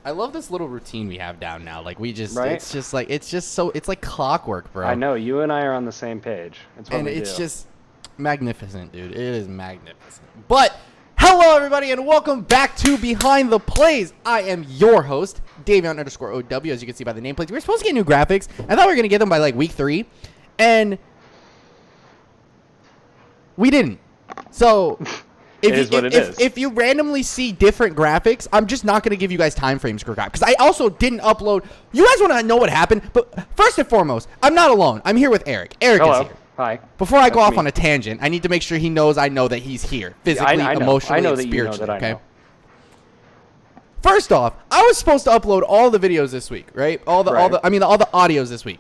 I love this little routine we have down now. Like Right? it's like clockwork, bro. I know you and I are on the same page. It's what And we it's do. just magnificent, dude. It is magnificent. But hello, everybody, and welcome back to Behind the Plays. I am your host, Davion_OW. As you can see by the nameplate, we were supposed to get new graphics. I thought we were gonna get them by like week 3, and we didn't. So. If you randomly see different graphics, I'm just not going to give you guys time frames for graphics. Because I also didn't upload. You guys want to know what happened? But first and foremost, I'm not alone. I'm here with Eric. Eric Hello. is here. Hi. Before I go That's off me. on a tangent, I need to make sure he knows I know that he's here. Physically, I know. emotionally, I know and that you know spiritually. that I Okay? know. First off, I was supposed to upload all the videos this week, right? All the audios this week.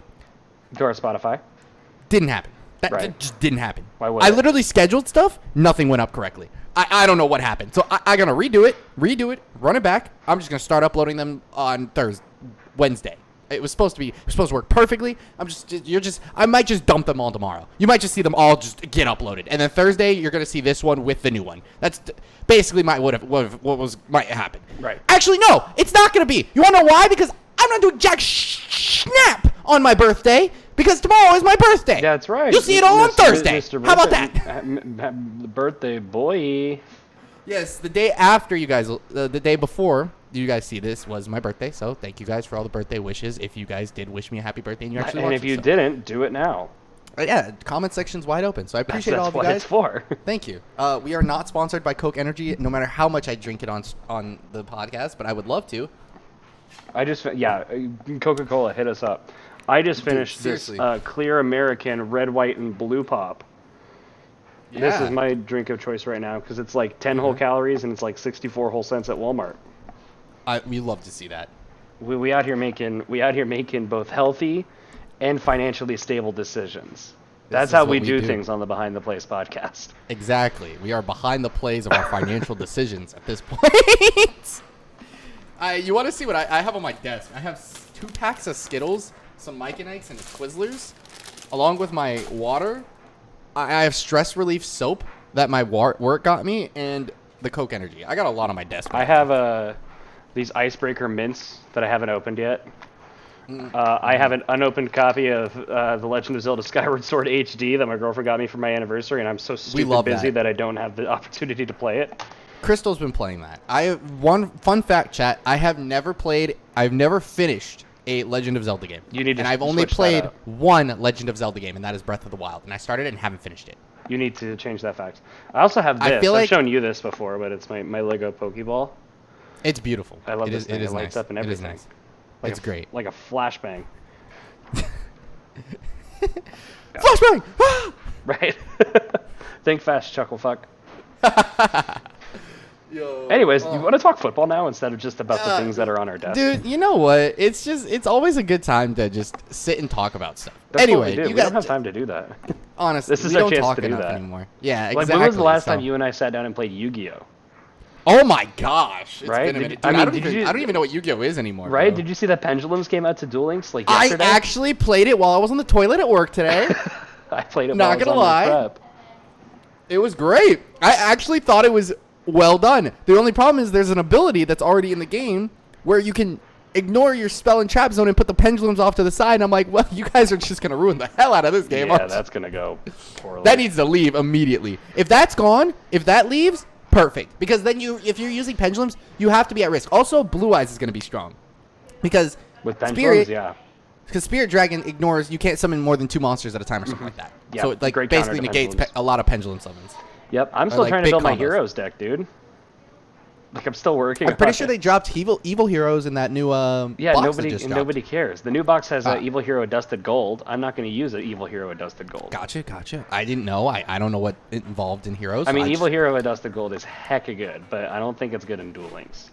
To our Spotify. Didn't happen. That Right. just didn't happen. Why would I it? literally scheduled stuff. Nothing went up correctly. I don't know what happened. So I gotta redo it, run it back. I'm just gonna start uploading them on Wednesday. It was supposed to work perfectly. I might just dump them all tomorrow. You might just see them all just get uploaded, and then Thursday you're gonna see this one with the new one. That's basically might happen. Right. Actually, no, it's not gonna be. You wanna know why? Because I'm not doing jack snap on my birthday. Because tomorrow is my birthday. That's right. You'll see it all on Thursday. Mr. How about Birthday. that? Birthday boy. Yes, the day after you guys, the day before you guys see this was my birthday. So thank you guys for all the birthday wishes. If you guys did wish me a happy birthday and you actually And watched if it, you so. didn't, do it now. Yeah, comment section's wide open. So I appreciate all of you That's what guys. it's for. Thank you. We are not sponsored by Coke Energy, no matter how much I drink it on the podcast, but I would love to. Coca-Cola, hit us up. I just finished this seriously. clear American red, white, and blue pop. This Yeah. is my drink of choice right now because it's like 10 whole calories and it's like 64 whole cents at Walmart. We love to see that. We out here making both healthy and financially stable decisions. That's is how what we we do do. things on the Behind the Place podcast. Exactly. We are behind the plays of our financial decisions at this point. You want to see what I have on my desk? I have 2 packs of Skittles, some Mike and Ike's, and Twizzlers, along with my water. I have stress relief soap that my work got me, and the Coke Energy. I got a lot on my desk. I have these icebreaker mints that I haven't opened yet. I have an unopened copy of The Legend of Zelda Skyward Sword HD that my girlfriend got me for my anniversary, and I'm so stupid busy that I don't have the opportunity to play it. Crystal's been playing that. I have one fun fact, chat. I've never finished a Legend of Zelda game. You need to and I've only switch that played up. one Legend of Zelda game, and that is Breath of the Wild. And I started it and haven't finished it. You need to change that fact. I also have I this. feel I've like- shown you this before, but it's my Lego Pokeball. It's beautiful. I love It this is- thing. It is It lights nice. up and It is everything. nice. Like It's a, great. Like a flashbang. Flashbang! Ah! Right? Think fast, chuckle fuck. Yo, Anyways, you want to talk football now instead of just about the Yeah. things that are on our desk? dude, you know what? It's always a good time to just sit and talk about stuff. That's anyway, what we do. you We don't got have time to do that. honestly. This is we our don't chance talk to do enough that. anymore. Yeah, Like, exactly. when was the last so- time you and I sat down and played Yu-Gi-Oh? Oh my gosh! It's Right? been a Did minute. you- I Dude, mean, I don't even know what Yu-Gi-Oh is anymore. Right? Bro. Did you see that Pendulums came out to Duel Links like I yesterday? actually played it while I was on the toilet at work today. I played it Not while I was gonna on lie. my prep. It was great. I actually thought it was well done. The only problem is there's an ability that's already in the game where you can ignore your spell and trap zone and put the pendulums off to the side. And I'm like, well, you guys are just gonna ruin the hell out of this game. Yeah, aren't you? that's gonna go poorly. That needs to leave immediately. If that's gone, if that leaves, perfect. Because then if you're using pendulums, you have to be at risk. Also, Blue Eyes is gonna be strong because With Pendulums, yeah. Because Spirit Dragon ignores, you can't summon more than 2 monsters at a time or something like that. Yeah, So it like great basically counter to negates pendulums. a lot of pendulum summons. Yep, I'm still like trying to big build my combos. heroes deck, dude. Like, I'm still working. I'm pretty on sure it. they dropped evil heroes in that new Yeah, box that just dropped. nobody cares. The new box has Ah. Evil Hero Dusted Gold. I'm not going to use an Evil Hero Dusted Gold. Gotcha. I didn't know. I don't know what involved in heroes. I so mean, just- Evil Hero Dusted Gold is hecka good, but I don't think it's good in Duel Links.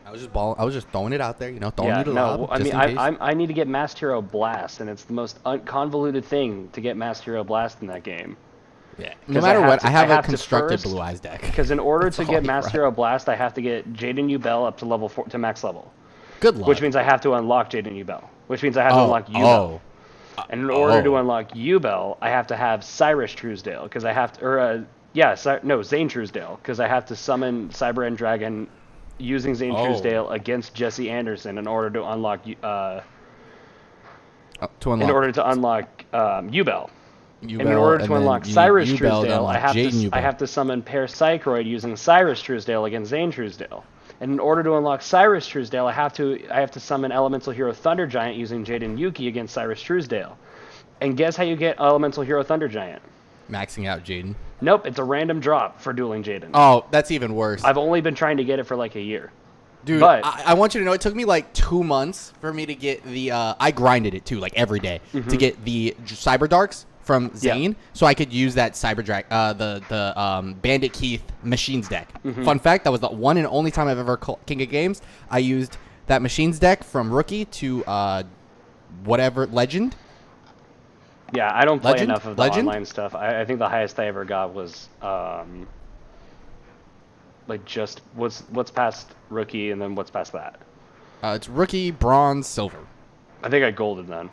I was just throwing it out there, throwing Yeah, you to no, lob, I just mean, in case. I need to get Masked Hero Blast, and it's the most convoluted thing to get Masked Hero Blast in that game. Yeah. No 'Cause matter I what, have I have to a constructed first- Blue Eyes deck. Because in order That's to all get you Masked run. Hero Blast, I have to get Jaden Ubel up to level 4 to max level. Good luck. Which means I have to unlock Jaden Ubel. Which means I have to unlock Ubel. And in order to unlock Ubel, I have to have Cyrus Truesdale, because I have to, Zane Truesdale, because I have to summon Cyber End Dragon using Zane Truesdale against Jesse Anderson in order to unlock Ubel. And in order to unlock Cyrus Truesdale, I have to summon Pear Psychroid using Cyrus Truesdale against Zane Truesdale. And in order to unlock Cyrus Truesdale, I have to summon Elemental Hero Thunder Giant using Jaden Yuki against Cyrus Truesdale. And guess how you get Elemental Hero Thunder Giant? Maxing out Jaden. Nope, it's a random drop for dueling Jaden. Oh, that's even worse. I've only been trying to get it for like a year. Dude, but I want you to know it took me like 2 months for me to get the I grinded it too, like every day, to get the Cyber Darks from Zane, so I could use that the Bandit Keith Machines deck. Fun fact, that was the one and only time I've ever King of Games. I used that Machines deck from Rookie to whatever Legend. Yeah, I don't play enough of the online stuff. I think the highest I ever got was like just what's past Rookie and then what's past that. It's Rookie, Bronze, Silver. I think I golded then.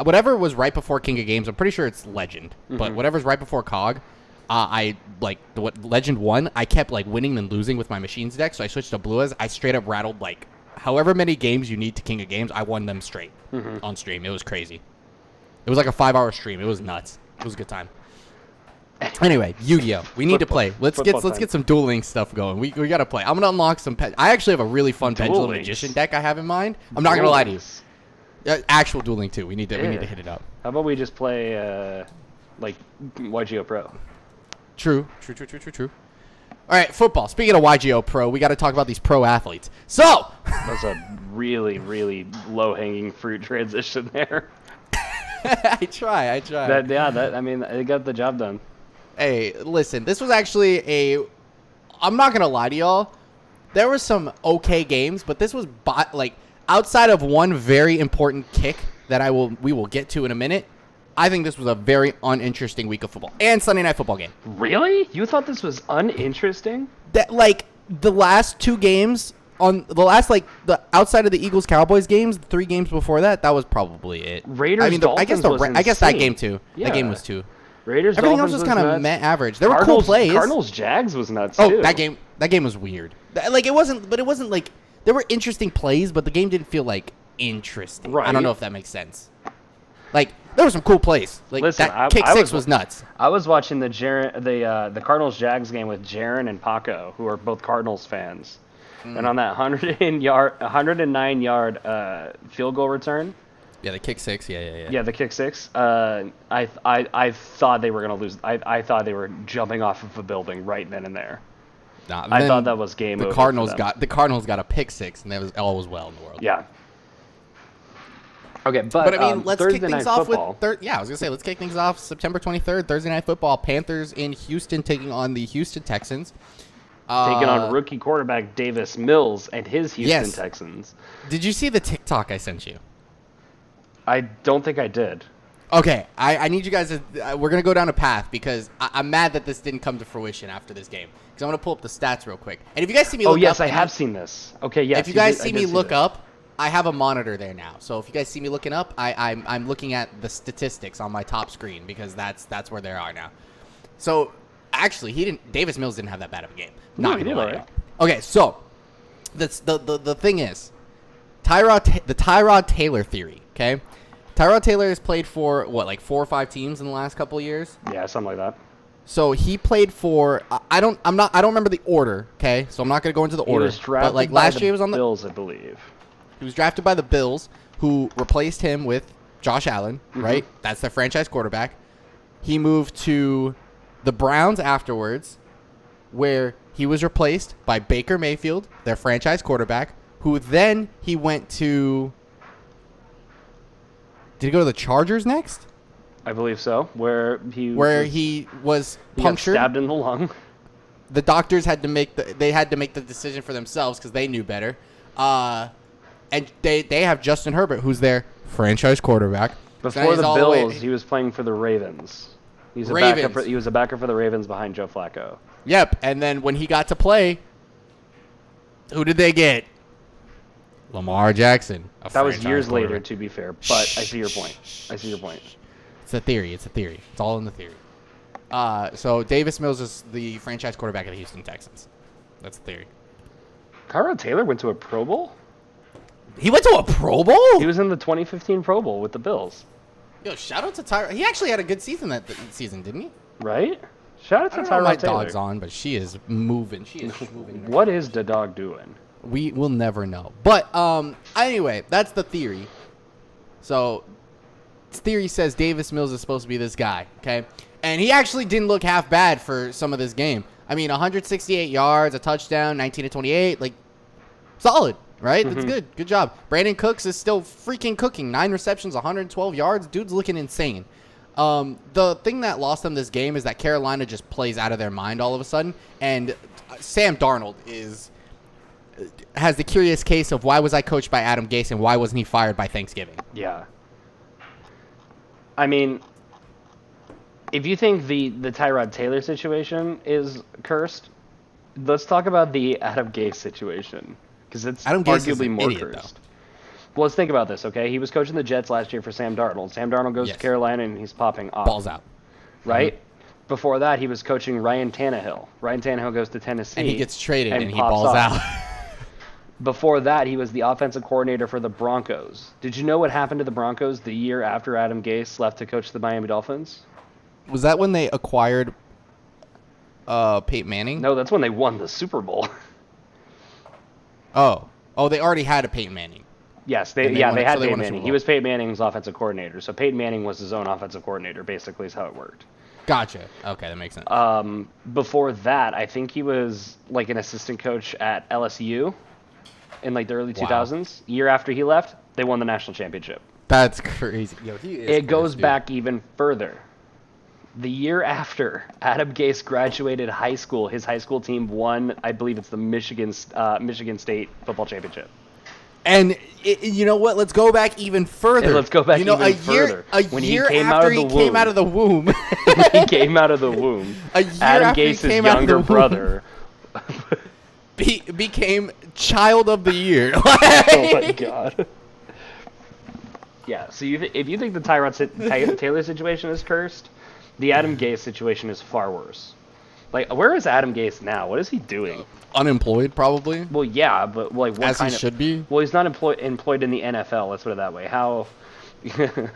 Whatever was right before King of Games, I'm pretty sure it's Legend. But whatever's right before COG, I like what Legend won. I kept like winning and losing with my Machines deck, so I switched to Blue as I straight up rattled like however many games you need to King of Games. I won them straight on stream. It was crazy. It was like a 5-hour stream. It was nuts. It was a good time. Anyway, Yu-Gi-Oh! We need to play. Let's get some dueling stuff going. We gotta play. I'm gonna unlock some pets. I actually have a really fun Pendulum Magician deck I have in mind. I'm not gonna lie to you. Actual dueling too. We need to hit it up. How about we just play like YGO Pro? True. All right, football. Speaking of YGO Pro, we got to talk about these pro athletes. So that's a really, really low-hanging fruit transition there. I try. I mean, it got the job done. Hey, listen, this was actually I'm not gonna lie to y'all. There were some okay games, but this was like outside of one very important kick that we will get to in a minute. I think this was a very uninteresting week of football and Sunday Night Football game. Really? You thought this was uninteresting? That like the last two games on the last the outside of the Eagles Cowboys games, the 3 games before that was probably it. Raiders. I mean, I guess that game too. Yeah. That game was too. Raiders. Everything else was kind of average. There were cool plays. Cardinals Jags was nuts too. That game was weird. It wasn't like there were interesting plays, but the game didn't feel like interesting. Right. I don't know if that makes sense. Like there were some cool plays. Like listen, that kick six was nuts. I was watching the Cardinals Jags game with Jaron and Paco, who are both Cardinals fans. And on that 109-yard field goal return. Yeah, the kick six. Yeah. Yeah, the kick six. I thought they were gonna lose. I thought they were jumping off of a building right then and there. Nah, I thought that was game over. The Cardinals got a pick six, and all was well in the world. Yeah. Okay, but I mean, let's Thursday kick things off with let's kick things off September 23rd, Thursday Night Football. Panthers in Houston taking on the Houston Texans. Taking on rookie quarterback Davis Mills and his Houston Texans. Did you see the TikTok I sent you? I don't think I did. Okay, I need you guys to... we're going to go down a path because I'm mad that this didn't come to fruition after this game. Because I'm going to pull up the stats real quick. And if you guys see me look up... Oh, yes, I have seen this. Okay, yes. If you guys see me look up, I have a monitor there now. So if you guys see me looking up, I'm looking at the statistics on my top screen because that's where they are now. So... Actually, Davis Mills didn't have that bad of a game. Not gonna lie. Okay, so the thing is, the Tyrod Taylor theory. Okay, Tyrod Taylor has played for what, like 4 or 5 teams in the last couple of years. Yeah, something like that. So he played for I don't remember the order. Okay, so I'm not gonna go into the order. He was drafted but last year he was on the Bills, I believe. He was drafted by the Bills, who replaced him with Josh Allen. Right, that's their franchise quarterback. He moved to the Browns afterwards, where he was replaced by Baker Mayfield, their franchise quarterback, who then he went to... Did he go to the Chargers next? I believe so, where he was punctured. Got stabbed in the lung. The doctors had to make the decision for themselves because they knew better. And they have Justin Herbert, who's their franchise quarterback. Before the Bills, he was playing for the Ravens. He was a backup for the Ravens behind Joe Flacco. Yep, and then when he got to play, who did they get? Lamar Jackson. That was years later, to be fair, but I see your point. It's a theory. It's all in the theory. So Davis Mills is the franchise quarterback of the Houston Texans. That's the theory. Tyrod Taylor went to a Pro Bowl? He went to a Pro Bowl? He was in the 2015 Pro Bowl with the Bills. Yo, shout out to Tyrod. He actually had a good season that season, didn't he? Right? Shout out to I don't know Tyrod my Taylor. dog's on, but she is moving. She is moving. What is the dog doing? We will never know. But anyway, that's the theory. So, theory says Davis Mills is supposed to be this guy, okay? And he actually didn't look half bad for some of this game. I mean, 168 yards, a touchdown, 19 to 28, like solid, right? That's good. Good job. Brandon Cooks is still freaking cooking. 9 receptions, 112 yards. Dude's looking insane. The thing that lost them this game is that Carolina just plays out of their mind all of a sudden, and Sam Darnold has the curious case of why was I coached by Adam Gase and why wasn't he fired by Thanksgiving? Yeah. I mean, if you think the Tyrod Taylor situation is cursed, let's talk about the Adam Gase situation, because it's Adam Gase is arguably an more idiot, cursed. Well, let's think about this, okay? He was coaching the Jets last year for Sam Darnold. Sam Darnold goes to Carolina, and he's popping off. Balls out. Right? Before that, he was coaching Ryan Tannehill. Ryan Tannehill goes to Tennessee. And he gets traded, and he pops balls off. out. Before that, he was the offensive coordinator for the Broncos. Did you know what happened to the Broncos the year after Adam Gase left to coach the Miami Dolphins? Was that when they acquired Peyton Manning? No, that's when they won the Super Bowl. Oh, they already had a Peyton Manning. Yes, they had Peyton Manning. He was Peyton Manning's offensive coordinator. So Peyton Manning was his own offensive coordinator, basically is how it worked. Gotcha. Okay, that makes sense. Before that, I think he was like an assistant coach at LSU in like the early 2000s. Year after he left, they won the national championship. That's crazy. Yo, he is it goes back even further. The year after Adam Gase graduated high school, his high school team won, I believe it's the Michigan State football championship. And you know what? Let's go back even further. And let's go back even further. When he came out of the womb. When he came out of the womb. Adam Gase's younger brother became Child of the Year. Oh my god. Yeah, so if you think the Tyrod Taylor situation is cursed, the Adam Gase situation is far worse. Like, where is Adam Gase now? What is he doing? Unemployed, probably. Well, yeah, but like, what as kind he should be. Well, he's not employed in the NFL. Let's put it that way. How?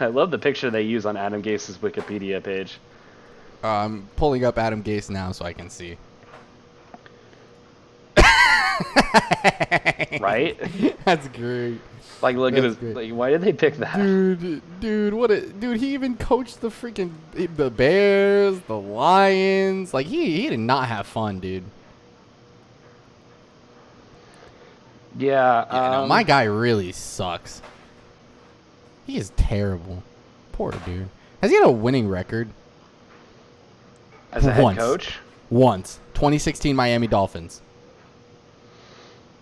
I love the picture they use on Adam Gase's Wikipedia page. I'm pulling up Adam Gase now so I can see. Right? That's great. Like, look at his. Like, why did they pick that? Dude, he even coached the freaking the Bears, the Lions. Like, he did not have fun, dude. Yeah. No, my guy really sucks. He is terrible. Poor dude. Has he had a winning record? As a head coach? Once. 2016 Miami Dolphins.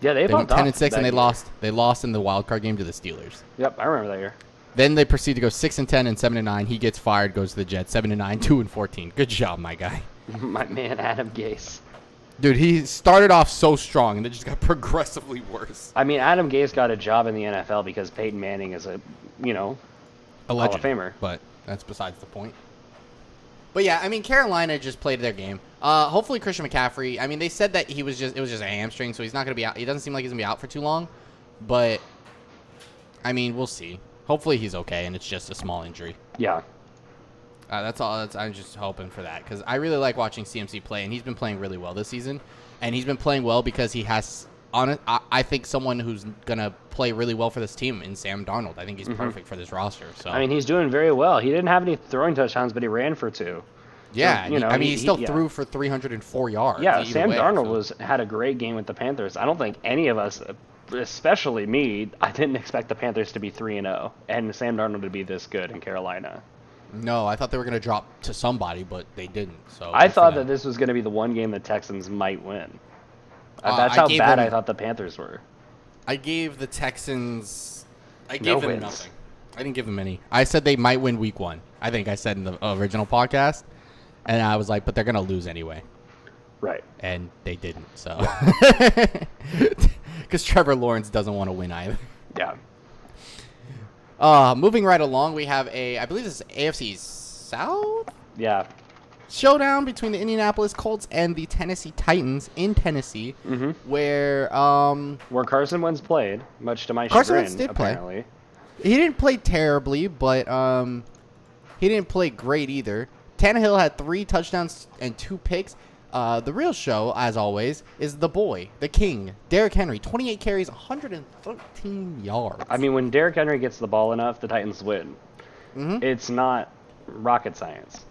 Yeah, they went 10-6 and they lost. They lost in the wild card game to the Steelers. Yep, I remember that year. Then they proceed to go 6-10 and 7-9. He gets fired, goes to the Jets. 7-9, 2-14. Good job, my guy. My man, Adam Gase. Dude, he started off so strong and it just got progressively worse. I mean, Adam Gase got a job in the NFL because Peyton Manning is a legend, Hall of Famer. But that's besides the point. But yeah, I mean, Carolina just played their game. Hopefully Christian McCaffrey. I mean, they said that it was just a hamstring, so he's not going to be out. It doesn't seem like he's going to be out for too long. But I mean, we'll see. Hopefully he's okay and it's just a small injury. Yeah. That's all. I'm just hoping for that because I really like watching CMC play, and he's been playing really well this season. And he's been playing well because he has, I think, someone who's going to play really well for this team in Sam Darnold. I think he's perfect for this roster. So I mean, he's doing very well. He didn't have any throwing touchdowns, but he ran for 2. Yeah, so, he still threw for 304 yards. Yeah, Sam Darnold had a great game with the Panthers. I don't think any of us, especially me, I didn't expect the Panthers to be 3-0 and Sam Darnold to be this good in Carolina. No, I thought they were going to drop to somebody, but they didn't. So I thought that this was going to be the one game the Texans might win. That's how bad I thought the Panthers were. I gave the Texans... I gave them nothing. I didn't give them any. I said they might win week 1. I think I said in the original podcast. And I was like, but they're going to lose anyway. Right. And they didn't, so. Because Trevor Lawrence doesn't want to win either. Yeah. Moving right along, we have I believe this is AFC South? Yeah. showdown between the Indianapolis Colts and the Tennessee Titans in Tennessee, where Carson Wentz played, much to my Carson chagrin, Wentz did apparently. He didn't play terribly, but he didn't play great either. Tannehill had 3 touchdowns and 2 picks. The real show, as always, is the boy, the king, Derrick Henry. 28 carries, 113 yards. I mean, when Derrick Henry gets the ball enough, the Titans win. It's not rocket science.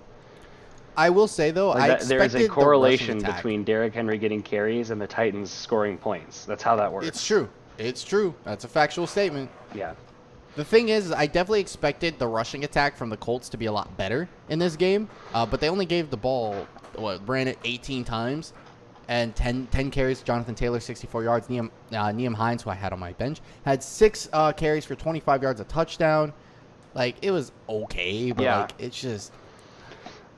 I will say, though, there is a correlation between Derrick Henry getting carries and the Titans scoring points. That's how that works. It's true. It's true. That's a factual statement. Yeah. The thing is, I definitely expected the rushing attack from the Colts to be a lot better in this game, but they only gave the ball, ran it 18 times, and 10 carries. Jonathan Taylor, 64 yards. Nyheim Hines, who I had on my bench, had 6 carries for 25 yards, a touchdown. Like, it was okay, but like, it's just...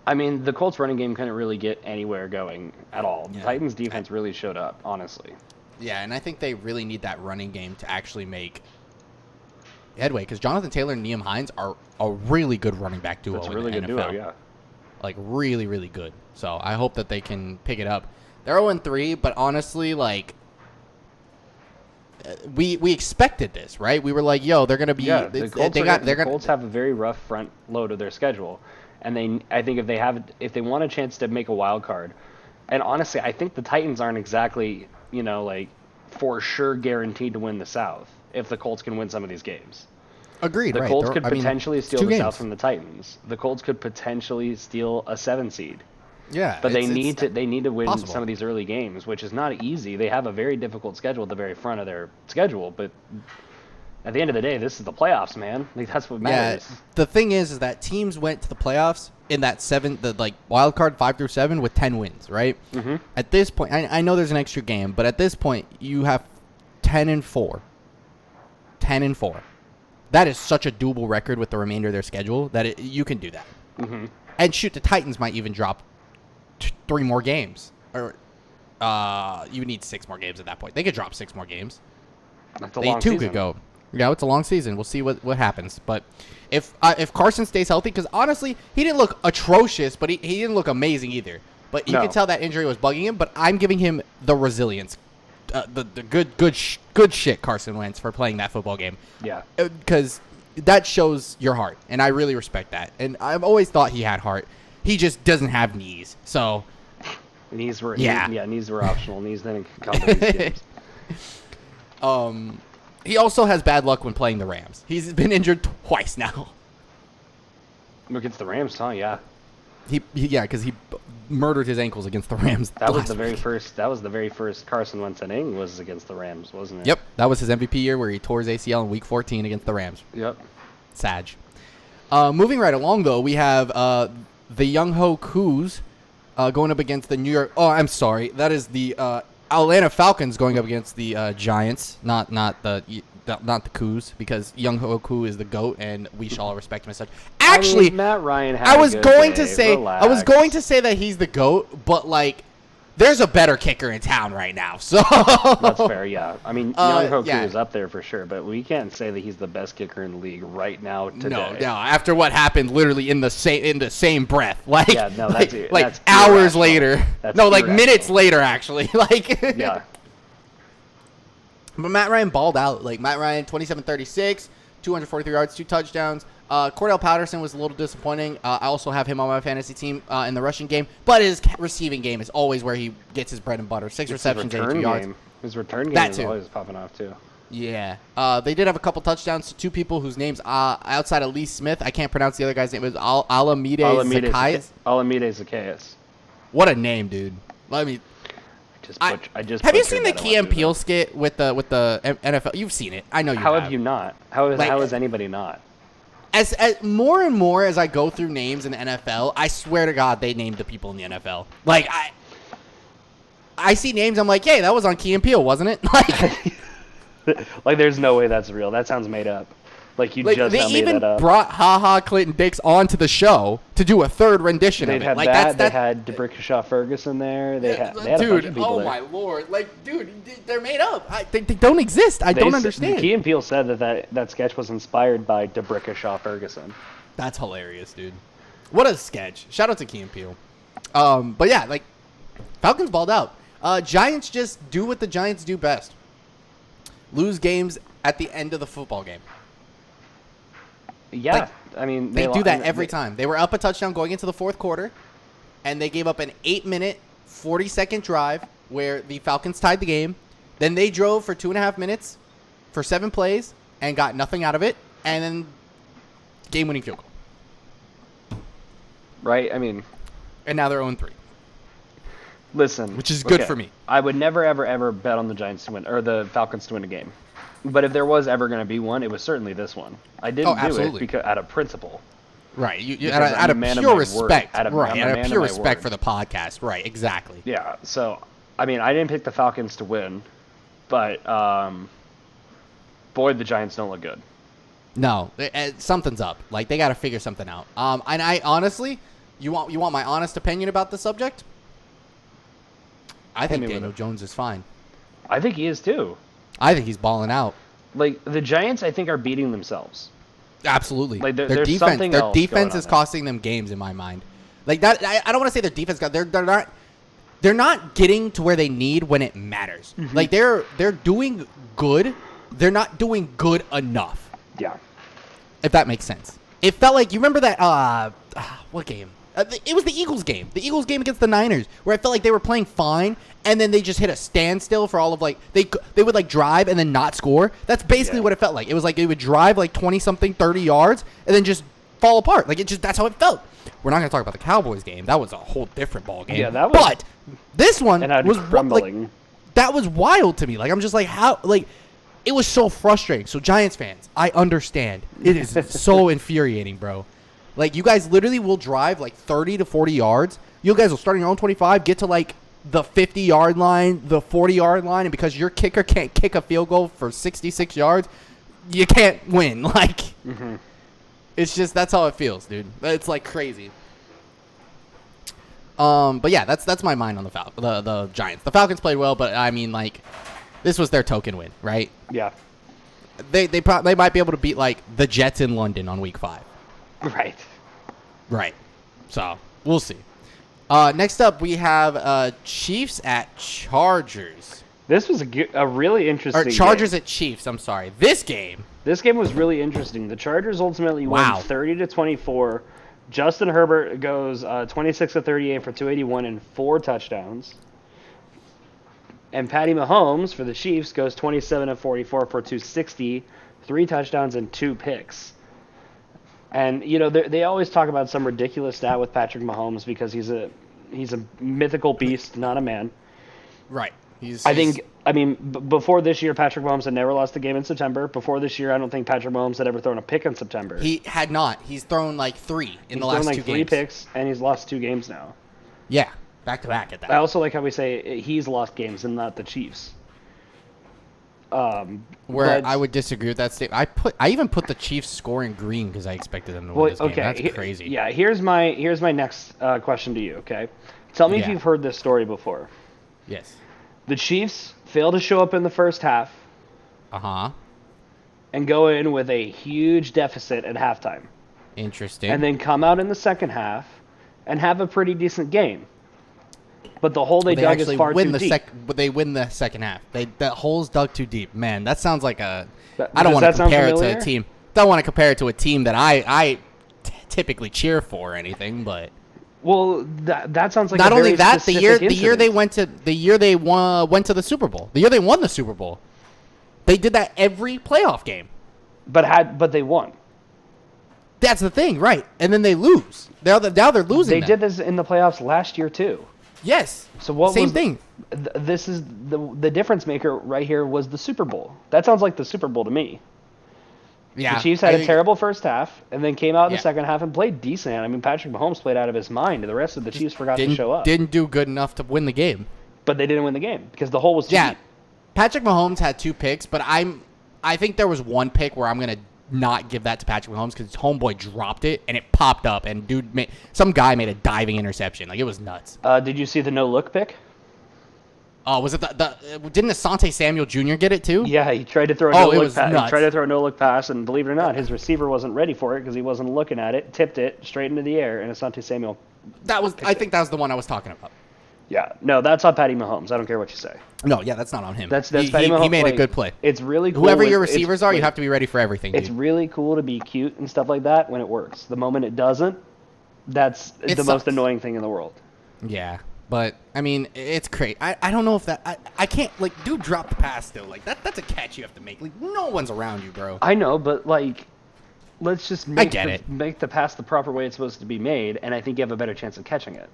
I mean, the Colts running game couldn't really get anywhere going at all. The Titans defense really showed up, honestly. Yeah, and I think they really need that running game to actually make headway, because Jonathan Taylor and Nyheim Hines are a really good running back duo. That's a in really the good NFL. duo, yeah. Like, really, really good. So I hope that they can pick it up. They're 0-3, but honestly, like, we expected this, right? We were like, yo, they're gonna be. Yeah, the Colts have a very rough front load of their schedule, and I think if they want a chance to make a wild card, and honestly, I think the Titans aren't exactly, like, for sure guaranteed to win the South if the Colts can win some of these games. Agreed. The right. Colts could potentially steal the games. South from the Titans. The Colts could potentially steal a 7 seed. Yeah, but they need to win possible. some of these early games, which is not easy. They have a very difficult schedule at the very front of their schedule, but at the end of the day, this is the playoffs, man. Like, that's what matters. Yeah, the thing is that teams went to the playoffs in that wild card 5 through 7 with 10 wins, right? Mm-hmm. At this point, I know there's an extra game, but at this point, you have 10-4. 10-4. That is such a doable record with the remainder of their schedule that you can do that. Mm-hmm. And shoot, the Titans might even drop 3 more games, or you need 6 more games at that point. They could drop 6 more games. That's a long season. Could go. Yeah, it's a long season. We'll see what happens. But if Carson stays healthy, because honestly, he didn't look atrocious, but he didn't look amazing either. But you can tell that injury was bugging him. But I'm giving him the resilience, the good shit Carson Wentz for playing that football game. Yeah, because that shows your heart, and I really respect that. And I've always thought he had heart. He just doesn't have knees. So knees were knees were optional. Knees didn't come to these games. He also has bad luck when playing the Rams. He's been injured twice now. Against the Rams, huh? Yeah. Because he murdered his ankles against the Rams. That was the very first Carson Wentz inning was against the Rams, wasn't it? Yep, that was his MVP year where he tore his ACL in Week 14 against the Rams. Yep. Sag. Moving right along, though, we have the Young Ho Koos going up against the New York. Oh, I'm sorry, that is the Atlanta Falcons going up against the Giants, not the Koos, because Young Ho Koo is the GOAT, and we shall all respect him as such. Actually, I mean, Matt Ryan had I was a good going day. to say Relax. I was going to say that he's the GOAT, but like, there's a better kicker in town right now. So that's fair. Yeah, I mean, Young Ho Koo is up there for sure, but we can't say that he's the best kicker in the league right now today. No. After what happened, literally in the same breath, like that's hours later. That's minutes later, actually. Like, yeah. But Matt Ryan balled out. Like, Matt Ryan, 27-36, 243 yards, 2 touchdowns. Cordell Patterson was a little disappointing. I also have him on my fantasy team in the rushing game. But his receiving game is always where he gets his bread and butter. 6 receptions, 82 yards. His return game is always popping off, too. Yeah. They did have a couple touchdowns to 2 people whose names, outside of Lee Smith, I can't pronounce the other guy's name. It was Alameda Zacchaeus. Alameda Zacchaeus. What a name, dude. Let me... Have you seen the Key and Peele skit with the NFL? You've seen it. I know you have. How have you not? How is anybody not? As more and more as I go through names in the NFL, I swear to God they named the people in the NFL. Like, I see names, I'm like, hey, that was on Key and Peele, wasn't it? Like, there's no way that's real. That sounds made up. Like, just made that up. They even brought Ha Clinton Dix onto the show to do a 3rd rendition of it. They had DeBrickashaw Ferguson there. They had a bunch of people there. My lord. Like, dude, they're made up. They don't exist. I don't understand. Key and Peele said that sketch was inspired by DeBrickashaw Ferguson. That's hilarious, dude. What a sketch. Shout out to Key and Peele. But yeah, like Falcons balled out. Giants just do what the Giants do best. Lose games at the end of the football game. Yeah, Like, I mean They do that every time. They were up a touchdown going into the fourth quarter, and they gave up an 8-minute, 40-second drive where the Falcons tied the game. Then they drove for 2.5 minutes for 7 plays and got nothing out of it, and then game-winning field goal. Right? I mean, And now they're 0-3, listen, which is good for me. I would never, ever, ever bet on the Giants to win or the Falcons to win a game. But if there was ever going to be one, it was certainly this one. I didn't do it because out of principle. Right, you Because out of I'm a man of pure my respect, word. right? I'm a Out man of pure my respect word. for the podcast, right? Exactly. Yeah. So, I mean, I didn't pick the Falcons to win, but boy, the Giants don't look good. No, something's up. Like they got to figure something out. And I honestly, you want my honest opinion about the subject? I think Daniel Jones is fine. I think he is too. I think he's balling out. Like the Giants, I think are beating themselves. Absolutely. Like, their there's defense, something their else defense going is on costing them games in my mind. Like that, I don't want to say their defense got. They're not getting to where they need when it matters. Mm-hmm. Like they're doing good. They're not doing good enough. Yeah. If that makes sense. It felt like you remember that. What game? It was the Eagles game. The Eagles game against the Niners, where I felt like they were playing fine, and then they just hit a standstill for all of like they would like drive and then not score. That's basically what it felt like. It was like they would drive like 20-something, 30 yards, and then just fall apart. Like that's how it felt. We're not going to talk about the Cowboys game. That was a whole different ball game. Yeah, that was. But this one was crumbling. like that was wild to me. Like I'm just like how like. It was so frustrating. So Giants fans, I understand. It is so infuriating, bro. Like you guys literally will drive like 30 to 40 yards. You guys will start on your own 25, get to like the 50-yard line, the 40-yard line, and because your kicker can't kick a field goal for 66 yards, you can't win. Like it's just that's how it feels, dude. It's like crazy. But yeah, that's my mind on the Giants. The Falcons played well, but I mean like this was their token win, right? Yeah. They might be able to beat like the Jets in London on week 5. Right. So we'll see. Next up, we have Chiefs at Chargers. This was a really interesting. Or Chargers game. at Chiefs. I'm sorry. This game was really interesting. The Chargers ultimately won 30-24. Justin Herbert goes 26 of 38 for 281 and 4 touchdowns. And Patty Mahomes for the Chiefs goes 27 of 44 for 260, 3 touchdowns and 2 picks. And you know they always talk about some ridiculous stat with Patrick Mahomes because he's a mythical beast, not a man. Right. Before this year, Patrick Mahomes had never lost a game in September. Before this year, I don't think Patrick Mahomes had ever thrown a pick in September. He had not. He's thrown like 3 in the last 2 games. He's thrown like 3 picks, and he's lost 2 games now. Yeah, back to back at that. I also like how we say he's lost games and not the Chiefs. I would disagree with that statement. I even put the Chiefs score in green because I expected them to win this game. That's crazy. Yeah, here's my next question to you. Okay, tell me if you've heard this story before. Yes. The Chiefs fail to show up in the first half. And go in with a huge deficit at halftime. Interesting. And then come out in the second half and have a pretty decent game. But the hole they dug is far too deep. But they win the second half. That hole's dug too deep. Man, that sounds like I don't Does want to that sound compare it to familiar? a team. Don't want to compare it to a team that I typically cheer for or anything. But well, that sounds like not a only very that, the year specific they went to went to the Super Bowl. The year they won the Super Bowl, they did that every playoff game. But they won. That's the thing, right? And then they lose. Now they're losing. They did this in the playoffs last year too. Yes. So what? Same thing. This is the difference maker right here was the Super Bowl. That sounds like the Super Bowl to me. Yeah. The Chiefs had a terrible first half and then came out in the second half and played decent. I mean, Patrick Mahomes played out of his mind. The rest of the Chiefs forgot to show up. Didn't do good enough to win the game. But they didn't win the game because the hole was too deep. Patrick Mahomes had 2 picks, but I think there was one pick where I'm gonna not give that to Patrick Mahomes because his homeboy dropped it and it popped up and some guy made a diving interception. Like it was nuts. Did you see the no look pick? Oh, was it didn't Asante Samuel Jr. get it too? Yeah, he tried to throw a no look pass. Nuts. He tried to throw a no look pass, and believe it or not, his receiver wasn't ready for it because he wasn't looking at it. Tipped it straight into the air, and Asante Samuel I think that was the one I was talking about. Yeah, no, that's on Patty Mahomes. I don't care what you say. No, yeah, that's not on him. That's he, Patty Mahomes. He made a good play. It's really cool. Whoever your receivers are, you have to be ready for everything. It's really cool to be cute and stuff like that when it works. The moment it doesn't, that's the most annoying thing in the world. Yeah, but I mean, it's crazy. I don't know if that I can't like dude drop the pass still like that's a catch you have to make. Like no one's around you, bro. I know, but like, let's just make the pass the proper way it's supposed to be made, and I think you have a better chance of catching it.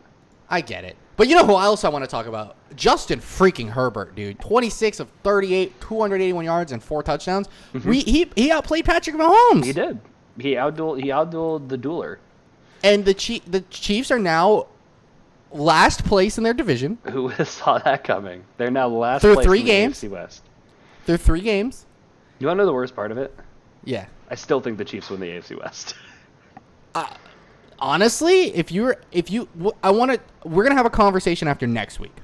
I get it. But you know who else I want to talk about? Justin freaking Herbert, dude. 26 of 38, 281 yards, and 4 touchdowns. Mm-hmm. He outplayed Patrick Mahomes. He did. He outdueled the dueler. And the Chiefs are now last place in their division. Who would have saw that coming? They're now last through place 3 in games. the AFC West. Through 3 games. You want to know the worst part of it? Yeah. I still think the Chiefs win the AFC West. Honestly, we're gonna have a conversation after next week.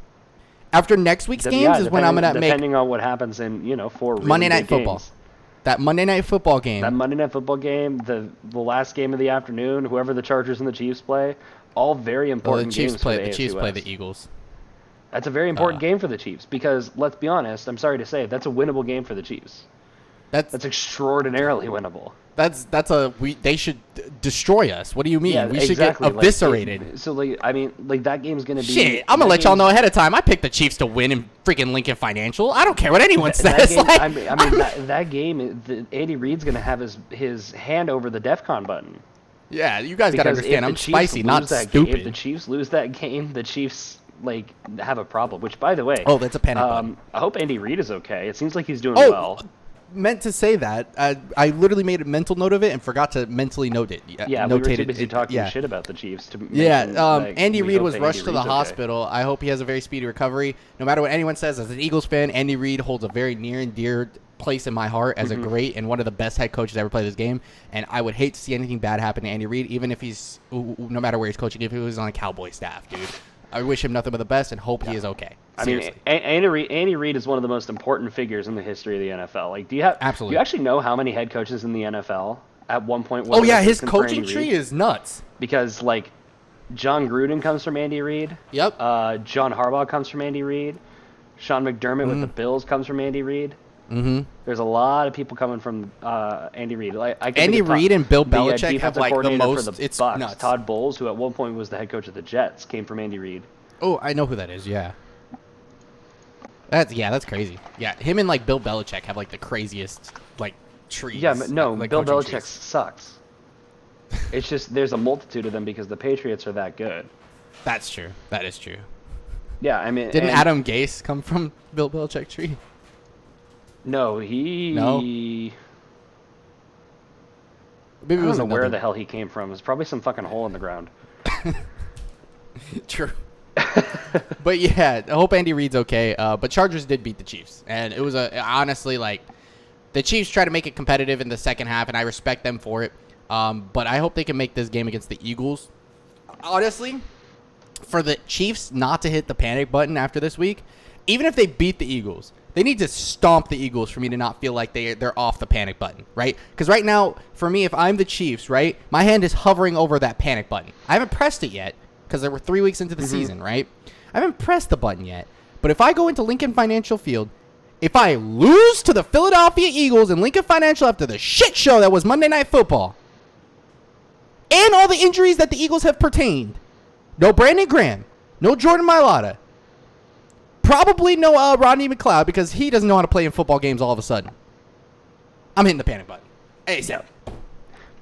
After next week's games is when I'm gonna make. Depending on what happens in 4 really Monday Night Football. Games. That Monday Night Football game. That Monday Night Football game, the last game of the afternoon, whoever the Chargers and the Chiefs play, all very important games for the AFC West. The Chiefs play the Eagles. That's a very important game for the Chiefs because let's be honest. I'm sorry to say that's a winnable game for the Chiefs. That's extraordinarily winnable. They should destroy us. What do you mean? Yeah, we should get eviscerated. That game's gonna be. Shit, I'm gonna let y'all know ahead of time. I picked the Chiefs to win in freaking Lincoln Financial. I don't care what anyone says. That game, Andy Reid's gonna have his hand over the DEFCON button. Yeah, you guys gotta understand. I'm spicy, not stupid. If the Chiefs lose that game, the Chiefs have a problem. Which, by the way, that's a panic button. I hope Andy Reid is okay. It seems like he's doing well. Meant to say that. I literally made a mental note of it and forgot to mentally note it. Yeah, we were too busy talking shit about the Chiefs. Andy Reid was rushed to the hospital. I hope he has a very speedy recovery. No matter what anyone says, as an Eagles fan, Andy Reid holds a very near and dear place in my heart as a great and one of the best head coaches ever played this game. And I would hate to see anything bad happen to Andy Reid, even if no matter where he's coaching, if he was on a Cowboy staff, dude. I wish him nothing but the best and hope he is okay. Seriously. I mean, Andy Reid is one of the most important figures in the history of the NFL. Do you actually know how many head coaches in the NFL at one point? His coaching tree is nuts. Because John Gruden comes from Andy Reid. Yep. John Harbaugh comes from Andy Reid. Sean McDermott with the Bills comes from Andy Reid. Mm-hmm. There's a lot of people coming from Andy Reid. Andy Reid and Bill Belichick have the most. For the it's Bucks, nuts. Todd Bowles, who at one point was the head coach of the Jets, came from Andy Reid. Oh, I know who that is. Yeah. That's crazy. Yeah, him and Bill Belichick have the craziest trees. Yeah, but no, Bill Belichick sucks. It's just there's a multitude of them because the Patriots are that good. That's true. That is true. Yeah, I mean, didn't Adam Gase come from Bill Belichick tree? No, Maybe I don't know where the hell he came from. It's probably some fucking hole in the ground. True. But yeah, I hope Andy Reid's okay. But Chargers did beat the Chiefs, and it was honestly the Chiefs tried to make it competitive in the second half, and I respect them for it. But I hope they can make this game against the Eagles. Honestly, for the Chiefs not to hit the panic button after this week, even if they beat the Eagles, they need to stomp the Eagles for me to not feel like they're off the panic button, right? Because right now, for me, if I'm the Chiefs, right, my hand is hovering over that panic button. I haven't pressed it yet because there were 3 weeks into the season, right? I haven't pressed the button yet. But if I go into Lincoln Financial Field, if I lose to the Philadelphia Eagles in Lincoln Financial after the shit show that was Monday Night Football, and all the injuries that the Eagles have pertained, no Brandon Graham, no Jordan Mailata, probably no Rodney McLeod because he doesn't know how to play in football games all of a sudden. I'm hitting the panic button. ASAP.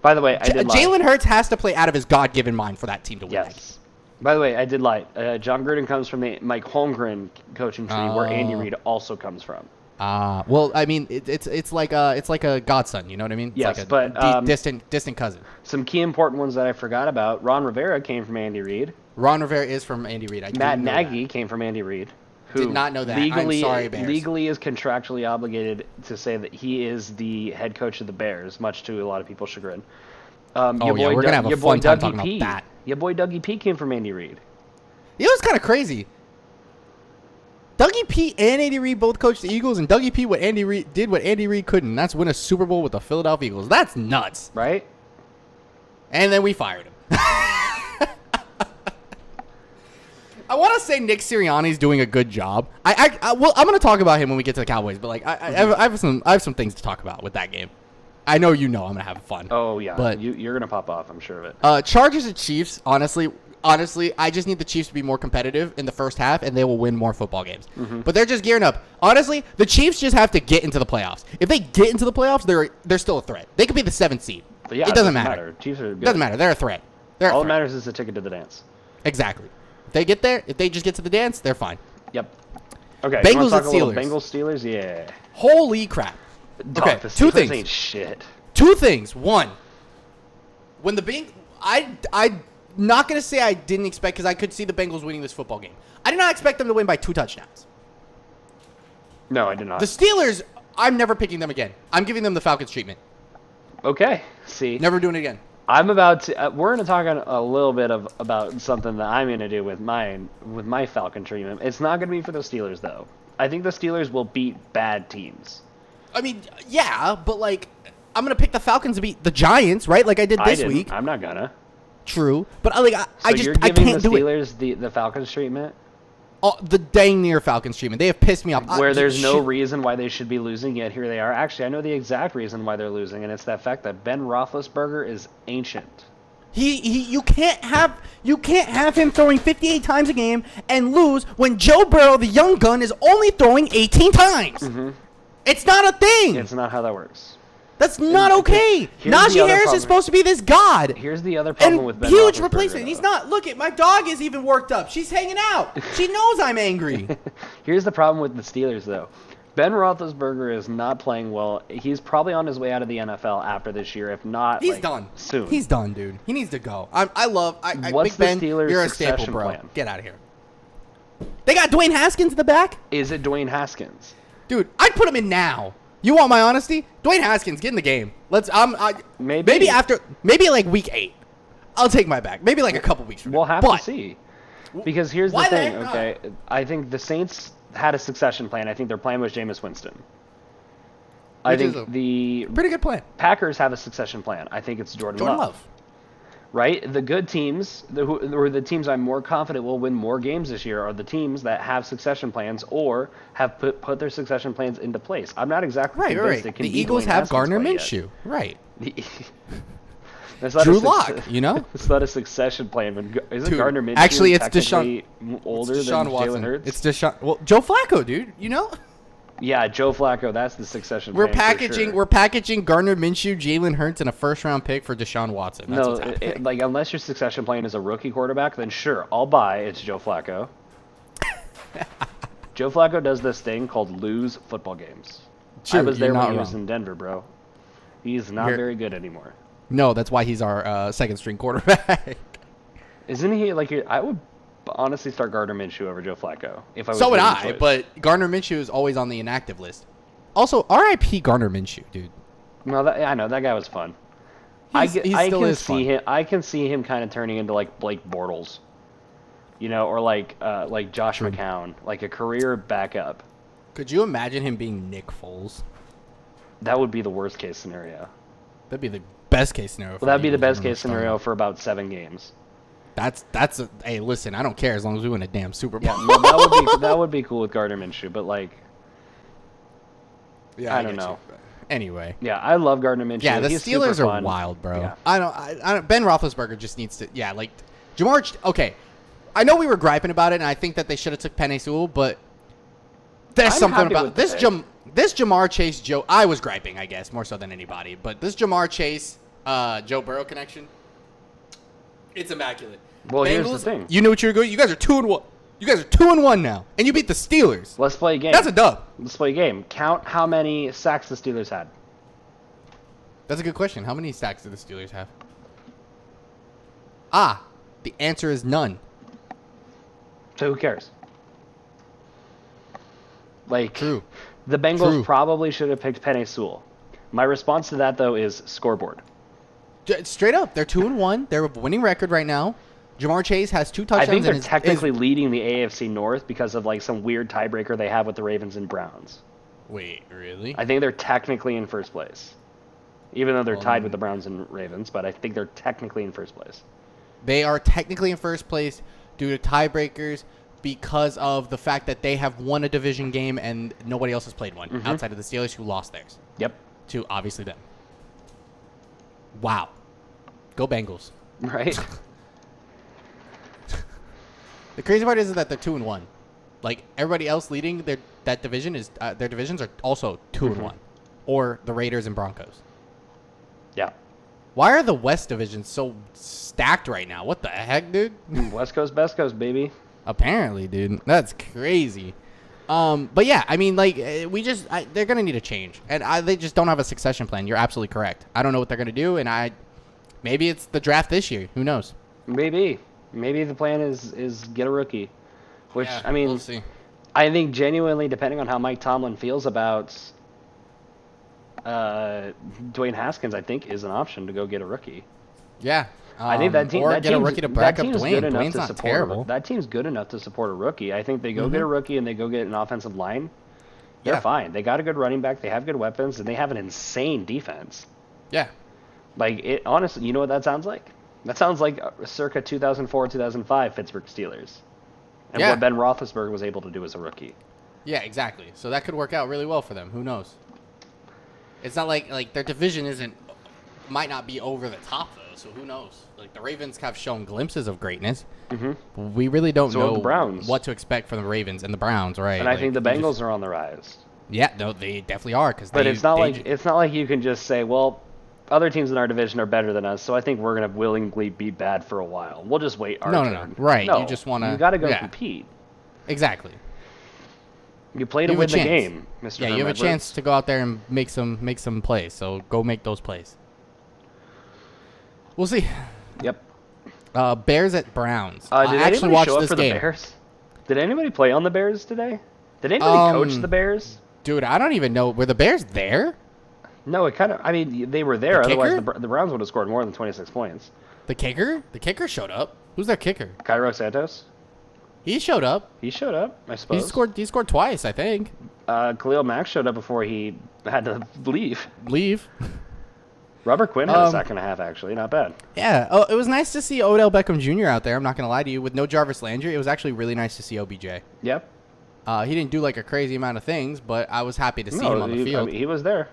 By the way, I did lie. Jalen Hurts has to play out of his God-given mind for that team to win. Yes. By the way, I did lie. John Gruden comes from the Mike Holmgren coaching tree, where Andy Reid also comes from. Well, I mean, it's like a godson. You know what I mean? Yes, it's like a distant cousin. Some key important ones that I forgot about. Ron Rivera came from Andy Reid. Ron Rivera is from Andy Reid. Matt Nagy came from Andy Reid. Who did not know that. Legally, I'm sorry, Bears. Legally is contractually obligated to say that he is the head coach of the Bears, much to a lot of people's chagrin. We're going to have a fun time talking about that. Your boy Dougie P came from Andy Reid. It was kind of crazy. Dougie P and Andy Reid both coached the Eagles, and Dougie P did what Andy Reid couldn't, and that's win a Super Bowl with the Philadelphia Eagles. That's nuts. Right? And then we fired him. I want to say Nick Sirianni's doing a good job. Well, I'm going to talk about him when we get to the Cowboys, but like I have some things to talk about with that game. I know I'm going to have fun. Oh yeah, but you're going to pop off. I'm sure of it. Chargers and Chiefs. Honestly, I just need the Chiefs to be more competitive in the first half, and they will win more football games. But they're just gearing up. Honestly, the Chiefs just have to get into the playoffs. If they get into the playoffs, they're still a threat. They could be the 7th seed. But yeah, it doesn't matter. Chiefs are good. It doesn't matter. They're a threat. All that matters is the ticket to the dance. Exactly. If they get there, if they just get to the dance, they're fine. Yep. Okay. Bengals and Steelers. Steelers. Bengals Steelers. Yeah. Holy crap. Okay. The Two Steelers things. ain't shit. Two things. One, when the I'm not going to say I didn't expect, because I could see the Bengals winning this football game. I did not expect them to win by 2 touchdowns. No, I did not. The Steelers, I'm never picking them again. I'm giving them the Falcons treatment. Okay. See. Never doing it again. I'm about to. We're going to talk a little bit about something that I'm going to do with my Falcon treatment. It's not going to be for the Steelers though. I think the Steelers will beat bad teams. I mean, yeah, but like, I'm going to pick the Falcons to beat the Giants, right? Like I did this week. I'm not gonna. True, but I You're giving I can't the do it. Steelers the Falcons treatment. Oh, the dang near Falcons treatment. They have pissed me off. Where there's no reason why they should be losing, yet here they are. Actually, I know the exact reason why they're losing, and it's that fact that Ben Roethlisberger is ancient. You can't have him throwing 58 times a game and lose when Joe Burrow, the young gun, is only throwing 18 times. It's not a thing. It's not how that works. That's not okay. Najee Harris is supposed to be this god. Here's the other problem with Ben huge Roethlisberger, replacement. though. He's not. Look, my dog is even worked up. She's hanging out. She knows I'm angry. Here's the problem with the Steelers, though. Ben Roethlisberger is not playing well. He's probably on his way out of the NFL after this year, if not He's done. soon. He's done, dude. He needs to go. What's Big Ben, the Steelers' you're a staple, succession bro. plan? Get out of here. They got Dwayne Haskins in the back? Is it Dwayne Haskins? Dude, I'd put him in now. You want my honesty? Dwayne Haskins, get in the game. Maybe like week 8. I'll take my back. Maybe like a couple weeks from now. We'll have to see. Because here's the thing, okay? I think the Saints had a succession plan. I think their plan was Jameis Winston. I think the pretty good plan. Packers have a succession plan. I think it's Jordan Love. Right? The good teams, or the teams I'm more confident will win more games this year, are the teams that have succession plans or have put their succession plans into place. I'm not exactly convinced it can The be Eagles Dwayne have Haskins Gardner quite Minshew. Right. Drew Lock, you know? It's not a succession plan. But isn't Dude, Gardner Minshew actually, it's technically older than Jalen Hurts? It's Deshaun. Well, Joe Flacco, dude. You know? Yeah, Joe Flacco. That's the succession We're plan. packaging. We're packaging Gardner Minshew, Jalen Hurts, and a first-round pick for Deshaun Watson. That's what's happening. Like unless your succession plan is a rookie quarterback, then sure, I'll buy it's Joe Flacco. Joe Flacco does this thing called lose football games. True, I was there you're when not he was wrong. in Denver, bro. He's not very good anymore. No, that's why he's our second-string quarterback. Isn't he like? I would honestly start Gardner Minshew over Joe Flacco if I was. So would given I, choice. but Gardner Minshew is always on the inactive list. Also, R.I.P. Gardner Minshew, dude. No, I know that guy was fun. He still is fun. I can see him kind of turning into like Blake Bortles, you know, or like Josh McCown, like a career backup. Could you imagine him being Nick Foles? That would be the worst case scenario. That'd be the best case scenario. Well, that'd be the best case scenario for about 7 games. Hey, listen, I don't care as long as we win a damn Super Bowl. Yeah, no, that would be cool with Gardner Minshew, but like, yeah, I don't know. Anyway, yeah, I love Gardner Minshew. yeah, the He's Steelers super are fun. wild, bro. Yeah. I don't. Ben Roethlisberger just needs to. Yeah, like Jamar. Okay, I know we were griping about it, and I think that they should have took Penei Sewell, but there's I'm something happy about with this. the pick. This Jamar Chase Joe. I was griping, I guess, more so than anybody, but this Jamar Chase Joe Burrow connection, it's immaculate. Well, Bengals, here's the thing. You knew what you were going. You guys are 2-1. You guys are 2-1 now, and you beat the Steelers. Let's play a game. That's a dub. Let's play a game. Count how many sacks the Steelers had. That's a good question. How many sacks do the Steelers have? The answer is none. So who cares? Like, True. The Bengals True. probably should have picked Penei Sewell. My response to that, though, is scoreboard. Straight up, they're 2-1. They're a winning record right now. Jamar Chase has 2 touchdowns. I think they're and technically leading the AFC North because of like some weird tiebreaker they have with the Ravens and Browns. Wait, really? I think they're technically in first place, even though they're tied with the Browns and Ravens. But I think they're technically in first place. They are technically in first place due to tiebreakers because of the fact that they have won a division game and nobody else has played one outside of the Steelers, who lost theirs. Yep. To obviously them. Wow. Go Bengals. Right. The crazy part is that they're 2-1. Like everybody else leading that division is their divisions are also 2-1, or the Raiders and Broncos. Yeah. Why are the West divisions so stacked right now? What the heck, dude? West Coast, best coast, baby. Apparently, dude. That's crazy. But yeah, I mean, like, they're going to need a change. And they just don't have a succession plan. You're absolutely correct. I don't know what they're going to do, and maybe it's the draft this year. Who knows? Maybe the plan is get a rookie. Which, yeah, I mean, we'll see. I think genuinely, depending on how Mike Tomlin feels about Dwayne Haskins, I think is an option to go get a rookie. Yeah. I think that team, or get a rookie to back up Dwayne. Dwayne's not terrible. That team's good enough to support a rookie. I think they go get a rookie and they go get an offensive line. They're fine. They got a good running back. They have good weapons, and they have an insane defense. Yeah. Like, it honestly, you know what that sounds like? That sounds like circa 2004, 2005 Pittsburgh Steelers. And what Ben Roethlisberger was able to do as a rookie. Yeah, exactly. So that could work out really well for them. Who knows? It's not like their division might not be over the top, though, so who knows? Like, the Ravens have shown glimpses of greatness. Mm-hmm. We really don't know the Browns. What to expect from the Ravens and the Browns, right? And I think the Bengals are on the rise. Yeah, no, they definitely are. But it's not like you can just say, well, other teams in our division are better than us, so I think we're going to willingly be bad for a while. We'll just wait our turn. No. Right. No, you just want to... You got to go compete. Exactly. You play to win the game, Mr. Yeah, you have a chance to go out there and make some plays, so go make those plays. We'll see. Yep. Bears at Browns. Did I actually watched this game. The Bears? Did anybody play on the Bears today? Did anybody coach the Bears? Dude, I don't even know. Were the Bears there? No, it kind of... I mean, they were there. Otherwise, the Browns would have scored more than 26 points. The kicker? The kicker showed up. Who's their kicker? Cairo Santos. He showed up. He showed up, I suppose. He scored twice, I think. Khalil Mack showed up before he had to leave. Robert Quinn had a sack and a half, actually. Not bad. Yeah. Oh, it was nice to see Odell Beckham Jr. out there. I'm not going to lie to you. With no Jarvis Landry, it was actually really nice to see OBJ. Yep. He didn't do like a crazy amount of things, but I was happy to see him on the field. I mean, he was there.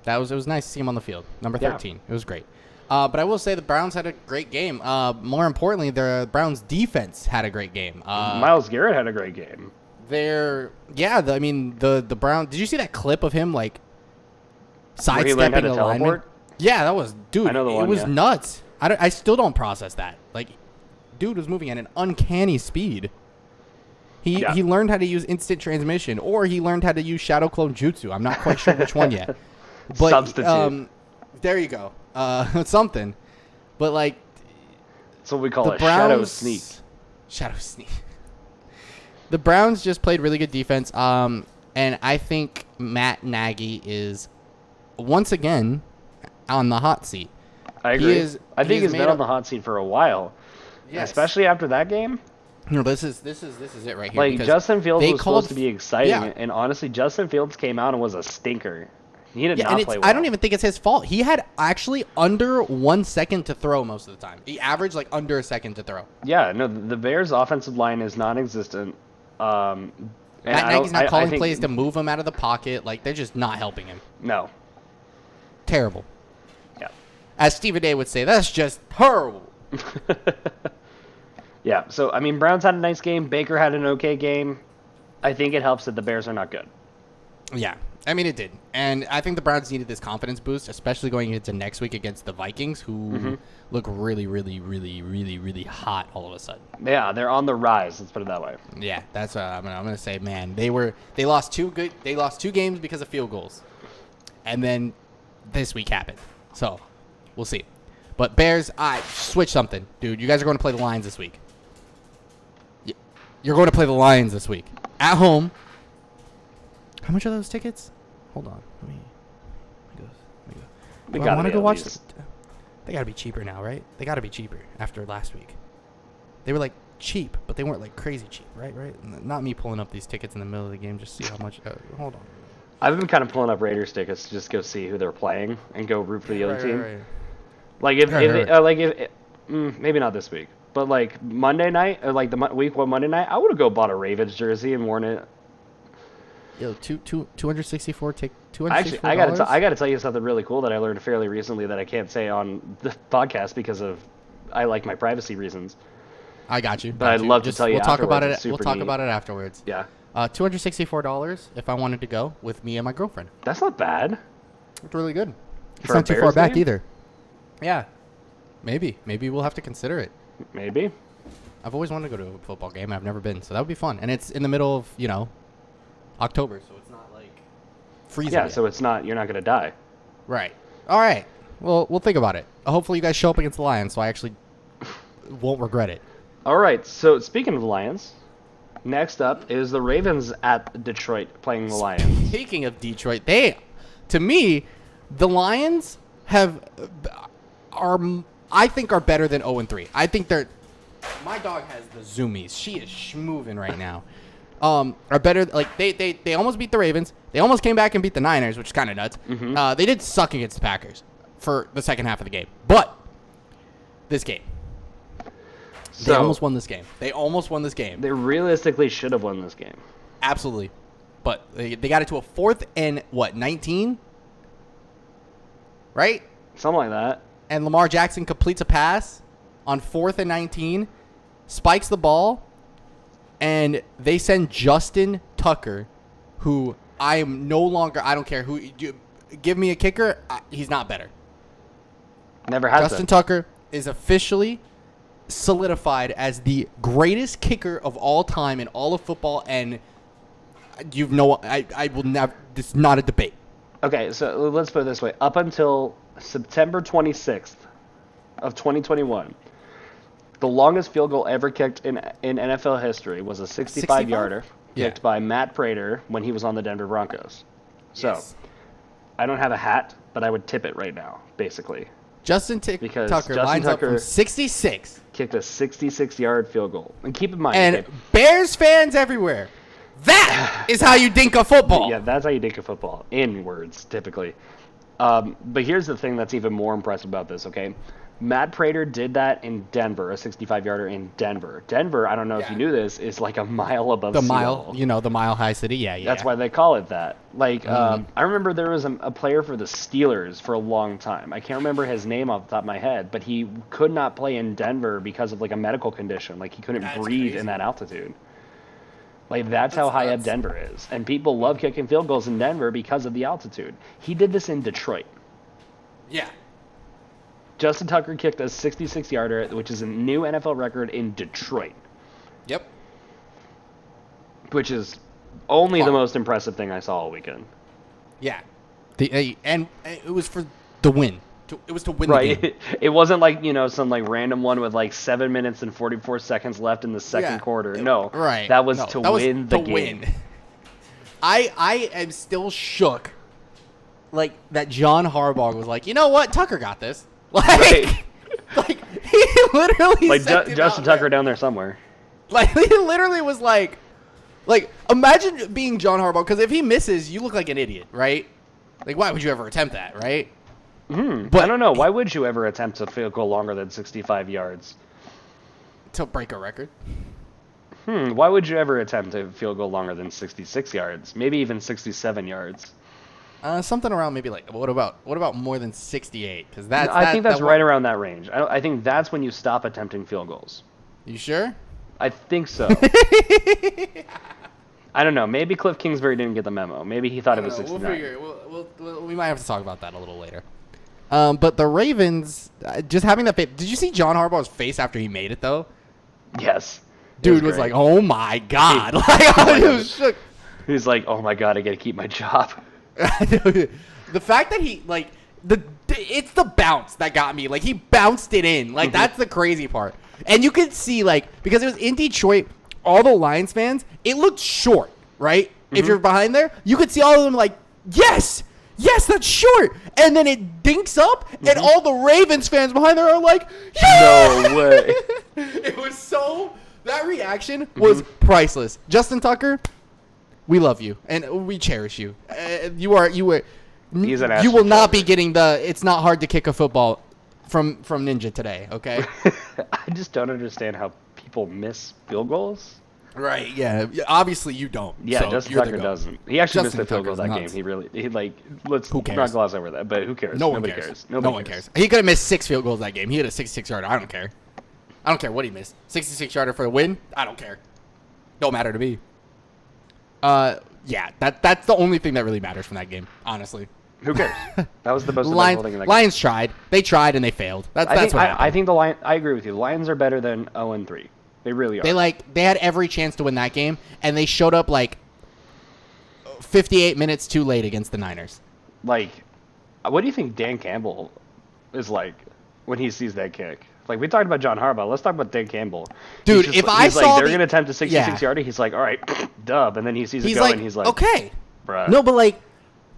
It was nice to see him on the field. Number 13. Yeah. It was great. But I will say the Browns had a great game. More importantly, the Browns defense had a great game. Myles Garrett had a great game. The Browns. Did you see that clip of him like sidestepping a lineman? Yeah, that was, dude. I know the one, it was nuts. I still don't process that. Like, dude was moving at an uncanny speed. He learned how to use instant transmission, or he learned how to use shadow clone jutsu. I'm not quite sure which one yet. But substitute. There you go. Something. But like, that's what we call it. Shadow sneak. Shadow sneak. The Browns just played really good defense. And I think Matt Nagy is once again on the hot seat. I agree. I think he's been on the hot seat for a while. Yes. Especially after that game. No, this is it right here. Like, Justin Fields was supposed to be exciting, and honestly, Justin Fields came out and was a stinker. He did not play well. I don't even think it's his fault. He had actually under 1 second to throw most of the time. He averaged like under a second to throw. Yeah, no, the Bears' offensive line is non-existent. Matt Nagy's not calling plays to move him out of the pocket. Like, they're just not helping him. No. Terrible. Yeah. As Stephen A would say, that's just horrible. Yeah, so, I mean, Browns had a nice game. Baker had an okay game. I think it helps that the Bears are not good. Yeah, I mean, it did. And I think the Browns needed this confidence boost, especially going into next week against the Vikings, who look really, really, really, really, really hot all of a sudden. Yeah, they're on the rise. Let's put it that way. Yeah, that's what I'm going to say, man. They lost two games because of field goals. And then this week happened. So, we'll see. But Bears, switch something. Dude, you guys are going to play the Lions this week. You're going to play the Lions this week. At home. How much are those tickets? Hold on. Let me go. I want to go watch this. They got to be cheaper now, right? They got to be cheaper after last week. They were like cheap, but they weren't like crazy cheap, right? Not me pulling up these tickets in the middle of the game just to see how much. Hold on. I've been kind of pulling up Raiders tickets to just go see who they're playing and go root for the other team. Right. Like maybe not this week. But like Monday night, or like the week 1 Monday night, I would have go bought a Ravens jersey and worn it. Yo, 264. Take $264. Actually, I gotta tell you something really cool that I learned fairly recently that I can't say on the podcast because of I like my privacy reasons. I got you. But I'd love to tell you. We'll talk about it. We'll talk about it afterwards. Yeah. $264 if I wanted to go with me and my girlfriend. That's not bad. It's really good. It's For a not too far Bears back game? either. Yeah. Maybe we'll have to consider it. Maybe. I've always wanted to go to a football game. I've never been, so that would be fun. And it's in the middle of October, so it's not like freezing. Yeah, yet. so you're not gonna die. Right. All right. Well, we'll think about it. Hopefully, you guys show up against the Lions, so I actually won't regret it. All right. So speaking of the Lions, next up is the Ravens at Detroit playing the Lions. Speaking of Detroit, to me, the Lions I think are better than 0-3. I think my dog has the zoomies. She is schmoving right now. Are better. Like they almost beat the Ravens. They almost came back and beat the Niners, which is kind of nuts. Mm-hmm. They did suck against the Packers for the second half of the game, but this game, they almost won this game. They realistically should have won this game. Absolutely, but they got it to a 4th and 19, right? Something like that. And Lamar Jackson completes a pass on 4th and 19, spikes the ball, and they send Justin Tucker, who I don't care who, give me a kicker, he's not better. Never has Justin Tucker is officially solidified as the greatest kicker of all time in all of football, and I will never, this is not a debate. Okay, so let's put it this way. Up until September 26th of 2021, the longest field goal ever kicked in NFL history was a 65-yarder kicked by Matt Prater when he was on the Denver Broncos. So, Yes. I don't have a hat, but I would tip it right now, basically. Justin Tucker lines up from 66. Kicked a 66-yard field goal. And keep in mind... And okay, Bears fans everywhere. That is how you dink a football. yeah, that's how you dink a football. In words, typically. But here's the thing that's even more impressive about this, okay? Matt Prater did that in Denver, a 65-yarder in Denver. Denver, I don't know if you knew this, is like a mile above sea level. the Mile High City. Yeah. That's why they call it that. Like, I remember there was a player for the Steelers for a long time. I can't remember his name off the top of my head, but he could not play in Denver because of like a medical condition. Like he couldn't breathe in that altitude. Like that's how high up Denver is. And people love kicking field goals in Denver because of the altitude. He did this in Detroit. Yeah. Justin Tucker kicked a 66-yarder, which is a new NFL record in Detroit. Yep. Which is only the most impressive thing I saw all weekend. Yeah. And it was for the win. It was to win the game. Right. It wasn't like, some like random one with like 7 minutes and 44 seconds left in the second quarter. No. Right. That was to win the game. Win. I am still shook. Like that John Harbaugh was like, you know what? Tucker got this. Like, Right. like he literally Like sent him Justin out Tucker there. down there somewhere. Like he literally was like imagine being John Harbaugh, because if he misses, you look like an idiot, right? Like why would you ever attempt that, right? But I don't know. Why would you ever attempt a field goal longer than 65 yards? To break a record. Why would you ever attempt a field goal longer than 66 yards? Maybe even 67 yards. Something around maybe like what about more than 68? Because I think that's right around that range. I think that's when you stop attempting field goals. You sure? I think so. I don't know. Maybe Cliff Kingsbury didn't get the memo. Maybe he thought it was 69. We'll figure it. We might have to talk about that a little later. But the Ravens, just having that face. Did you see John Harbaugh's face after he made it, though? Yes. Dude was like, oh, my God. Like, he was shook. He's like, oh, my God, I got to keep my job. The fact that he, like, it's the bounce that got me. Like, he bounced it in. Like, that's the crazy part. And you could see, like, because it was in Detroit, all the Lions fans, it looked short, right? If you're behind there, you could see all of them like, yes, that's short. And then it dinks up, and all the Ravens fans behind there are like, yeah! No way. It was that reaction was priceless. Justin Tucker, we love you, and we cherish you. You He's an you will not be getting it's not hard to kick a football from Ninja today. Okay. I just don't understand how people miss field goals. Right. Yeah. Obviously, you don't. Yeah, so Justin you're the Tucker GOAT. doesn't. He actually Justin missed a field goal Tucker's that game. nuts. He really let's Who cares? not gloss over that. But who cares? No one Nobody cares. Nobody No one cares. cares. He could have missed 6 field goals that game. He had a 66-yarder. I don't care. I don't care what he missed. 66-yarder for the win. I don't care. Don't matter to me. Yeah, that's the only thing that really matters from that game, honestly. Who cares? That was the most important thing in that game. Lions tried. They tried and they failed. That's what happened. I think the Lions. I agree with you. The Lions are better than 0-3. They really are. They had every chance to win that game, and they showed up like 58 minutes too late against the Niners. Like, what do you think Dan Campbell is like when he sees that kick? Like, we talked about John Harbaugh. Let's talk about Dan Campbell. Dude, he's if I he's saw like, they're going to attempt a 66-yarder, he's like, all right, dub. And then he sees it go, and he's like, okay. Bruh. No, but like,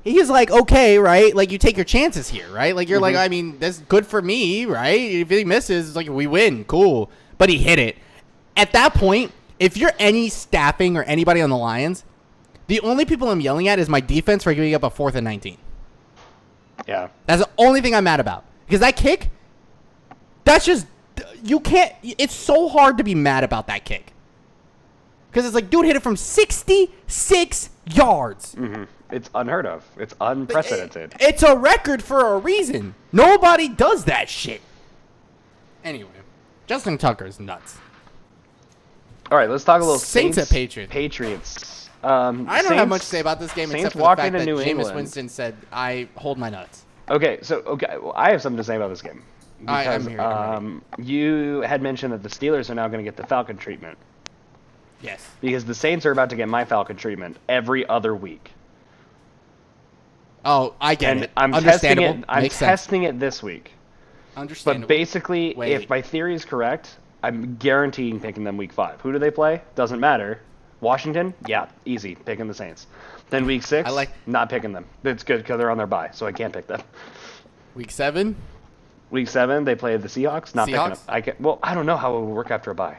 he's like, okay, right? Like, you take your chances here, right? Like, you're like, I mean, that's good for me, right? If he misses, like, we win. Cool. But he hit it. At that point, if you're any staffing or anybody on the Lions, the only people I'm yelling at is my defense for giving up a 4th and 19. Yeah. That's the only thing I'm mad about. Because that kick, that's just, you can't, it's so hard to be mad about that kick. Because it's like, dude hit it from 66 yards. Mm-hmm. It's unheard of. It's unprecedented. It's a record for a reason. Nobody does that shit. Anyway, Justin Tucker's nuts. All right, let's talk a little Saints at Patriots. Patriots. I don't have much to say about this game Saints except for the walk fact into that New Jameis England. Winston said, I hold my nuts. Okay, well, I have something to say about this game. I'm Because here. you had mentioned that the Steelers are now going to get the Falcon treatment. Yes. Because the Saints are about to get my Falcon treatment every other week. Oh, I get And it. I'm testing Understandable. it. I'm Makes sense. testing it this week. Understandable. But basically, Wait. if my theory is correct, I'm guaranteeing picking them week 5. Who do they play? Doesn't matter. Washington? Yeah, easy. Picking the Saints. Then week 6, not picking them. It's good because they're on their bye, so I can't pick them. Week 7? Week 7, they play the Seahawks. Not Seahawks? picking them. I don't know how it will work after a bye.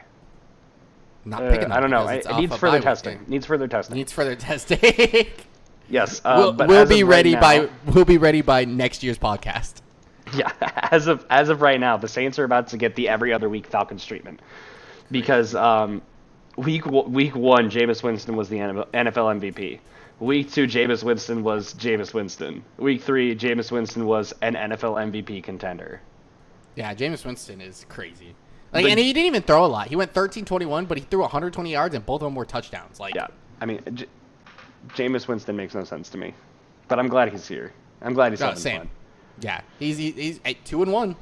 Not picking them. I don't know. because it's It needs off a further bye week testing. game. Needs further testing. Needs further testing. Yes. We'll but we'll as be of right ready now- we'll be ready by next year's podcast. Yeah. As of right now, the Saints are about to get the every other week Falcons treatment because week 1, Jameis Winston was the NFL MVP. Week 2, Jameis Winston was Jameis Winston. Week 3, Jameis Winston was an NFL MVP contender. Yeah, Jameis Winston is crazy. And he didn't even throw a lot. He went 13-21, but he threw 120 yards, and both of them were touchdowns. Yeah, I mean, Jameis Winston makes no sense to me, but I'm glad he's here. I'm glad he's having fun. Yeah, he's 2-1.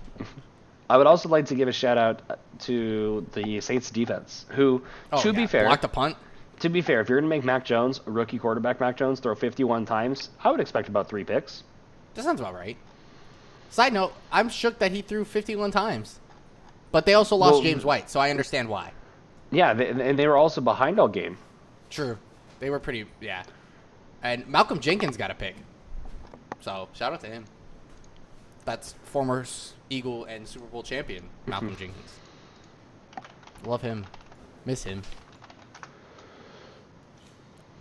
I would also like to give a shout out to the Saints defense, who, to be fair, blocked a punt. To be fair, if you're going to make Mac Jones, a rookie quarterback Mac Jones, throw 51 times, I would expect about 3 picks. That sounds about right. Side note, I'm shook that he threw 51 times. But they also lost James White, so I understand why. Yeah, and they were also behind all game. True. They were pretty, yeah. And Malcolm Jenkins got a pick. So, shout out to him. That's former Eagle and Super Bowl champion, Malcolm Jenkins. Love him. Miss him.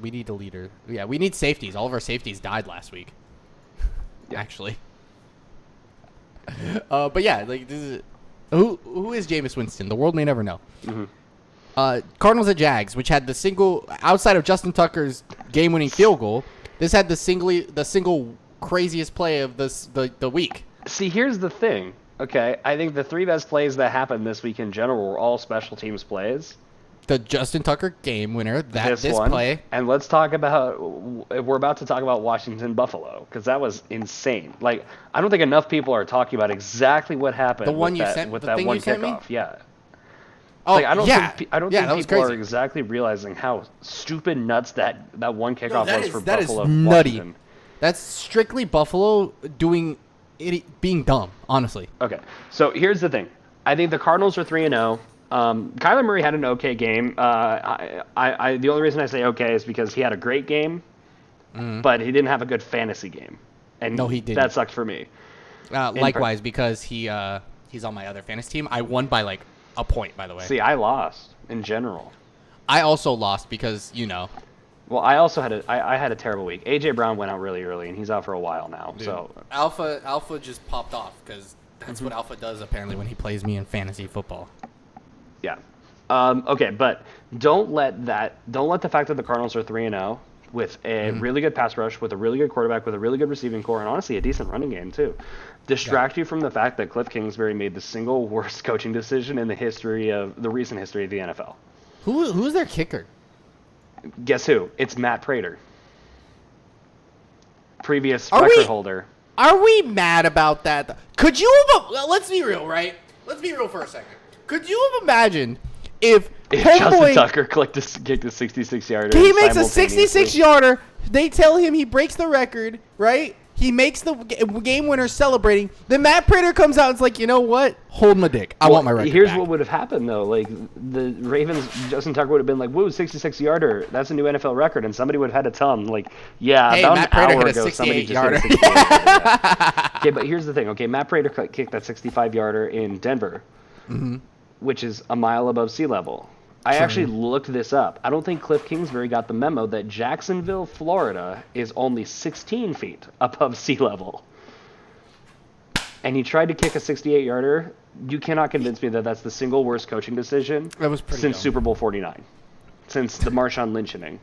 We need a leader. Yeah, we need safeties. All of our safeties died last week. Yeah. Actually. But yeah, like this is who is Jameis Winston? The world may never know. Cardinals at Jags, which had the single outside of Justin Tucker's game-winning field goal. This had the single craziest play of the week. See, here's the thing. Okay, I think the 3 best plays that happened this week in general were all special teams plays. The Justin Tucker game winner, this one, play. And let's talk about, we're about to talk about Washington Buffalo, because that was insane. Like, I don't think enough people are talking about exactly what happened The one with you that, sent, with the that thing one you sent me? kickoff. Yeah. Oh, Like, I don't yeah. think that was people are crazy. exactly realizing how stupid nuts that one kickoff was for that Buffalo. is nutty. Washington. That's strictly Buffalo being dumb, honestly. Okay, so here's the thing. I think the Cardinals are 3-0. Kyler Murray had an okay game. The only reason I say okay is because he had a great game, but he didn't have a good fantasy game. And No, he didn't. That sucked for me. Likewise, because he's on my other fantasy team. I won by like a point, by the way. See, I lost in general. I also lost because, Well, I also had a terrible week. AJ Brown went out really early, and he's out for a while now. Dude, So Alpha just popped off because That's what Alpha does apparently when he plays me in fantasy football. Yeah. Okay, but don't let the fact that the Cardinals are 3-0 with a really good pass rush, with a really good quarterback, with a really good receiving core, and honestly a decent running game too, distract you from the fact that Cliff Kingsbury made the single worst coaching decision in the recent history of the NFL. Who's their kicker? Guess who? It's Matt Prater, previous record holder. Are we mad about that? Could you have? Let's be real, right? Let's be real for a second. Could you have imagined if Justin Tucker kicked a 66-yarder? He makes a 66-yarder. They tell him he breaks the record, right? He makes the game winner celebrating. Then Matt Prater comes out and is like, you know what? Hold my dick. I want my record Here's back. what would have happened, though. Like, the Ravens, Justin Tucker would have been like, woo, 66-yarder. That's a new NFL record. And somebody would have had to tell him, like, yeah, hey, about Matt an Prater hour hit a ago, somebody just 68-yarder. hit a 68-yarder. Okay, but here's the thing. Okay, Matt Prater kicked that 65-yarder in Denver, which is a mile above sea level. I actually looked this up. I don't think Cliff Kingsbury got the memo that Jacksonville, Florida is only 16 feet above sea level. And he tried to kick a 68-yarder. You cannot convince me that that's the single worst coaching decision since Super Bowl 49. Since the Marshawn Lynch inning.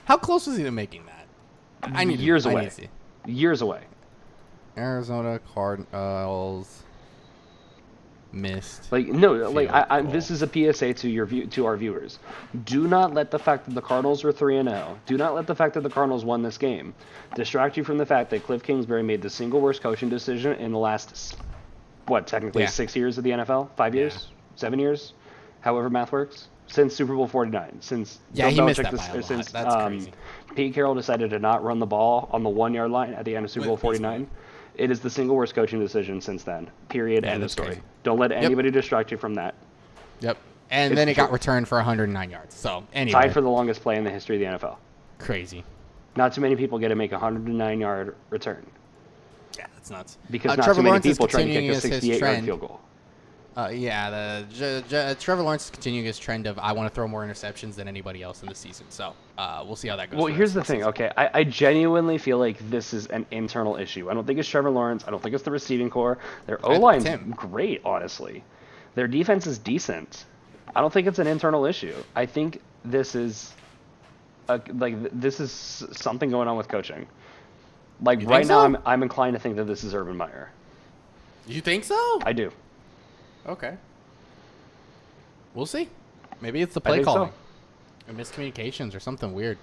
How close was he to making that? Years away. Years away. Arizona Cardinals missed. This is a PSA to our viewers. Do not let the fact that the Cardinals are 3-0, do not let the fact that the Cardinals won this game distract you from the fact that Cliff Kingsbury made the single worst coaching decision in the last, 6 years of the NFL? 5 years? 7 years? However math works. Since Super Bowl 49. Since he missed that by a lot. Since That's crazy. Pete Carroll decided to not run the ball on the 1-yard line at the end of Super Bowl 49. It is the single worst coaching decision since then. Period. End of story. Crazy. Don't let anybody distract you from that. Yep. And then it got returned for 109 yards. So, anyway. Tied for the longest play in the history of the NFL. Crazy. Not too many people get to make a 109-yard return. Yeah, that's nuts. Because not too many people try to kick a 68-yard field goal. Trevor Lawrence is continuing his trend of I want to throw more interceptions than anybody else in the season. So we'll see how that goes. Well, here's the thing. Okay, I genuinely feel like this is an internal issue. I don't think it's Trevor Lawrence. I don't think it's the receiving core. Their O-line's great, honestly. Their defense is decent. I don't think it's an internal issue. I think this is something going on with coaching. Now, I'm inclined to think that this is Urban Meyer. You think so? I do. Okay. We'll see. Maybe it's the play calling. So. Or miscommunications or something weird.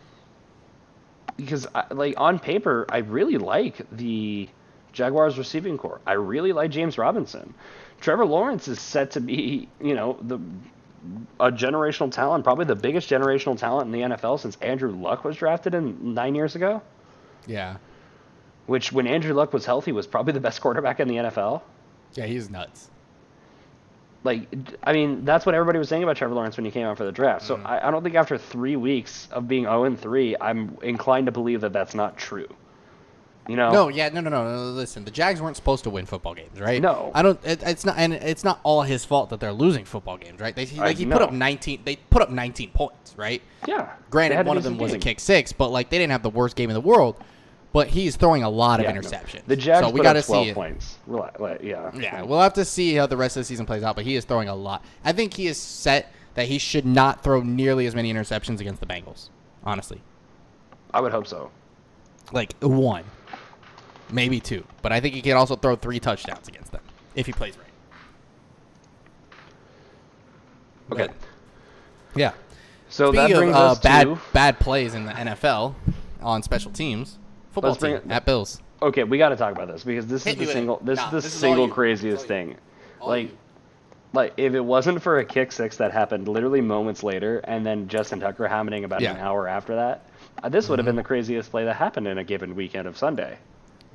Because, on paper, I really like the Jaguars receiving core. I really like James Robinson. Trevor Lawrence is set to be, a generational talent, probably the biggest generational talent in the NFL since Andrew Luck was drafted 9 years ago. Yeah. Which, when Andrew Luck was healthy, was probably the best quarterback in the NFL. Yeah, he's nuts. That's what everybody was saying about Trevor Lawrence when he came out for the draft. So I don't think after 3 weeks of being 0-3, I'm inclined to believe that that's not true. No. Listen, the Jags weren't supposed to win football games, right? No. I don't. It's not, and it's not all his fault that they're losing football games, right? He put up 19. They put up 19 points, right? Yeah. Granted, one of them was a kick six, but they didn't have the worst game in the world. But he's throwing a lot of interceptions. The Jags so we got to 12 see points. Yeah, we'll have to see how the rest of the season plays out. But he is throwing a lot. I think he is set that he should not throw nearly as many interceptions against the Bengals. Honestly, I would hope so. 1, maybe 2. But I think he can also throw 3 touchdowns against them if he plays right. Okay. Yeah. So speaking that brings of us to bad plays in the NFL on special teams. Football team at Bills. Okay, we got to talk about this because this is the single craziest thing. If it wasn't for a kick six that happened literally moments later, and then Justin Tucker happening about an hour after that, this would have been the craziest play that happened in a given weekend of Sunday.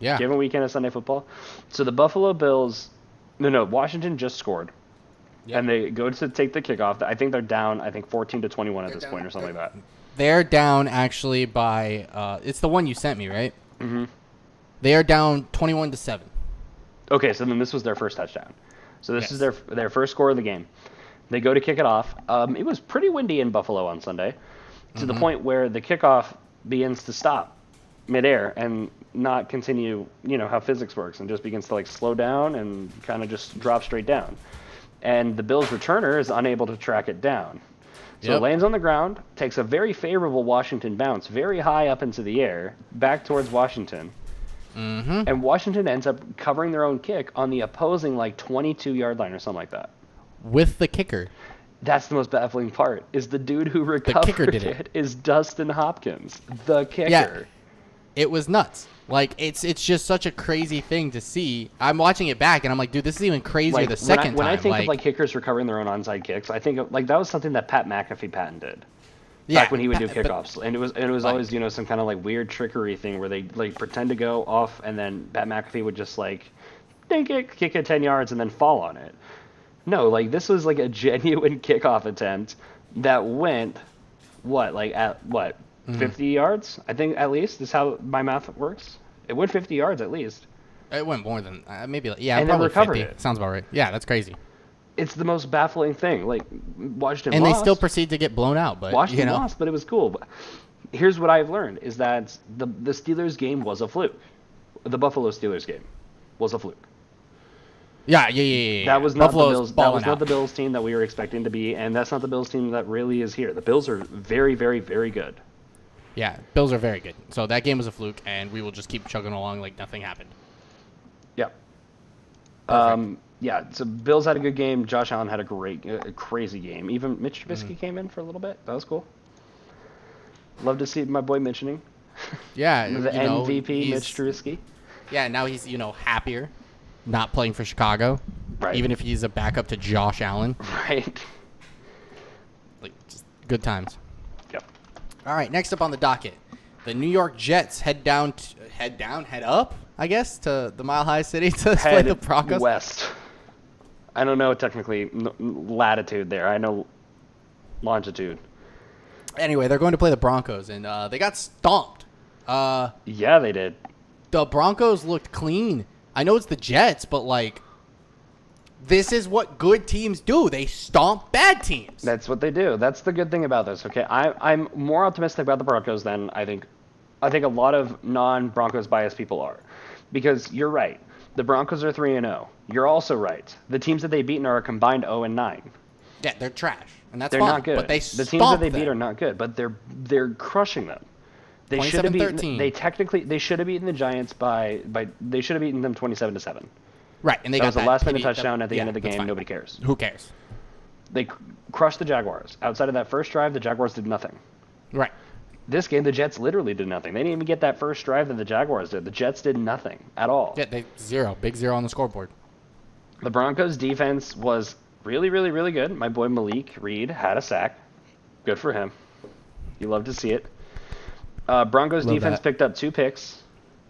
Yeah. Given weekend of Sunday football. So the Buffalo Bills, Washington just scored. Yep. And they go to take the kickoff. I think they're down, 14-21 at this point or something like that. They're down actually by it's the one you sent me, right? Mm-hmm. They are down 21-7. Okay, so then this was their first touchdown. So this is their first score of the game. They go to kick it off. It was pretty windy in Buffalo on Sunday, to the point where the kickoff begins to stop midair, and not continue, how physics works, and just begins to like slow down and kind of just drop straight down. And the Bills returner is unable to track it down. So it lands on the ground, takes a very favorable Washington bounce, very high up into the air, back towards Washington. Mm-hmm. And Washington ends up covering their own kick on the opposing like 22-yard line or something like that. With the kicker. That's the most baffling part, is the dude who recovered kicker did it is Dustin Hopkins, the kicker. Yeah, it was nuts. Like, it's just such a crazy thing to see. I'm watching it back, and I'm like, dude, this is even crazier Like, the second time. When I think of, like, kickers recovering their own onside kicks, I think of, like, that was something that Pat McAfee patented. Back when he would do kickoffs. And it was always, some kind of, like, weird trickery thing where they, like, pretend to go off, and then Pat McAfee would just, like, kick it 10 yards and then fall on it. No, like, this was, like, a genuine kickoff attempt that went, 50 yards? I think, at least, is how my math works. It went 50 yards, at least. It went more than, maybe, and probably then recovered 50. it. Sounds about right. Yeah, that's crazy. It's the most baffling thing. Like, Washington and lost. they still proceed to get blown out, but, Washington lost, but it was cool. But here's what I've learned, is that the Steelers game was a fluke. The Buffalo Steelers game was a fluke. Yeah. That was not Buffalo's the Bills. That was balling not out. the Bills team that we were expecting to be, and that's not the Bills team that really is here. The Bills are very, very, very good. Yeah, Bills are very good. So that game was a fluke, and we will just keep chugging along like nothing happened. Yep. Yeah, so Bills had a good game. Josh Allen had a crazy game. Even Mitch Trubisky came in for a little bit. That was cool. Love to see my boy mentioning. Yeah, The MVP, Mitch Trubisky. Yeah, now he's, happier not playing for Chicago. Right. Even if he's a backup to Josh Allen. Right. Like, just good times. Yep. All right, next up on the docket. The New York Jets head up, I guess, to the Mile High City to play the Broncos. West. I don't know technically latitude there. I know longitude. Anyway, they're going to play the Broncos, and they got stomped. Yeah, they did. The Broncos looked clean. I know it's the Jets, but, like, this is what good teams do. They stomp bad teams. That's what they do. That's the good thing about this. Okay, I'm more optimistic about the Broncos than I think a lot of non-Broncos biased people are, because you're right. The Broncos are 3-0. You're also right. The teams that they've beaten are a combined 0-9. Yeah, they're trash, and that's They're fine. not good. But they the teams that they beat them. are not good, but they're crushing them. They should have beaten. 27-13. They should have beaten the Giants by they should have beaten them 27-7. Right, and they That got was the that last minute pity- touchdown at the end of the that's game. fine. Nobody cares. Who cares? They crushed the Jaguars. Outside of that first drive, the Jaguars did nothing. Right. This game, the Jets literally did nothing. They didn't even get that first drive that the Jaguars did. The Jets did nothing at all. Yeah, big zero on the scoreboard. The Broncos' defense was really, really, really good. My boy Malik Reed had a sack. Good for him. You love to see it. Broncos' Love defense that. picked up 2 picks.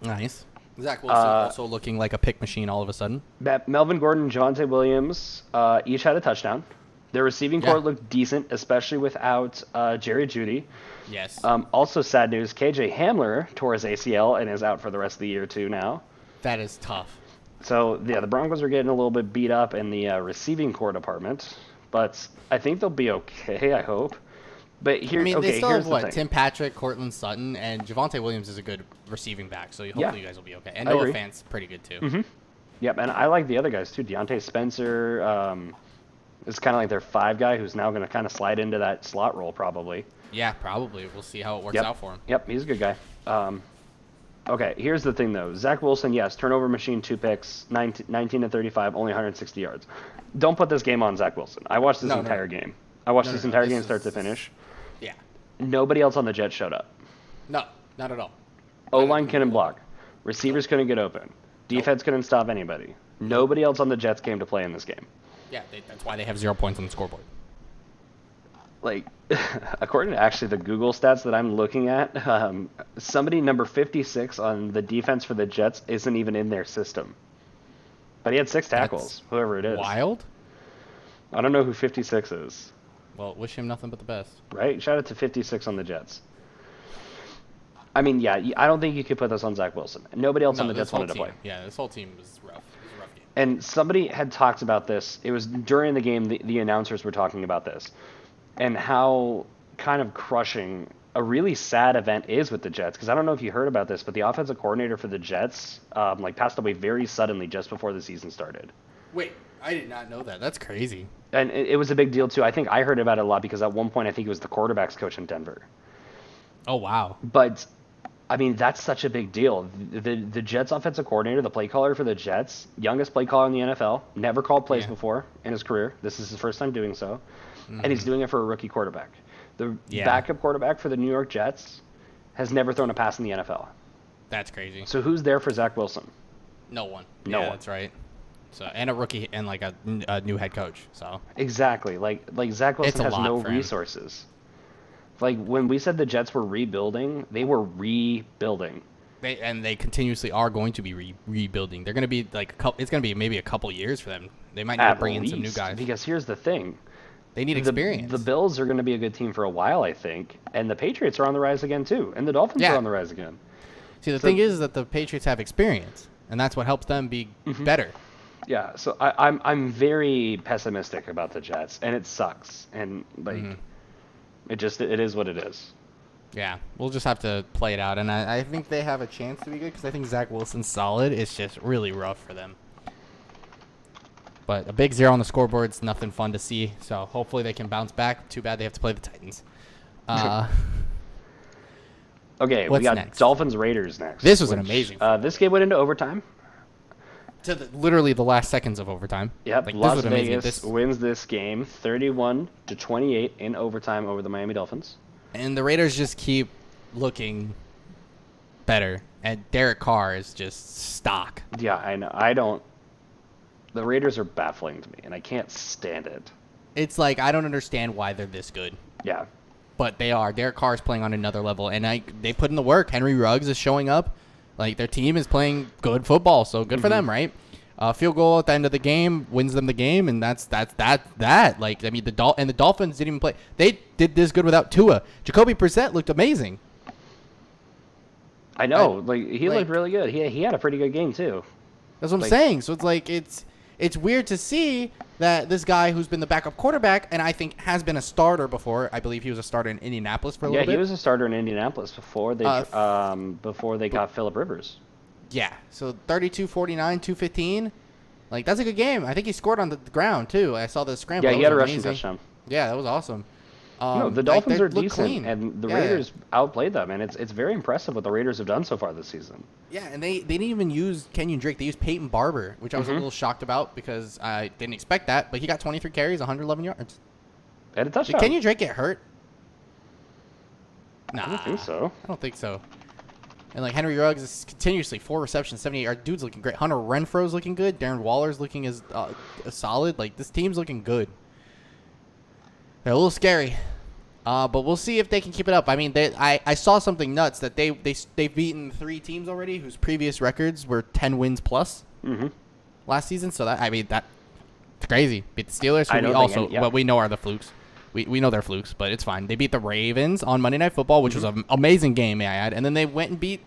Nice. Zach Wilson also looking like a pick machine all of a sudden. Melvin Gordon and Javonte Williams each had a touchdown. Their receiving Yeah. core looked decent, especially without Jerry Jeudy. Yes. Also, sad news, KJ Hamler tore his ACL and is out for the rest of the year, too, now. That is tough. So, yeah, the Broncos are getting a little bit beat up in the receiving core department, but I think they'll be okay, I hope. But They still here's have, the what, thing. Tim Patrick, Cortland Sutton, and Javonte Williams is a good receiving back, so hopefully you guys will be okay. And I Noah agree. Fant's pretty good, too. Mm-hmm. Yep, and I like the other guys, too. Deontay Spencer is kind of like their 5 guy who's now going to kind of slide into that slot role, probably. Yeah, probably. We'll see how it works out for him. Yep, he's a good guy. Okay, here's the thing, though. Zach Wilson, yes, turnover machine, 2 picks, 19 to 35, only 160 yards. Don't put this game on Zach Wilson. I watched this entire game. I watched this entire game start to finish. Yeah. Nobody else on the Jets showed up. No, not at all. O-line couldn't block. Receivers couldn't get open. Defense couldn't stop anybody. Nobody else on the Jets came to play in this game. Yeah, that's why they have 0 points on the scoreboard. Like, according to actually the Google stats that I'm looking at, somebody number 56 on the defense for the Jets isn't even in their system. But he had 6 tackles, That's whoever it is. Wild? I don't know who 56 is. Well, wish him nothing but the best. Right? Shout out to 56 on the Jets. I mean, yeah, I don't think you could put this on Zach Wilson. Nobody else on the Jets wanted to play. Yeah, this whole team was rough. It was a rough game. And somebody had talked about this. It was during the game, the announcers were talking about this. And how kind of crushing a really sad event is with the Jets, because I don't know if you heard about this, but the offensive coordinator for the Jets passed away very suddenly just before the season started. Wait, I did not know that. That's crazy. And it was a big deal too. I think I heard about it a lot because at one point I think he was the quarterbacks coach in Denver. Oh wow. But I mean, that's such a big deal. The Jets offensive coordinator, the play caller for the Jets, youngest play caller in the NFL, never called plays before in his career. This is his first time doing so, and he's doing it for a rookie quarterback. The backup quarterback for the New York Jets has never thrown a pass in the NFL. That's crazy. So who's there for Zach Wilson? No one. No one. That's right. So and a rookie and like a new head coach. So exactly, like Zach Wilson has no resources. Like when we said the Jets were rebuilding, they were rebuilding. They continuously are going to be rebuilding. They're going to be like it's going to be maybe a couple years for them. They might need to bring in some new guys. Because here's the thing. They need experience. The Bills are going to be a good team for a while, I think. And the Patriots are on the rise again, too. And the Dolphins are on the rise again. See, the thing is that the Patriots have experience, and that's what helps them be better. Yeah, so I'm very pessimistic about the Jets, and it sucks. And, like, it is what it is. Yeah, we'll just have to play it out. And I think they have a chance to be good because I think Zach Wilson's solid. It's just really rough for them. But a big 0 on the scoreboard is nothing fun to see. So hopefully they can bounce back. Too bad they have to play the Titans. Okay, we got next? Dolphins Raiders next. This was an amazing. This game went into overtime. To literally the last seconds of overtime. Yep, Las Vegas wins this game 31-28 in overtime over the Miami Dolphins. And the Raiders just keep looking better. And Derek Carr is just stock. Yeah, I know. The Raiders are baffling to me, and I can't stand it. It's like, I don't understand why they're this good. Yeah. But they are. Derek Carr is playing on another level, and they put in the work. Henry Ruggs is showing up. Like, their team is playing good football, so good for them, right? Field goal at the end of the game wins them the game, and that's that. Like, I mean, the Dolphins didn't even play. They did this good without Tua. Jacoby Brissett looked amazing. I know. He looked really good. He had a pretty good game, too. That's what I'm saying. So it's like, it's weird to see that this guy who's been the backup quarterback and I think has been a starter before. I believe he was a starter in Indianapolis for a little bit. Yeah, he was a starter in Indianapolis before they got Phillip Rivers. Yeah, so 32-49, 215. Like, that's a good game. I think he scored on the ground, too. I saw the scramble. Yeah, he had a rushing touchdown. Yeah, that was awesome. No, the Dolphins are decent, clean. And the Raiders outplayed them, and it's very impressive what the Raiders have done so far this season. Yeah, and they didn't even use Kenyon Drake. They used Peyton Barber, which I was a little shocked about because I didn't expect that. But he got 23 carries, 111 yards. And a touchdown. Did Kenyon Drake get hurt? Nah. I don't think so. I don't think so. And, like, Henry Ruggs is continuously 4 receptions, 78 yards. Dude's looking great. Hunter Renfro's looking good. Darren Waller's looking as solid. Like, this team's looking good. They're a little scary. But we'll see if they can keep it up. I mean, I saw something nuts that they've beaten 3 teams already whose previous records were 10 wins plus last season. So that's crazy. Beat the Steelers, who but we know are the flukes. We know they're flukes, but it's fine. They beat the Ravens on Monday Night Football, which was an amazing game, may I add, and then they went and beat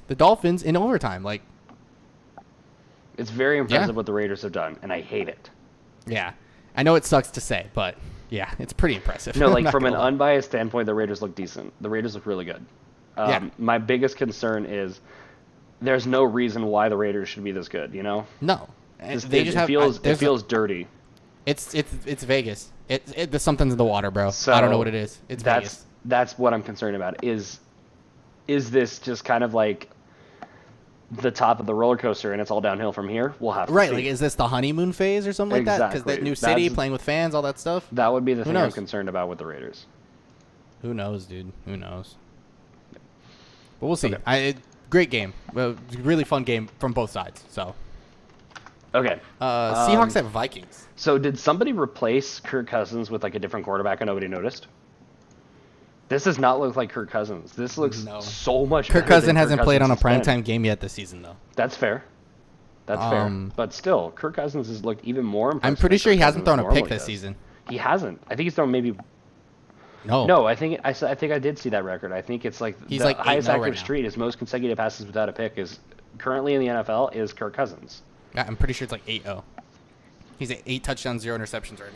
the Dolphins in overtime. Like, it's very impressive what the Raiders have done, and I hate it. Yeah, I know it sucks to say, but. Yeah, it's pretty impressive. No, like from an unbiased standpoint, the Raiders look decent. The Raiders look really good. My biggest concern is there's no reason why the Raiders should be this good. You know? No, it feels dirty. It's Vegas. Something's in the water, bro. So I don't know what it is. It's Vegas. That's what I'm concerned about. Is this just kind of like the top of the roller coaster and it's all downhill from here? We'll have to see. Like, is this the honeymoon phase or something like that? Because that new city, playing with fans, all that stuff? That would be the thing I'm concerned about with the Raiders. Who knows, dude? Who knows? But we'll see. Okay. Great game. Really fun game from both sides. So. Okay. Seahawks at Vikings. So did somebody replace Kirk Cousins with like a different quarterback and nobody noticed? This does not look like Kirk Cousins. This looks so much better. Kirk Cousins hasn't played on a primetime game yet this season, though. That's fair. But still, Kirk Cousins has looked even more impressive. I'm pretty sure he hasn't thrown a pick this season. He hasn't. I think he's thrown maybe. No, I think I did see that record. I think it's like he's the like highest active streak, his most consecutive passes without a pick is currently in the NFL is Kirk Cousins. Yeah, I'm pretty sure it's like 8-0. He's at 8 touchdowns, 0 interceptions right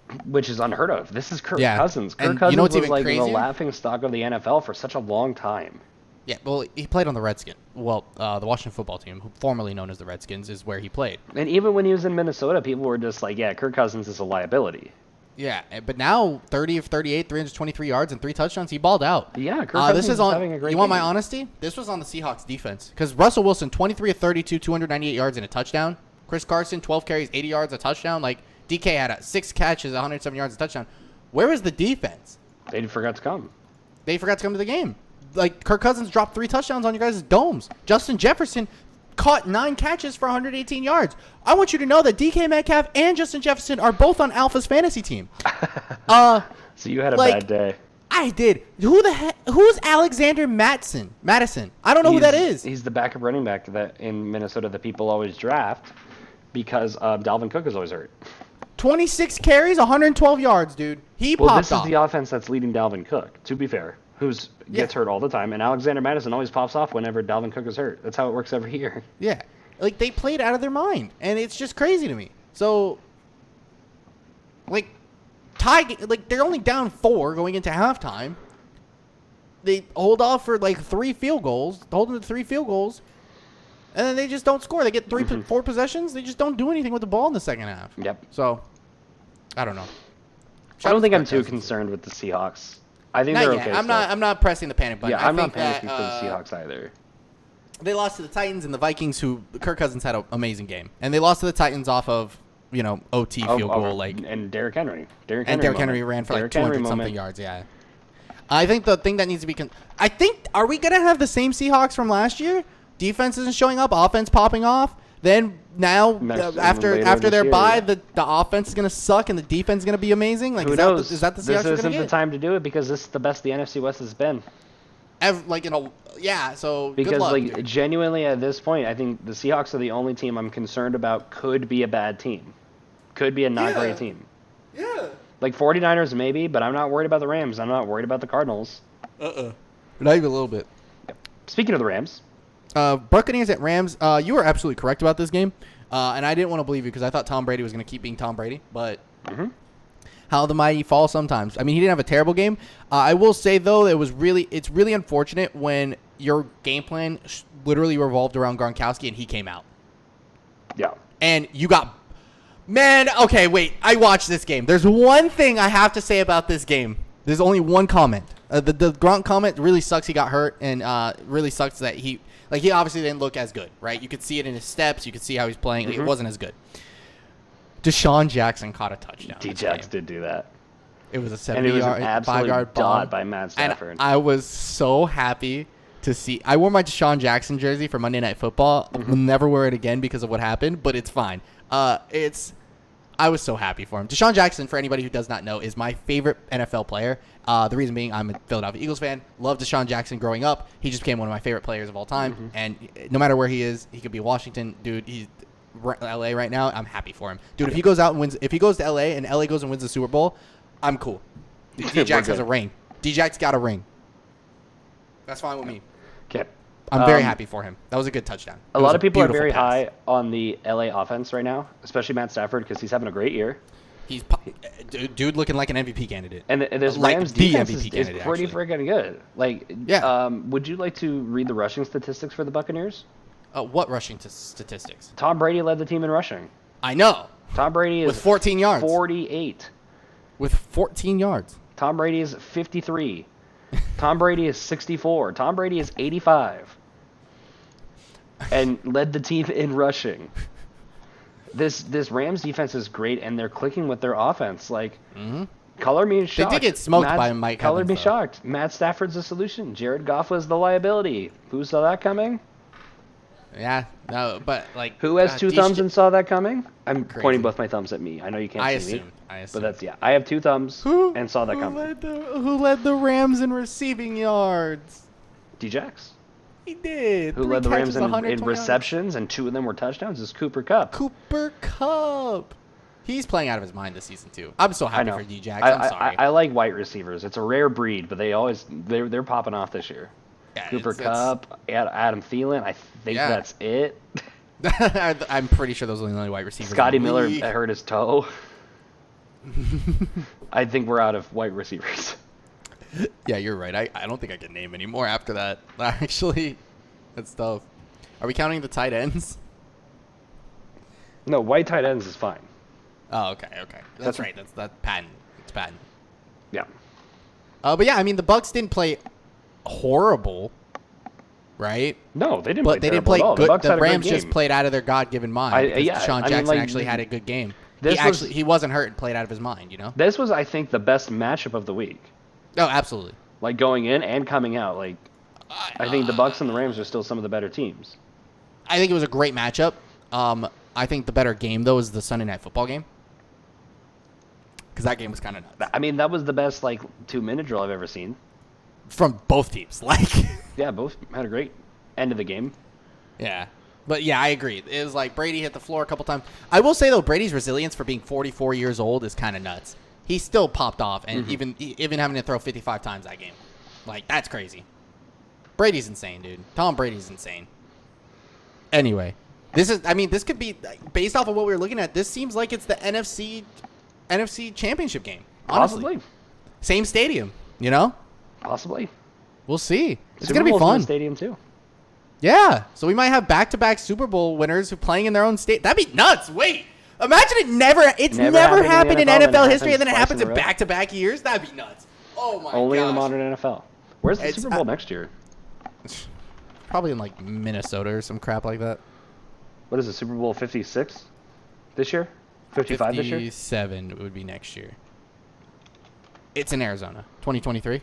now. which is unheard of. This is Kirk Yeah. Cousins. Kirk And Cousins you know what's was even like the crazier? laughing stock of the NFL for such a long time. Yeah, well, he played on the Redskins. Well, the Washington football team, formerly known as the Redskins, is where he played. And even when he was in Minnesota, people were just like, yeah, Kirk Cousins is a liability. Yeah, but now 30 of 38, 323 yards and 3 touchdowns. He balled out. Yeah, Kirk Cousins this is is on. having a great You want my game. honesty? This was on the Seahawks defense because Russell Wilson 23 of 32, 298 yards and a touchdown. Chris Carson 12 carries, 80 yards, a touchdown. Like DK had 6 catches, 107 yards, a touchdown. Where was the defense? They forgot to come. They forgot to come to the game. Like Kirk Cousins dropped 3 touchdowns on your guys' domes. Justin Jefferson caught 9 catches for 118 yards. I want you to know that DK Metcalf and Justin Jefferson are both on Alpha's fantasy team. So you had a like, bad day. I did. Who's Alexander Madison? I don't know who that is. He's the backup running back that in Minnesota that people always draft because Dalvin Cook is always hurt. 26 carries, 112 yards, dude. He Well, popped this off. is the offense that's leading Dalvin Cook, to be fair, who's gets hurt all the time, and Alexander Madison always pops off wnever Dalvin Cook is hurt. That's how it works every year. Yeah. Like, they played out of their mind, and it's just crazy to me. So, like, they're only down 4 going into halftime. They hold off for, like, 3 field goals, hold them to 3 field goals, and then they just don't score. They get 4 possessions. They just don't do anything with the ball in the second half. Yep. So, I don't know. I don't think I'm too concerned with the Seahawks. I think Not they're yet. okay. I'm not pressing the panic button. Yeah, I'm not think that, panicking for the Seahawks either. They lost to the Titans and the Vikings, who Kirk Cousins had an amazing game, and they lost to the Titans off of OT field goal, and Derrick Henry. Derrick Henry ran for like 200 something yards. Yeah, I think the thing that needs to be are we gonna have the same Seahawks from last year? Defense isn't showing up, offense popping off. Then now after their bye, the offense is gonna suck and the defense is gonna be amazing. Like, who knows? Is that the Seahawks this we're gonna isn't get? the time to do it because this is the best the NFC West has been. So because good luck, like dude. Genuinely at this point, I think the Seahawks are the only team I'm concerned about could be a bad team, could be a not great team. Yeah. Like 49ers maybe, but I'm not worried about the Rams. I'm not worried about the Cardinals. Not even a little bit. Speaking of the Rams, Buccaneers at Rams. You were absolutely correct about this game, and I didn't want to believe you because I thought Tom Brady was going to keep being Tom Brady, but how the mighty fall sometimes. I mean, he didn't have a terrible game. I will say though, it's really unfortunate when your game plan literally revolved around Gronkowski and he came out. yeah. And you got, man. Okay, wait. I watched this game. There's one thing I have to say about this game. There's only one comment. The Gronk comment really sucks. He got hurt, and really sucks that he obviously didn't look as good, right? You could see it in his steps. You could see how he's playing. It wasn't as good. Deshaun Jackson caught a touchdown. D-Jax did do that. It was a And it was an 70-yard, absolute 5-yard dot bomb. by Matt Stafford. And I was so happy to see. I wore my Deshaun Jackson jersey for Monday Night Football. Will never wear it again because of what happened, but it's fine. I was so happy for him. Deshaun Jackson, for anybody who does not know, is my favorite NFL player. The reason being, I'm a Philadelphia Eagles fan. Loved Deshaun Jackson growing up. He just became one of my favorite players of all time. And no matter where he is, he could be Washington, dude. He's LA right now. I'm happy for him, dude. If he goes out and wins, if he goes to LA and LA goes and wins the Super Bowl, I'm cool. D-Jax has a ring. D-Jax got a ring. That's fine with me. Okay. I'm very happy for him. That was a good touchdown. A lot of people are very high on the LA offense right now, especially Matt Stafford because he's having a great year. He's dude looking like an MVP candidate. And this Like Rams the defense MVP is candidate, pretty actually. freaking good. Like, Yeah. Would you like to read the rushing statistics for the Buccaneers? What rushing statistics? Tom Brady led the team in rushing. I know. Tom Brady is With 14 yards. 48. With 14 yards. Tom Brady is 53. Tom Brady is 64. Tom Brady is 85. And led the team in rushing. This Rams defense is great, and they're clicking with their offense. Like, color me shocked. They did get smoked by Mike Color Evans, me though. shocked. Matt Stafford's the solution. Jared Goff was the liability. Who saw that coming? Yeah, no, but like Who has two thumbs and saw that coming? I'm Crazy. pointing both my thumbs at me. I know you can't I see me. assume. But that's, I have two thumbs and saw that coming. Who led the Rams in receiving yards? D-Jax. He did. Who 3 led the Rams catches, in 120 yards. receptions, and 2 of them were touchdowns, is Cooper Kupp. Cooper Kupp. He's playing out of his mind this season too. I'm so I happy know. for D-Jax. I'm sorry. I like white receivers. It's a rare breed, but they're popping off this year. Yeah, Cooper Kupp, Adam Thielen. I think that's it. I'm pretty sure those are the only white receivers. Scotty in the Miller league. hurt his toe. I think we're out of wide receivers. Yeah, you're right. I don't think I can name any more after that. Actually, that's tough. Are we counting the tight ends? No, white tight ends is fine. Oh, okay. That's right. That's patent. It's patent. Yeah. But yeah, I mean, the Bucks didn't play horrible, right? No, they didn't. But they didn't play at all. good. The The Rams just played out of their God-given mind. Because Deshaun Jackson actually had a good game. He wasn't hurt and played out of his mind. You know. This was, I think, the best matchup of the week. Oh, absolutely. Like going in and coming out. Like, I think the Bucks and the Rams are still some of the better teams. I think it was a great matchup. I think the better game though is the Sunday Night Football game. Because that game was kind of nuts. I mean, that was the best 2-minute drill I've ever seen. From both teams, Yeah, both had a great end of the game. Yeah. But yeah, I agree. It was like Brady hit the floor a couple times. I will say though, Brady's resilience for being 44 years old is kind of nuts. He still popped off, and even having to throw 55 times that game, that's crazy. Brady's insane, dude. Tom Brady's insane. Anyway, this could be based off of what we were looking at. This seems like it's the NFC Championship game. Honestly. Possibly. Same stadium, you know? Possibly. We'll see. It's Super going to be Bowl's in fun. the stadium too. Yeah. So we might have back-to-back Super Bowl winners who playing in their own state. That'd be nuts. Wait. Imagine it's never happened in NFL history, and then it happens in back-to-back years. That'd be nuts. Oh my god. Only in the modern NFL. Where's the Super Bowl next year? Probably in Minnesota or some crap like that. What is it, Super Bowl 56 this year? 55 this year? 57 would be next year. It's in Arizona. 2023.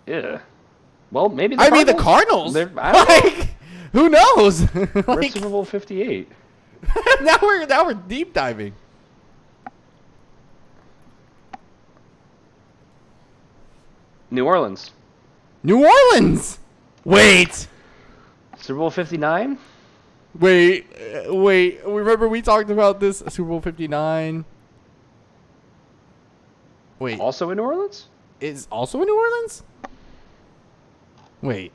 Yeah. Well, maybe the Cardinals. Who knows? We're Super Bowl 58. now we're deep diving. New Orleans. Wait. Super Bowl 59? Wait. Remember we talked about this Super Bowl 59? Wait. Also in New Orleans? Is also in New Orleans? Wait.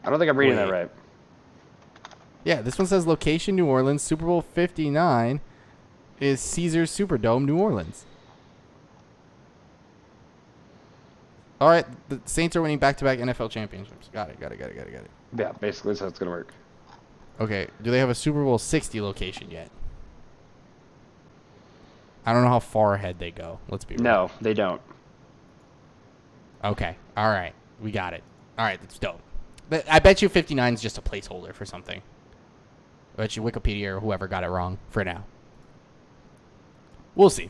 I don't think I'm reading that right. Yeah, this one says location New Orleans. Super Bowl 59 is Caesars Superdome, New Orleans. All right, the Saints are winning back-to-back NFL championships. Got it. Yeah, basically that's how it's going to work. Okay, do they have a Super Bowl 60 location yet? I don't know how far ahead they go. Let's be real. No, they don't. Okay, all right. We got it. All right, that's dope. But I bet you 59 is just a placeholder for something. I bet you Wikipedia or whoever got it wrong for now. We'll see.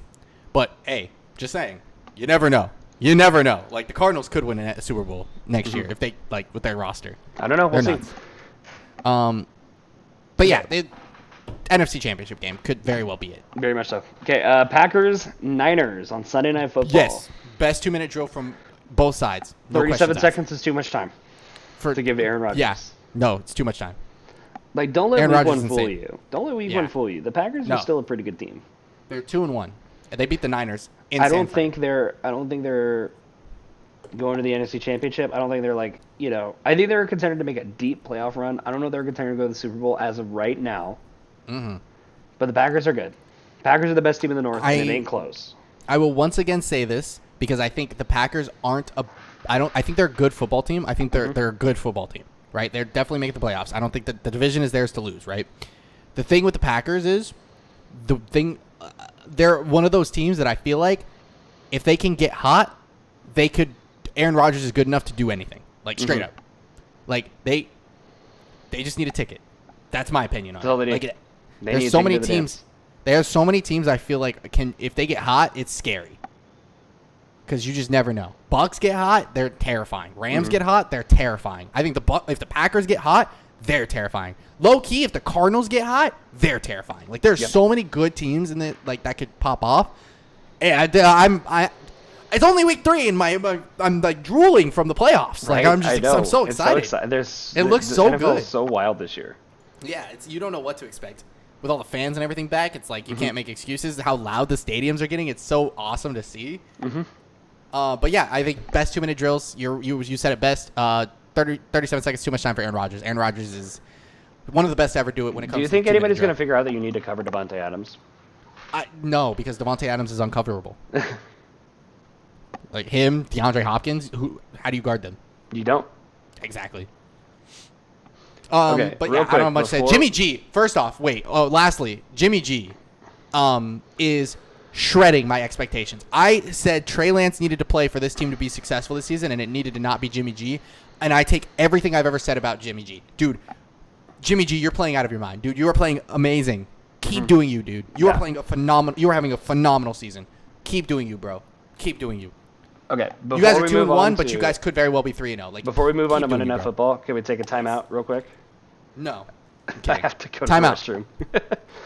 But, hey, just saying, you never know. You never know. The Cardinals could win a Super Bowl next year if they, with their roster. I don't know. We'll see. But yeah, NFC Championship game could very well be it. Very much so. Okay, Packers, Niners on Sunday Night Football. Yes. Best 2-minute drill from both sides. No 37 seconds is too much time to give to Aaron Rodgers. Yeah. No, it's too much time. Don't let Aaron week Rodgers one fool you. Don't let week one fool you. The Packers are still a pretty good team. They're 2-1. They beat the Niners in I don't think they're going to the NFC Championship. I don't think they're I think they're a contender to make a deep playoff run. I don't know if they're a contender to go to the Super Bowl as of right now. Mm-hmm. But the Packers are good. Packers are the best team in the North, and it ain't close. I will once again say this because I think the Packers aren't I think they're a good football team. I think they're a good football team, right? They're definitely making the playoffs. I don't think that the division is theirs to lose, right? The thing with the Packers is they're one of those teams that I feel like if they can get hot, Aaron Rodgers is good enough to do anything, straight up. They just need a ticket. That's my opinion on it. There's so many teams. There's so many teams I feel like if they get hot, it's scary. Because you just never know. Bucks get hot, they're terrifying. Rams get hot, they're terrifying. I think if the Packers get hot, they're terrifying. Low key, if the Cardinals get hot, they're terrifying. There's so many good teams in the that could pop off. And it's only week 3 and I'm drooling from the playoffs. Right? I'm so excited. It looks so NFL good. Is so wild this year. Yeah, you don't know what to expect. With all the fans and everything back, it's you can't make excuses. How loud the stadiums are getting, it's so awesome to see. But yeah, I think best 2-minute drills. You said it best. 37 seconds too much time for Aaron Rodgers. Aaron Rodgers is one of the best to ever do it when it comes to Do you think anybody's going to figure out that you need to cover Devontae Adams? No, because Devontae Adams is uncoverable. Like him, DeAndre Hopkins. How do you guard them? You don't. Exactly. Okay, but real yeah, quick, I don't have much to say. Jimmy G. First off, lastly, Jimmy G. Is shredding my expectations. I said Trey Lance needed to play for this team to be successful this season, and it needed to not be Jimmy G. And I take everything I've ever said about Jimmy G. Dude, Jimmy G, you're playing out of your mind. Dude, you are playing amazing. Keep doing you, dude. You are playing you are having a phenomenal season. Keep doing you, bro. Keep doing you. Okay, you guys are 2-1, but you guys could very well be 3-0. Like, before we move on to Monday Night Football, can we take a timeout real quick? No. I have to go to the restroom.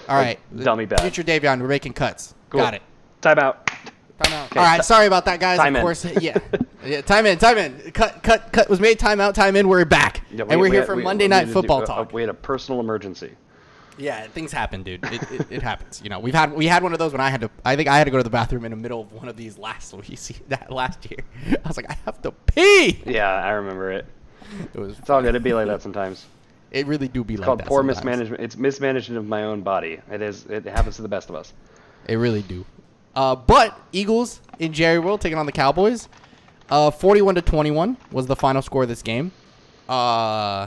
All right. Dummy bad. Future Davion, we're making cuts. Cool. Got it. Timeout. Okay, all right. Sorry about that, guys. Of course. Yeah. Time in. Cut was made. Time in. We're back. Yeah, and we're here for Monday Night Football talk. We had a personal emergency. Yeah, things happen, dude. It happens. You know, we had one of those when I think I had to go to the bathroom in the middle of one of these last year. I was like, I have to pee. Yeah, I remember it. It's all good. It'd be like that sometimes. It really do be like that. It's called poor sometimes. mismanagement. It's mismanagement of my own body. It is. It happens to the best of us. It really do. But Eagles in Jerry World taking on the Cowboys. 41-21 was the final score of this game. Yeah.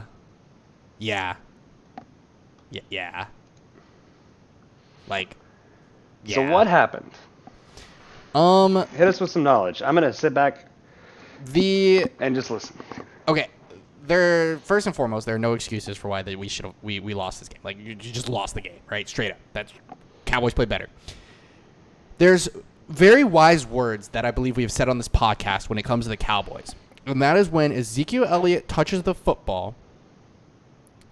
Like, yeah. So what happened? Hit us with some knowledge. I'm gonna sit back and just listen. Okay. First and foremost, there are no excuses for why we lost this game. Like, you just lost the game, right? Straight up. Cowboys played better. There's very wise words that I believe we have said on this podcast when it comes to the Cowboys. And that is when Ezekiel Elliott touches the football,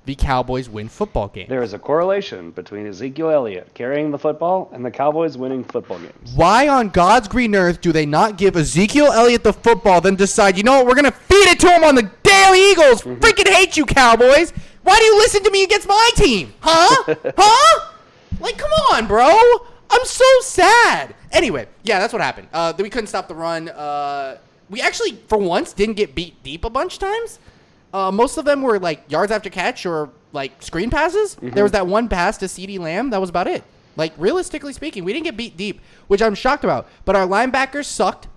the Cowboys win football games. There is a correlation between Ezekiel Elliott carrying the football and the Cowboys winning football games. Why on God's green earth do they not give Ezekiel Elliott the football, then decide, you know what, we're going to feed it to him on the damn Eagles? Freaking hate you, Cowboys. Why do you listen to me against my team? Huh? Huh? Like, come on, bro. I'm so sad. Anyway, yeah, that's what happened. We couldn't stop the run. We actually, for once, didn't get beat deep a bunch of times. Most of them were like yards after catch or like screen passes. Mm-hmm. There was that one pass to CeeDee Lamb. That was about it. Like, realistically speaking, we didn't get beat deep, which I'm shocked about. But our linebackers sucked.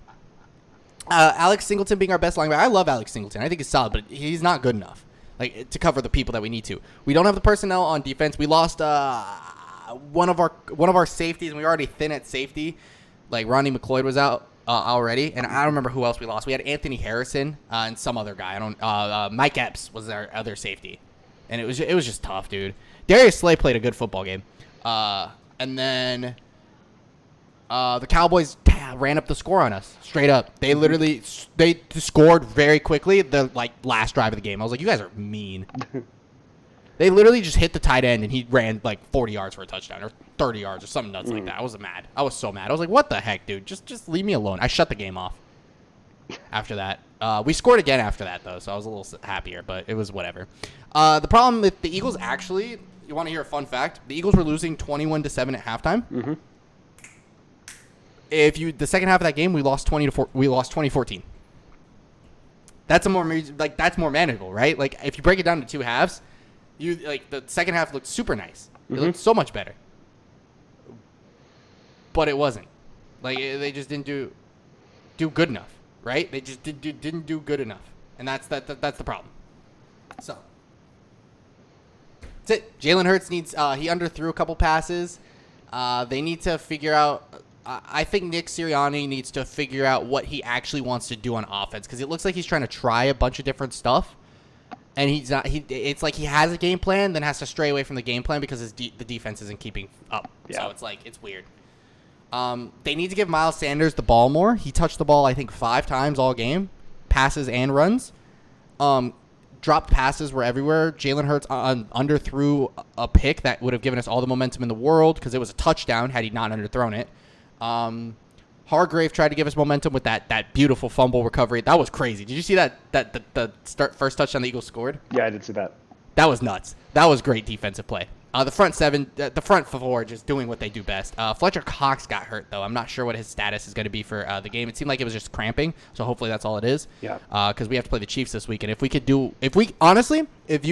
Alex Singleton being our best linebacker. I love Alex Singleton. I think he's solid, but he's not good enough, like, to cover the people that we need to. We don't have the personnel on defense. We lost one of our safeties, and we were already thin at safety. Like, Ronnie McLeod was out already, and I don't remember who else we lost. We had Anthony Harrison and some other guy. Mike Epps was our other safety, and it was just tough, dude. Darius Slay played a good football game, and then the Cowboys ran up the score on us straight up. They literally scored very quickly the last drive of the game. I was like, you guys are mean. They literally just hit the tight end, and he ran 40 yards for a touchdown or 30 yards or something nuts like that. I was mad. I was so mad. I was like, what the heck, dude? Just leave me alone. I shut the game off after that. We scored again after that, though, so I was a little happier, but it was whatever. The problem with the Eagles, actually, you want to hear a fun fact? The Eagles were losing 21-7 at halftime. Mm-hmm. The second half of that game, we lost 20-4. We lost 20-14. That's more manageable, right? Like, if you break it down to two halves, the second half looked super nice. It looked so much better. But it wasn't. Like, they just didn't do good enough, right? They just didn't do good enough. And that's the problem. So, that's it. Jalen Hurts needs he underthrew a couple passes. They need to figure out I think Nick Sirianni needs to figure out what he actually wants to do on offense, because it looks like he's trying to try a bunch of different stuff. And he's not. It's like he has a game plan, then has to stray away from the game plan because the defense isn't keeping up. Yeah. So it's weird. They need to give Miles Sanders the ball more. He touched the ball, I think, 5 times all game, passes and runs. Dropped passes were everywhere. Jalen Hurts underthrew a pick that would have given us all the momentum in the world because it was a touchdown had he not underthrown it. Hargrave tried to give us momentum with that beautiful fumble recovery. That was crazy. Did you see that the first touchdown the Eagles scored? Yeah, I did see that. That was nuts. That was great defensive play. The front four just doing what they do best. Fletcher Cox got hurt, though. I'm not sure what his status is going to be for the game. It seemed like it was just cramping, so hopefully that's all it is. Yeah. Because we have to play the Chiefs this week, and if you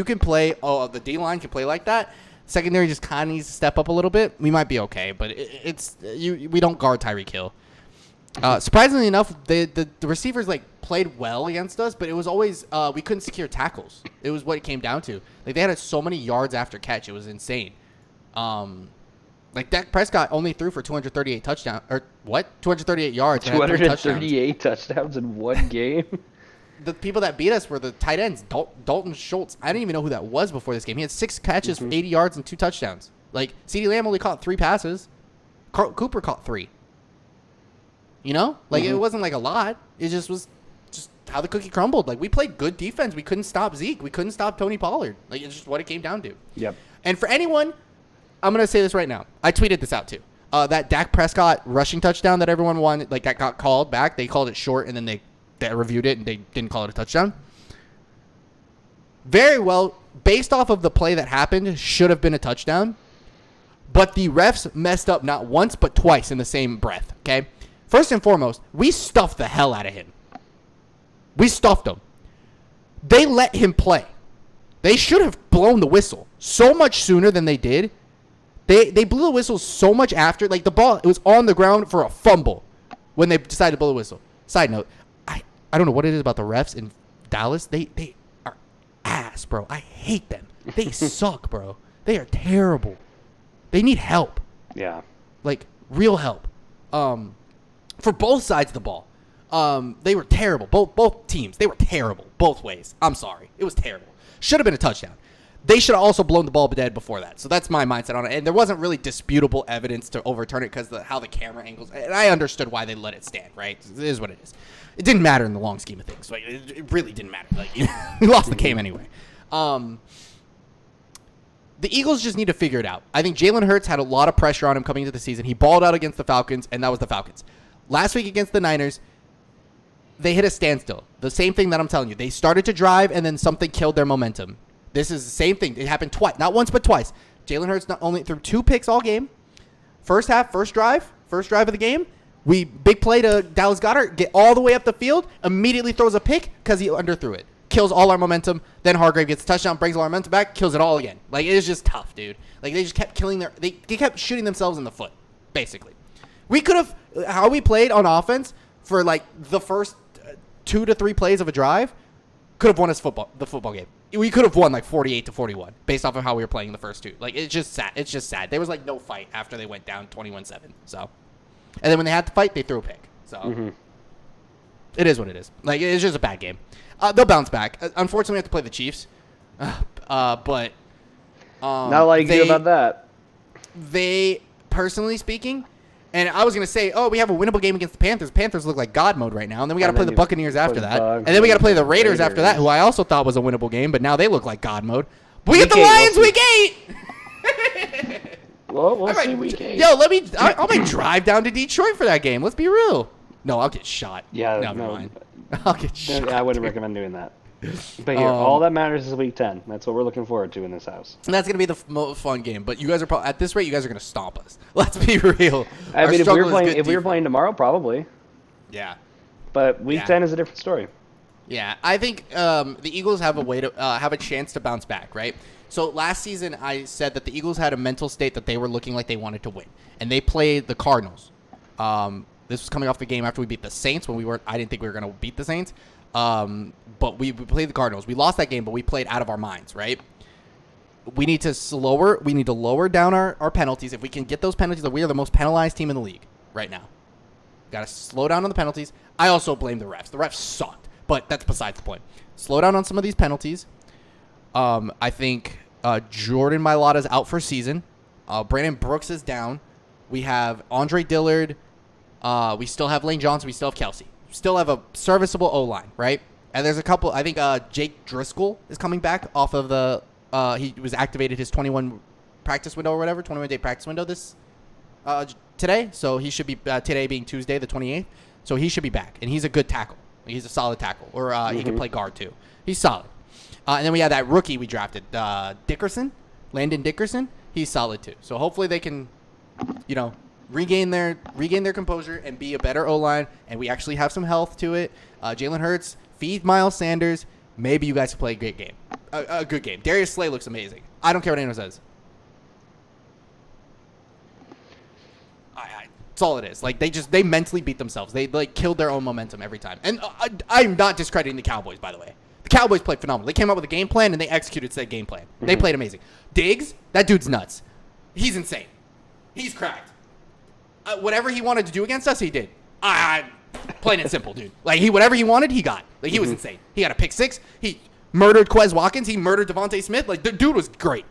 can play, the D-line can play like that, secondary just kind of needs to step up a little bit, we might be okay. But we don't guard Tyreek Hill. Surprisingly enough, the receivers like played well against us, but it was always we couldn't secure tackles. It was what it came down to. Like they had so many yards after catch, it was insane. Like Dak Prescott only threw for 238 touchdowns, or what? 238 yards. 238 touchdowns in one game. The people that beat us were the tight ends. Dalton Schultz. I didn't even know who that was before this game. He had 6 catches for 80 yards and 2 touchdowns. Like CeeDee Lamb only caught 3 passes. Cooper caught 3. You know, like it wasn't like a lot. It just was just how the cookie crumbled. Like we played good defense. We couldn't stop Zeke. We couldn't stop Tony Pollard. Like it's just what it came down to. Yep. And for anyone, I'm gonna say this right now. I tweeted this out too. That Dak Prescott rushing touchdown that everyone wanted, like that got called back. They called it short, and then they reviewed it and they didn't call it a touchdown. Very well, based off of the play that happened, should have been a touchdown. But the refs messed up not once but twice in the same breath. Okay. First and foremost, we stuffed the hell out of him. We stuffed him. They let him play. They should have blown the whistle so much sooner than they did. They blew the whistle so much after. Like the ball, it was on the ground for a fumble when they decided to blow the whistle. Side note, I don't know what it is about the refs in Dallas. They are ass, bro. I hate them. They suck, bro. They are terrible. They need help. Yeah. Like real help. For both sides of the ball. They were terrible. Both teams. They were terrible. Both ways. I'm sorry. It was terrible. Should have been a touchdown. They should have also blown the ball dead before that. So that's my mindset on it. And there wasn't really disputable evidence to overturn it because how the camera angles. And I understood why they let it stand, right? It is what it is. It didn't matter in the long scheme of things. Like, it really didn't matter. Like, we lost the game anyway. The Eagles just need to figure it out. I think Jalen Hurts had a lot of pressure on him coming into the season. He balled out against the Falcons, and that was the Falcons. Last week against the Niners, they hit a standstill. The same thing that I'm telling you. They started to drive, and then something killed their momentum. This is the same thing. It happened twice. Not once, but twice. Jalen Hurts not only threw 2 picks all game. First drive of the game. Big play to Dallas Goedert, get all the way up the field, immediately throws a pick because he underthrew it. Kills all our momentum. Then Hargrave gets a touchdown, brings all our momentum back, kills it all again. Like, it is just tough, dude. Like, they just kept they kept shooting themselves in the foot, basically. We could have, how we played on offense for, like, the first 2 to 3 plays of a drive, could have won us the football game. We could have won, like, 48-41 based off of how we were playing the first 2. Like, it's just sad. It's just sad. There was, like, no fight after they went down 21-7. So, and then when they had to fight, they threw a pick. So, It is what it is. Like, it's just a bad game. They'll bounce back. Unfortunately, we have to play the Chiefs. But not a lot you can do about that. They, personally speaking, and I was going to say, we have a winnable game against the Panthers. Panthers look like God mode right now. And then we got to play the Buccaneers after that. And then we got to play the Raiders after that, who I also thought was a winnable game, but now they look like God mode. We get the Lions week 8! Well, we'll see week 8. Yo, I might drive down to Detroit for that game. Let's be real. No, I'll get shot. Yeah, never mind. I'll get shot. I wouldn't recommend doing that. But here, all that matters is week 10. That's what we're looking forward to in this house. And that's going to be the most fun game. But you guys are at this rate, you guys are going to stomp us. Let's be real. I mean, if we were playing tomorrow, probably. Yeah. But week 10 is a different story. Yeah, I think the Eagles have a chance to bounce back, right? So last season, I said that the Eagles had a mental state that they were looking like they wanted to win, and they played the Cardinals. This was coming off the game after we beat the Saints when I didn't think we were going to beat the Saints. But we played the Cardinals. We lost that game, but we played out of our minds, right? We need to lower down our penalties. If we can get those penalties, we are the most penalized team in the league right now. Got to slow down on the penalties. I also blame the refs. The refs sucked, but that's besides the point. Slow down on some of these penalties. I think Jordan Mailata's out for season. Brandon Brooks is down. We have Andre Dillard. We still have Lane Johnson. We still have Kelsey. We still have a serviceable O-line, right? And there's a couple. I think Jake Driscoll is coming back off of the. He was activated his 21 practice window or whatever, 21-day practice window today. So he should be today being Tuesday the 28th. So he should be back, and he's a good tackle. He's a solid tackle, or he can play guard too. He's solid. And then we have that rookie we drafted, Landon Dickerson. He's solid too. So hopefully they can, regain their composure and be a better O-line, and we actually have some health to it. Jalen Hurts, feed Miles Sanders. Maybe you guys can play a great game, a good game. Darius Slay looks amazing. I don't care what anyone says. That's all it is. Like they mentally beat themselves. They like killed their own momentum every time. And I'm not discrediting the Cowboys, by the way. The Cowboys played phenomenal. They came up with a game plan and they executed said game plan. They played amazing. Diggs, that dude's nuts. He's insane. He's cracked. Whatever he wanted to do against us, he did. Plain and simple, dude. Like whatever he wanted, he got. Like he was insane. He got a pick six. He murdered Quez Watkins. He murdered Devontae Smith. Like the dude was great.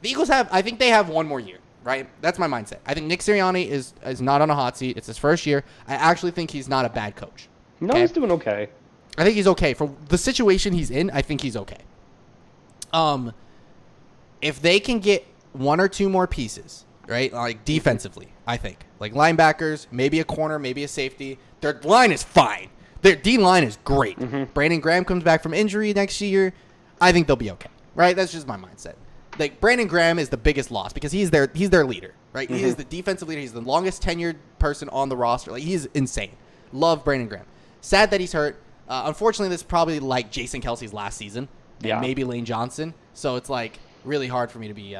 The Eagles I think they have one more year, right? That's my mindset. I think Nick Sirianni is not on a hot seat. It's his first year. I actually think he's not a bad coach. No, he's doing okay. I think he's okay for the situation he's in. I think he's okay. If they can get one or two more pieces, right? Like defensively, I think. Like linebackers, maybe a corner, maybe a safety. Their line is fine. Their D-line is great. Brandon Graham comes back from injury next year. I think they'll be okay, right? That's just my mindset. Like Brandon Graham is the biggest loss because he's their leader, right? He is the defensive leader. He's the longest tenured person on the roster. Like he's insane. Love Brandon Graham. Sad that he's hurt. Unfortunately, this is probably like Jason Kelsey's last season and maybe Lane Johnson. So it's like really hard for me to be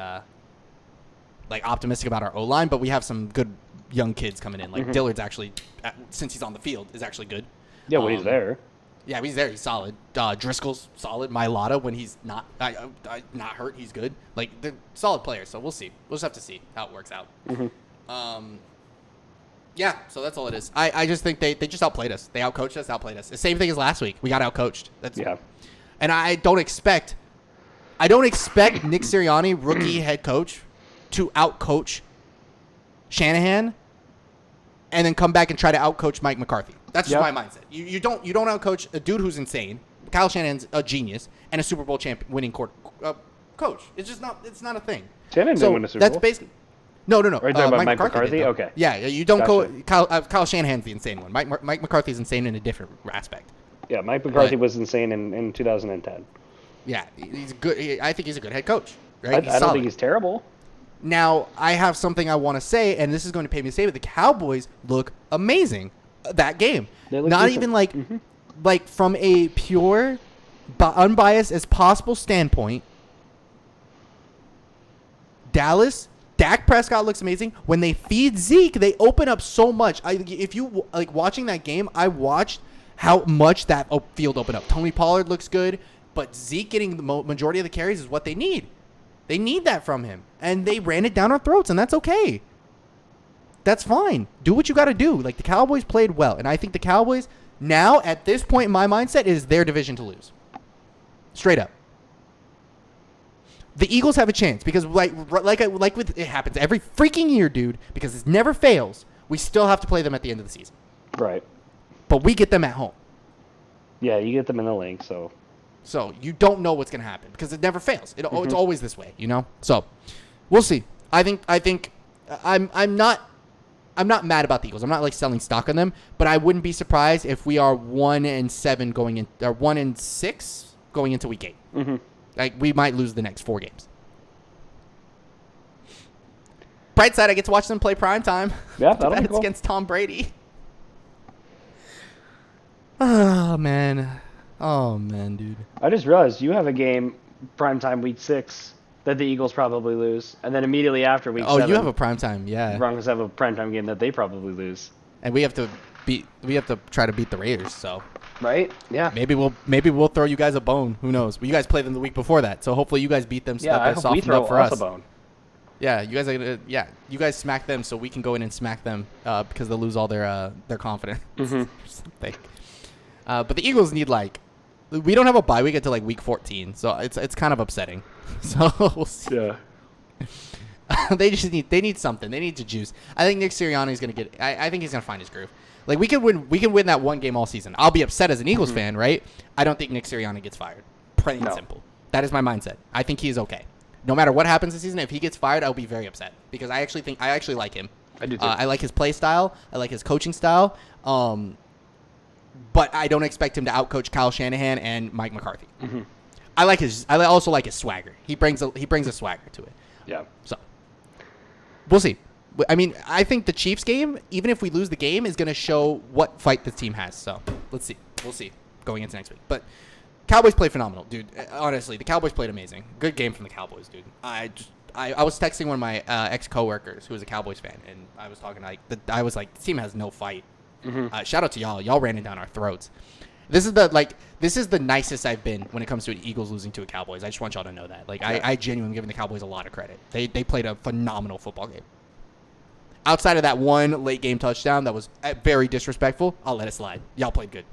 like optimistic about our O-line, but we have some good young kids coming in. Like Dillard's actually, since he's on the field, is actually good. Yeah, when he's there. Yeah, he's there. He's solid. Driscoll's solid. Mailata, when he's not not hurt, he's good. Like they're solid players. So we'll see. We'll just have to see how it works out. Yeah, so that's all it is. I just think they just outplayed us. They outcoached us, outplayed us. The same thing as last week. We got outcoached. And I don't expect Nick Sirianni, rookie head coach, to outcoach Shanahan and then come back and try to outcoach Mike McCarthy. That's just my mindset. You don't outcoach a dude who's insane. Kyle Shanahan's a genius and a Super Bowl winning coach. It's just not. It's not a thing. Shanahan didn't win a Super Bowl. That's basically. No. Are you talking about Mike McCarthy? Okay. Yeah, you don't Kyle Shanahan's the insane one. Mike McCarthy's insane in a different aspect. Yeah, Mike McCarthy was insane in 2010. Yeah, he's good. I think he's a good head coach. Right? I don't think he's terrible. Now, I have something I want to say, and this is going to pay me to say, but the Cowboys look amazing that game. Not decent. Even like from a pure, unbiased as possible standpoint, Dak Prescott looks amazing. When they feed Zeke, they open up so much. If you like watching that game, I watched how much that field opened up. Tony Pollard looks good, but Zeke getting the majority of the carries is what they need. They need that from him, and they ran it down our throats, and that's okay. That's fine. Do what you got to do. Like, the Cowboys played well, and I think the Cowboys now, at this point in my mindset, it is their division to lose. Straight up. The Eagles have a chance because, like with it happens every freaking year, dude, because it never fails. We still have to play them at the end of the season. Right. But we get them at home. Yeah, you get them in the link, so. So you don't know what's going to happen because it never fails. It's always this way, you know? So we'll see. I think I'm not mad about the Eagles. I'm not like selling stock on them, but I wouldn't be surprised if we are 1-7 going in, or 1-6 going into week 8. Like we might lose the next 4 games. Bright side, I get to watch them play primetime. Yeah, that'll be cool. It's against Tom Brady. Oh man, dude. I just realized you have a game primetime week 6 that the Eagles probably lose, and then immediately after week 7. Oh, you have a primetime, yeah. The Broncos have a primetime game that they probably lose, and we have to try to beat the Raiders. So. Right? Yeah. Maybe we'll throw you guys a bone. Who knows? But you guys played them the week before that, so hopefully you guys beat them. Yeah, I hope we throw us a bone. Yeah, you guys are gonna. Yeah, you guys smack them, so we can go in and smack them because they'll lose all their confidence. Something. But the Eagles need we don't have a bye week until week 14, so it's kind of upsetting. So we'll see. Yeah. They need something. They need to juice. I think Nick Sirianni is gonna get. I think he's gonna find his groove. Like we can win that one game all season. I'll be upset as an Eagles fan, right? I don't think Nick Sirianni gets fired. Plain and simple. That is my mindset. I think he is okay. No matter what happens this season, if he gets fired, I'll be very upset because I actually like him. I do too. I like his play style. I like his coaching style. But I don't expect him to outcoach Kyle Shanahan and Mike McCarthy. I also like his swagger. He brings a swagger to it. Yeah. So we'll see. I mean, I think the Chiefs game, even if we lose the game, is going to show what fight this team has. So let's see. We'll see going into next week. But Cowboys played phenomenal, dude. Honestly, the Cowboys played amazing. Good game from the Cowboys, dude. I was texting one of my ex-coworkers who was a Cowboys fan, and I was talking I was like, this team has no fight. Shout out to y'all. Y'all ran it down our throats. This is the nicest I've been when it comes to Eagles losing to a Cowboys. I just want y'all to know that. Like, I genuinely giving the Cowboys a lot of credit. They played a phenomenal football game. Outside of that one late game touchdown that was very disrespectful, I'll let it slide. Y'all played good.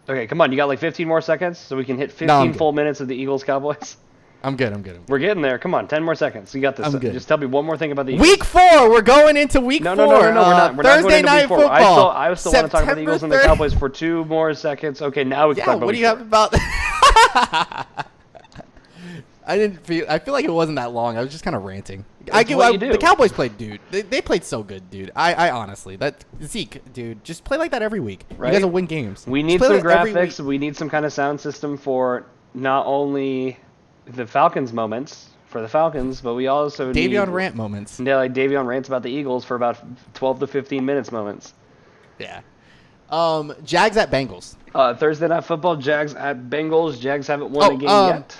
Okay, come on. You got like 15 more seconds so we can hit 15 full minutes of the Eagles Cowboys. I'm good. We're getting there. Come on, 10 more seconds. You got this. I'm good. Just tell me one more thing about the Eagles. Week 4. We're going into week 4. No, we're not. We're Thursday not going into night week 4. football. I still want to talk about the Eagles and the Cowboys for 2 more seconds. Okay, now we can talk about what do you have about... I feel like it wasn't that long. I was just kind of ranting. The Cowboys played, dude. They played so good, dude. I honestly, Zeke, dude, just play like that every week. Right? You guys will win games. We need some graphics. We need some kind of sound system for not only the Falcons moments for the Falcons, but we also need Davion rant moments. Yeah, like Davion rants about the Eagles for about 12 to 15 minutes moments. Yeah. Jags at Bengals. Thursday Night Football. Jags at Bengals. Jags haven't won a game yet.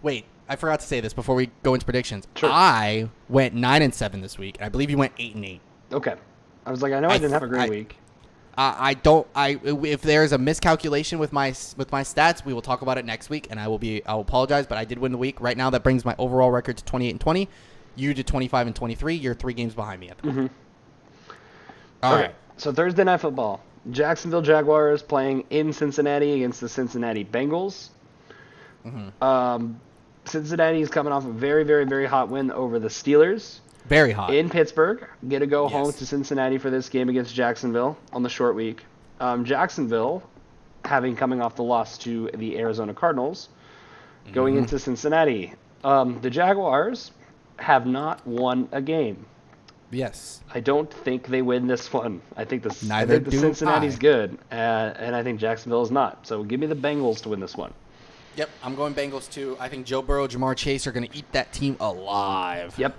Wait. I forgot to say this before we go into predictions. Sure. I went 9-7 this week, and I believe you went 8-8. Okay. I was like, I know I didn't have a great week. If there's a miscalculation with my stats, we will talk about it next week, and I'll apologize, but I did win the week. Right now, that brings my overall record to 28-20. You to 25-23. You're 3 games behind me at the moment. All right. So Thursday Night Football. Jacksonville Jaguars playing in Cincinnati against the Cincinnati Bengals. Cincinnati is coming off a very, very, very hot win over the Steelers. Very hot. In Pittsburgh. Get to go home to Cincinnati for this game against Jacksonville on the short week. Jacksonville, coming off the loss to the Arizona Cardinals, going into Cincinnati. The Jaguars have not won a game. Yes. I don't think they win this one. I think the Cincinnati's good, and I think Jacksonville is not. So give me the Bengals to win this one. Yep, I'm going Bengals too. I think Joe Burrow, Jamar Chase are going to eat that team alive. Yep.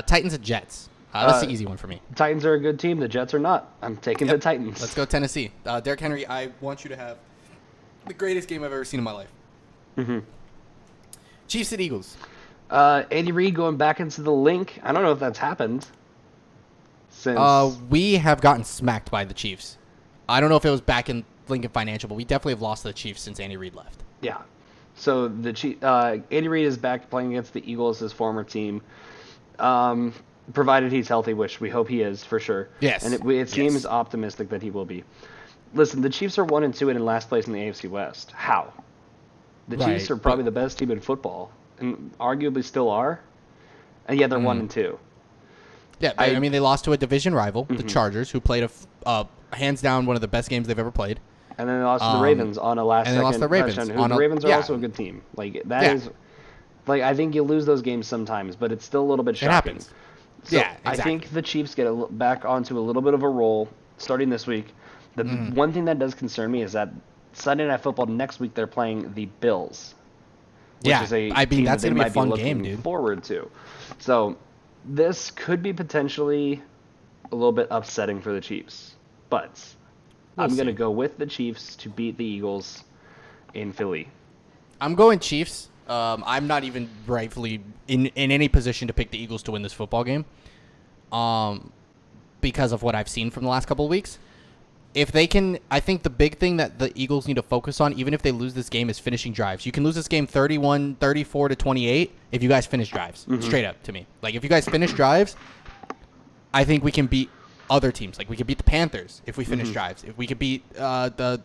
Titans and Jets. That's the easy one for me. Titans are a good team. The Jets are not. I'm taking the Titans. Let's go Tennessee. Derrick Henry, I want you to have the greatest game I've ever seen in my life. Chiefs and Eagles. Andy Reid going back into the link. I don't know if that's happened. Since we have gotten smacked by the Chiefs. I don't know if it was back in Lincoln Financial, but we definitely have lost to the Chiefs since Andy Reid left. Yeah. So Andy Reid is back playing against the Eagles, his former team, provided he's healthy, which we hope he is for sure. Yes. And it seems optimistic that he will be. Listen, the Chiefs are 1-2 and in last place in the AFC West. How? The Chiefs are probably the best team in football, and arguably still are, and yet they're 1-2. Yeah, I mean they lost to a division rival, the Chargers, who played a hands down one of the best games they've ever played. And then they lost to the Ravens on a last second. And they lost to the Ravens. The Ravens are also a good team. Like that is, like I think you lose those games sometimes, but it's still a little bit shocking. It happens. So yeah, exactly. I think the Chiefs get back onto a little bit of a roll starting this week. The one thing that does concern me is that Sunday Night Football next week they're playing the Bills. Which is a team that's that gonna be a fun game, dude. Forward to. So this could be potentially a little bit upsetting for the Chiefs, but I'm going to go with the Chiefs to beat the Eagles in Philly. I'm going Chiefs. I'm not even rightfully in any position to pick the Eagles to win this football game because of what I've seen from the last couple of weeks. If they can, I think the big thing that the Eagles need to focus on, even if they lose this game, is finishing drives. You can lose this game 34 to 28 if you guys finish drives. Straight up to me. Like, if you guys finish drives, I think we can beat other teams. Like, we could beat the Panthers if we finish drives. If we could beat the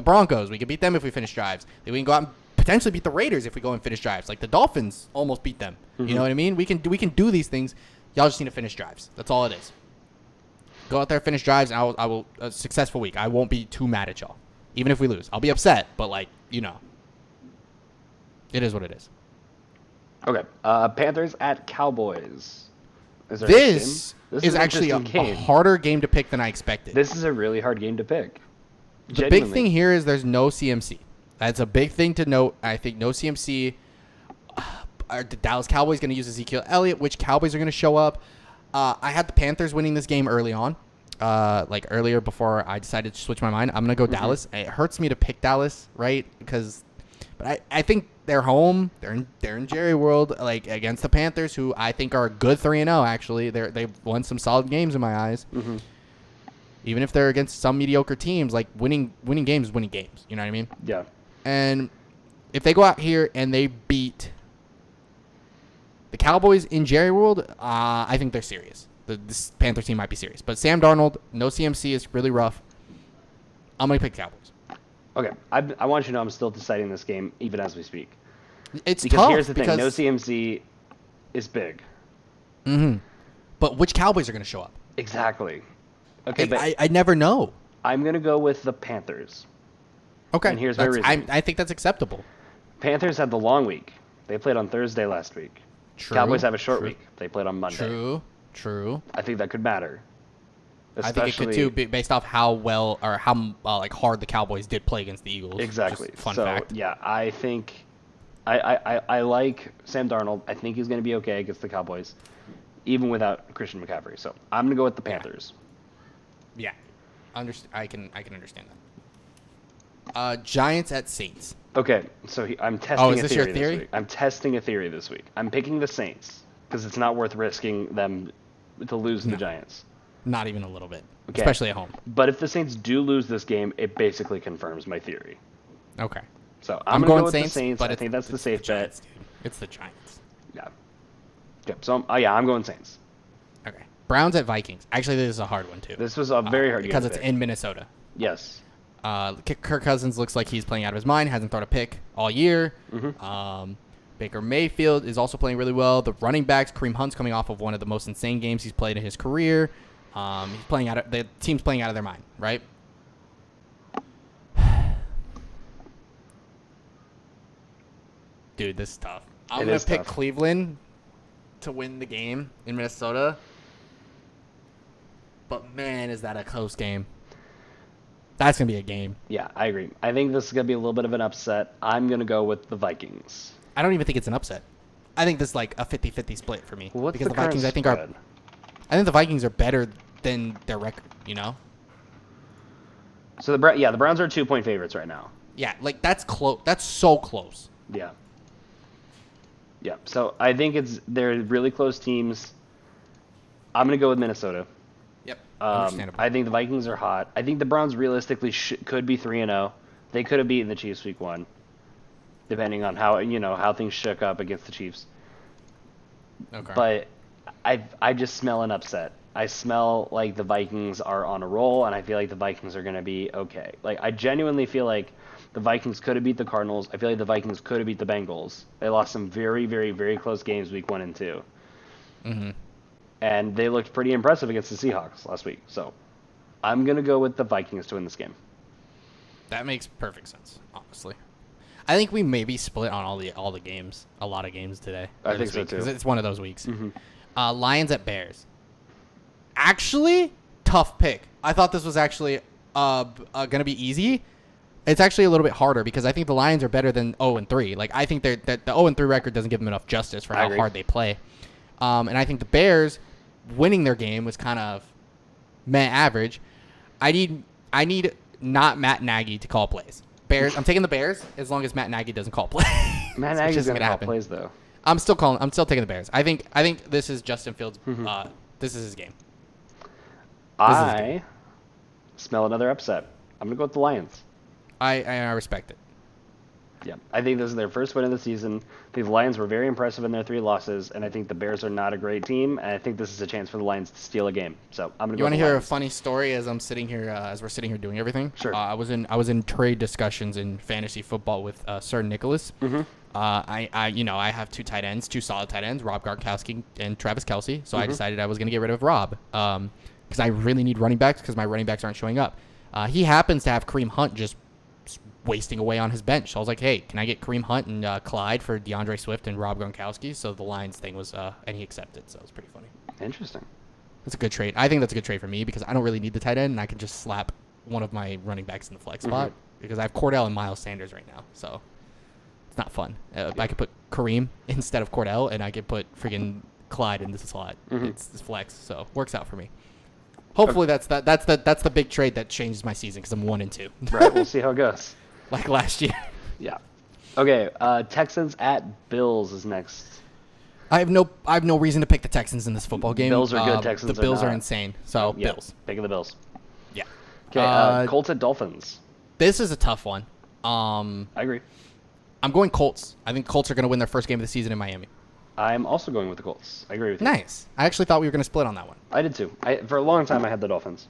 Broncos, we could beat them if we finish drives. We can go out and potentially beat the Raiders if we go and finish drives. Like, the Dolphins almost beat them. You know what I mean? We can do these things. Y'all just need to finish drives. That's all it is. Go out there, finish drives, and I will a successful week. I won't be too mad at y'all, even if we lose. I'll be upset, but it is what it is. Okay, Panthers at Cowboys. This is actually a harder game to pick than I expected. This is a really hard game to pick. The big thing here is there's no CMC. That's a big thing to note. I think no CMC. Are the Dallas Cowboys going to use Ezekiel Elliott? Which Cowboys are going to show up? I had the Panthers winning this game early on, earlier before I decided to switch my mind. I'm going to go Dallas. It hurts me to pick Dallas, right? But But I think they're home. They're in Jerry World, like against the Panthers, who I think are a good 3-0. Actually, they've won some solid games in my eyes. Mm-hmm. Even if they're against some mediocre teams, like winning games is winning games. You know what I mean? Yeah. And if they go out here and they beat the Cowboys in Jerry World, I think they're serious. This Panthers team might be serious. But Sam Darnold, no CMC is really rough. I'm going to pick Cowboys. Okay. I want you to know I'm still deciding this game even as we speak. It's because tough. Here's the thing. No CMC is big. Mm-hmm. But which Cowboys are going to show up? Exactly. Okay, but I never know. I'm going to go with the Panthers. Okay. And here's my reason. I think that's acceptable. Panthers had the long week. They played on Thursday last week. True. Cowboys have a short week. They played on Monday. True. I think that could matter. Especially, I think it could too, based off how well or how like hard the Cowboys did play against the Eagles. Exactly. Fun fact. Yeah, I think I like Sam Darnold. I think he's going to be okay against the Cowboys, even without Christian McCaffrey. So I'm going to go with the Panthers. Yeah. I can understand that. Giants at Saints. Okay, so I'm testing is this a your theory, theory? this week. I'm testing a theory this week. I'm picking the Saints because it's not worth risking them to lose to the Giants. Not even a little bit, Okay. especially at home. But if the Saints do lose this game, it basically confirms my theory. Okay. So I'm going going to go with Saints, the Saints. but I think that's the safe Giants, bet. dude. It's the Giants. Yeah. Okay, so I'm going Saints. Okay. Browns at Vikings. Actually, this is a hard one too. This was a very hard game because to it's pick. in Minnesota. Yes. Kirk Cousins looks like he's playing out of his mind. Hasn't thrown a pick all year. Mm-hmm. Baker Mayfield is also playing really well. The running backs, Kareem Hunt's coming off of one of the most insane games he's played in his career. The team's playing out of their mind, right? Dude, this is tough. I'm going to pick tough. Cleveland to win the game in Minnesota. But, man, is that a close game. That's going to be a game. Yeah, I agree. I think this is going to be a little bit of an upset. I'm going to go with the Vikings. I don't even think it's an upset. I think this is like a 50-50 split for me. What's because the Vikings, current I spread? think the Vikings are better than their record, you know? So the Browns are 2-point favorites right now. Yeah, like that's close. That's so close. Yeah. Yeah. So I think they're really close teams. I'm going to go with Minnesota. Yep. Understandable. I think the Vikings are hot. I think the Browns realistically could be 3-0. They could have beaten the Chiefs week 1, depending on how things shook up against the Chiefs. Okay. But I just smell an upset. I smell like the Vikings are on a roll, and I feel like the Vikings are going to be okay. Like, I genuinely feel like the Vikings could have beat the Cardinals. I feel like the Vikings could have beat the Bengals. They lost some very, very, very close games week 1 and 2. Mm-hmm. And they looked pretty impressive against the Seahawks last week. So I'm going to go with the Vikings to win this game. That makes perfect sense, honestly. I think we maybe split on all the games, a lot of games today. I think so, too. Because it's one of those weeks. Mm-hmm. Lions at Bears. Actually, tough pick. I thought this was actually going to be easy. It's actually a little bit harder because I think the Lions are better than 0-3. Like, I think that the 0-3 record doesn't give them enough justice for how hard they play. And I think the Bears winning their game was kind of average. I need not Matt Nagy to call plays. Bears. I'm taking the Bears as long as Matt Nagy doesn't call plays. Matt Nagy's going to call plays, though. I'm still taking the Bears. I think this is Justin Fields. This is his game. I smell another upset. I'm going to go with the Lions. I respect it. Yeah, I think this is their first win of the season. I think the Lions were very impressive in their 3 losses, and I think the Bears are not a great team, and I think this is a chance for the Lions to steal a game. So I'm going to go with the Lions. You want to hear a funny story as we're sitting here doing everything? Sure. I was in trade discussions in fantasy football with Sir Nicholas. Mm-hmm. I have 2 tight ends, 2 solid tight ends, Rob Gronkowski and Travis Kelce. So I decided I was going to get rid of Rob because I really need running backs because my running backs aren't showing up. He happens to have Kareem Hunt just wasting away on his bench. So I was like, hey, can I get Kareem Hunt and Clyde for DeAndre Swift and Rob Gronkowski? So the Lions thing was, and he accepted. So it was pretty funny. Interesting. That's a good trade. I think that's a good trade for me because I don't really need the tight end, and I can just slap one of my running backs in the flex spot because I have Cordell and Miles Sanders right now. So it's not fun. I could put Kareem instead of Cordell, and I could put friggin' Clyde in this slot. It's flex, so works out for me. Hopefully that's the big trade that changes my season because I'm 1-2. Right, we'll see how it goes. Like last year. Yeah. Okay, Texans at Bills is next. I have no reason to pick the Texans in this football game. Bills are good, Texans the Bills are are not. insane. So Yeah, Bills. Picking the Bills. Yeah. Okay, Colts at Dolphins. This is a tough one. I agree. I'm going Colts. I think Colts are going to win their first game of the season in Miami. I'm also going with the Colts. I agree with you. Nice. I actually thought we were going to split on that one. I did too. For a long time, I had the Dolphins.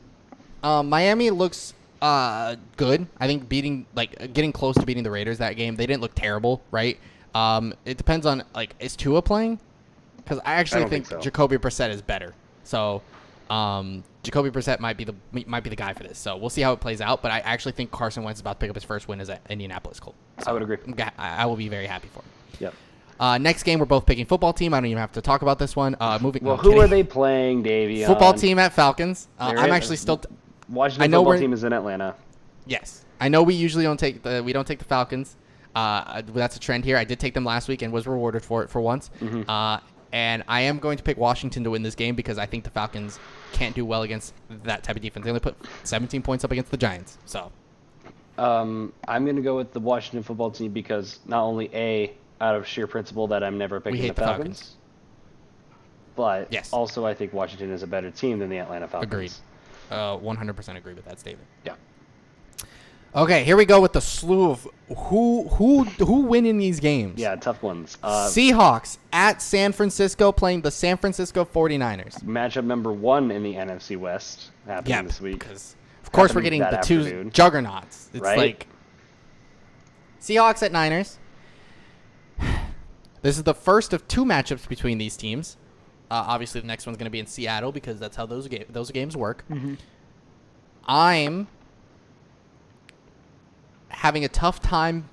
Miami looks good. I think getting close to beating the Raiders that game. They didn't look terrible, right? It depends on is Tua playing? Because I actually don't think think so. Jacoby Brissett is better. So Jacoby Brissett might be the guy for this. So we'll see how it plays out. But I actually think Carson Wentz is about to pick up his first win as an Indianapolis Colt. So I would agree. I will be very happy for him. Yep. Next game, we're both picking football team. I don't even have to talk about this one. Well, who are they playing, Davion? Football team at Falcons. They're I'm in- actually still. Washington I know football we're- team is in Atlanta. Yes, I know we usually don't take the Falcons. That's a trend here. I did take them last week and was rewarded for it for once. Mm-hmm. And I am going to pick Washington to win this game because I think the Falcons can't do well against that type of defense. They only put 17 points up against the Giants. So I'm going to go with the Washington football team because not only out of sheer principle that I'm never picking hate the the Falcons, but Yes. also I think Washington is a better team than the Atlanta Falcons. agreed. 100% agree with that statement. Yeah. Okay, here we go with the slew of who win in these games. Yeah, tough ones. Seahawks at San Francisco playing the San Francisco 49ers. Matchup number 1 in the NFC West happening this week. Because of course we're Happening getting the that two afternoon. juggernauts. It's Right? like Seahawks at Niners. This is the first of 2 matchups between these teams. Obviously, the next one's going to be in Seattle because that's how those games work. Mm-hmm. I'm having a tough time.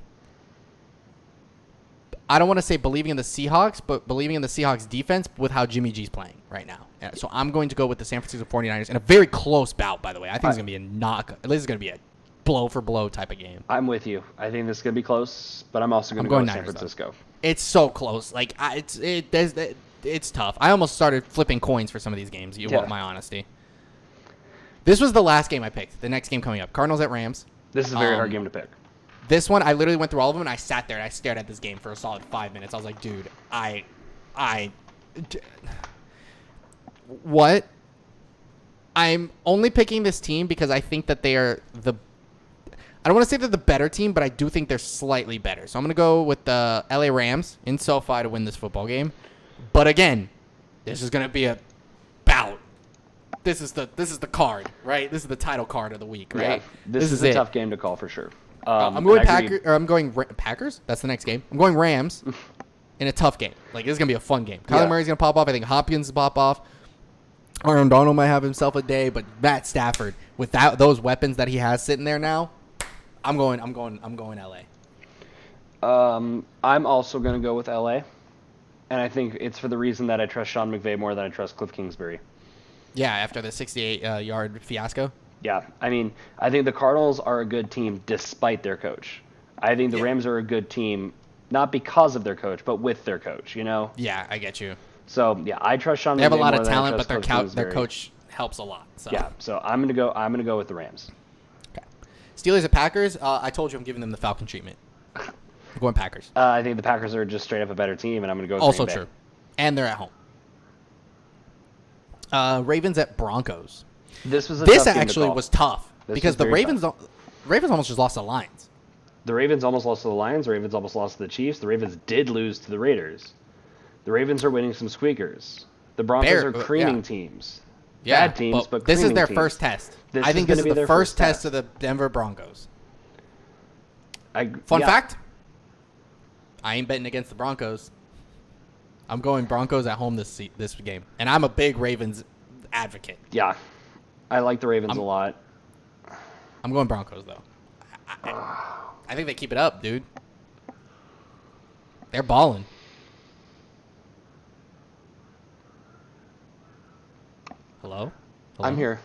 I don't want to say believing in the Seahawks, but believing in the Seahawks defense with how Jimmy G's playing right now. So I'm going to go with the San Francisco 49ers in a very close bout, by the way. I think it's going to be a knock. At least it's going to be a blow-for-blow type of game. I'm with you. I think this is going to be close, but I'm also going to going go with San Niners, Francisco. It's so close. Like it's tough. I almost started flipping coins for some of these games. You want my honesty. This was the last game I picked. The next game coming up, Cardinals at Rams. This is a very hard game to pick. This one, I literally went through all of them, and I sat there and I stared at this game for a solid 5 minutes. I was like, dude, what? I'm only picking this team because I think that they are I don't want to say they're the better team, but I do think they're slightly better. So I'm going to go with the LA Rams in SoFi to win this football game. But again, this is going to be a bout. This is the card, right? This is the title card of the week, right? Yeah, this is a tough game to call for sure. I'm going Packers. That's the next game. I'm going Rams in a tough game. Like, this is going to be a fun game. Kyler Murray's going to pop off. I think Hopkins will pop off. Aaron Donald might have himself a day, but Matt Stafford, without those weapons that he has sitting there now, I'm going LA. I'm also going to go with LA. And I think it's for the reason that I trust Sean McVay more than I trust Cliff Kingsbury. Yeah, after the 68-yard fiasco. Yeah, I mean, I think the Cardinals are a good team despite their coach. I think the Rams are a good team, not because of their coach, but with their coach, you know? Yeah, I get you. So, yeah, I trust Sean McVay. They have a lot more of than I talent, trust but Cliff their Kingsbury. coach helps a lot. So. Yeah, so I'm gonna go with the Rams. Okay. Steelers at Packers. I told you I'm giving them the Falcon treatment. I'm going Packers. I think the Packers are just straight up a better team, and I'm gonna go with Also Green Bay. true. And they're at home. Ravens at Broncos. This was This tough game to actually call. was tough This because was the very Ravens almost just lost the Lions. The Ravens almost lost to the Lions. The Ravens almost lost to the Chiefs. The Ravens did lose to the Raiders. The Ravens are winning some squeakers. The Broncos are creaming teams. Yeah, Bad teams, but this is creaming their teams. first test. This I think is this gonna is be the their first first test test. of the Denver Broncos. Fun Yeah. fact, I ain't betting against the Broncos. I'm going Broncos at home this game. And I'm a big Ravens advocate. Yeah, I like the Ravens a lot. I'm going Broncos, though. I think they keep it up, dude. They're balling. Hello? I'm here.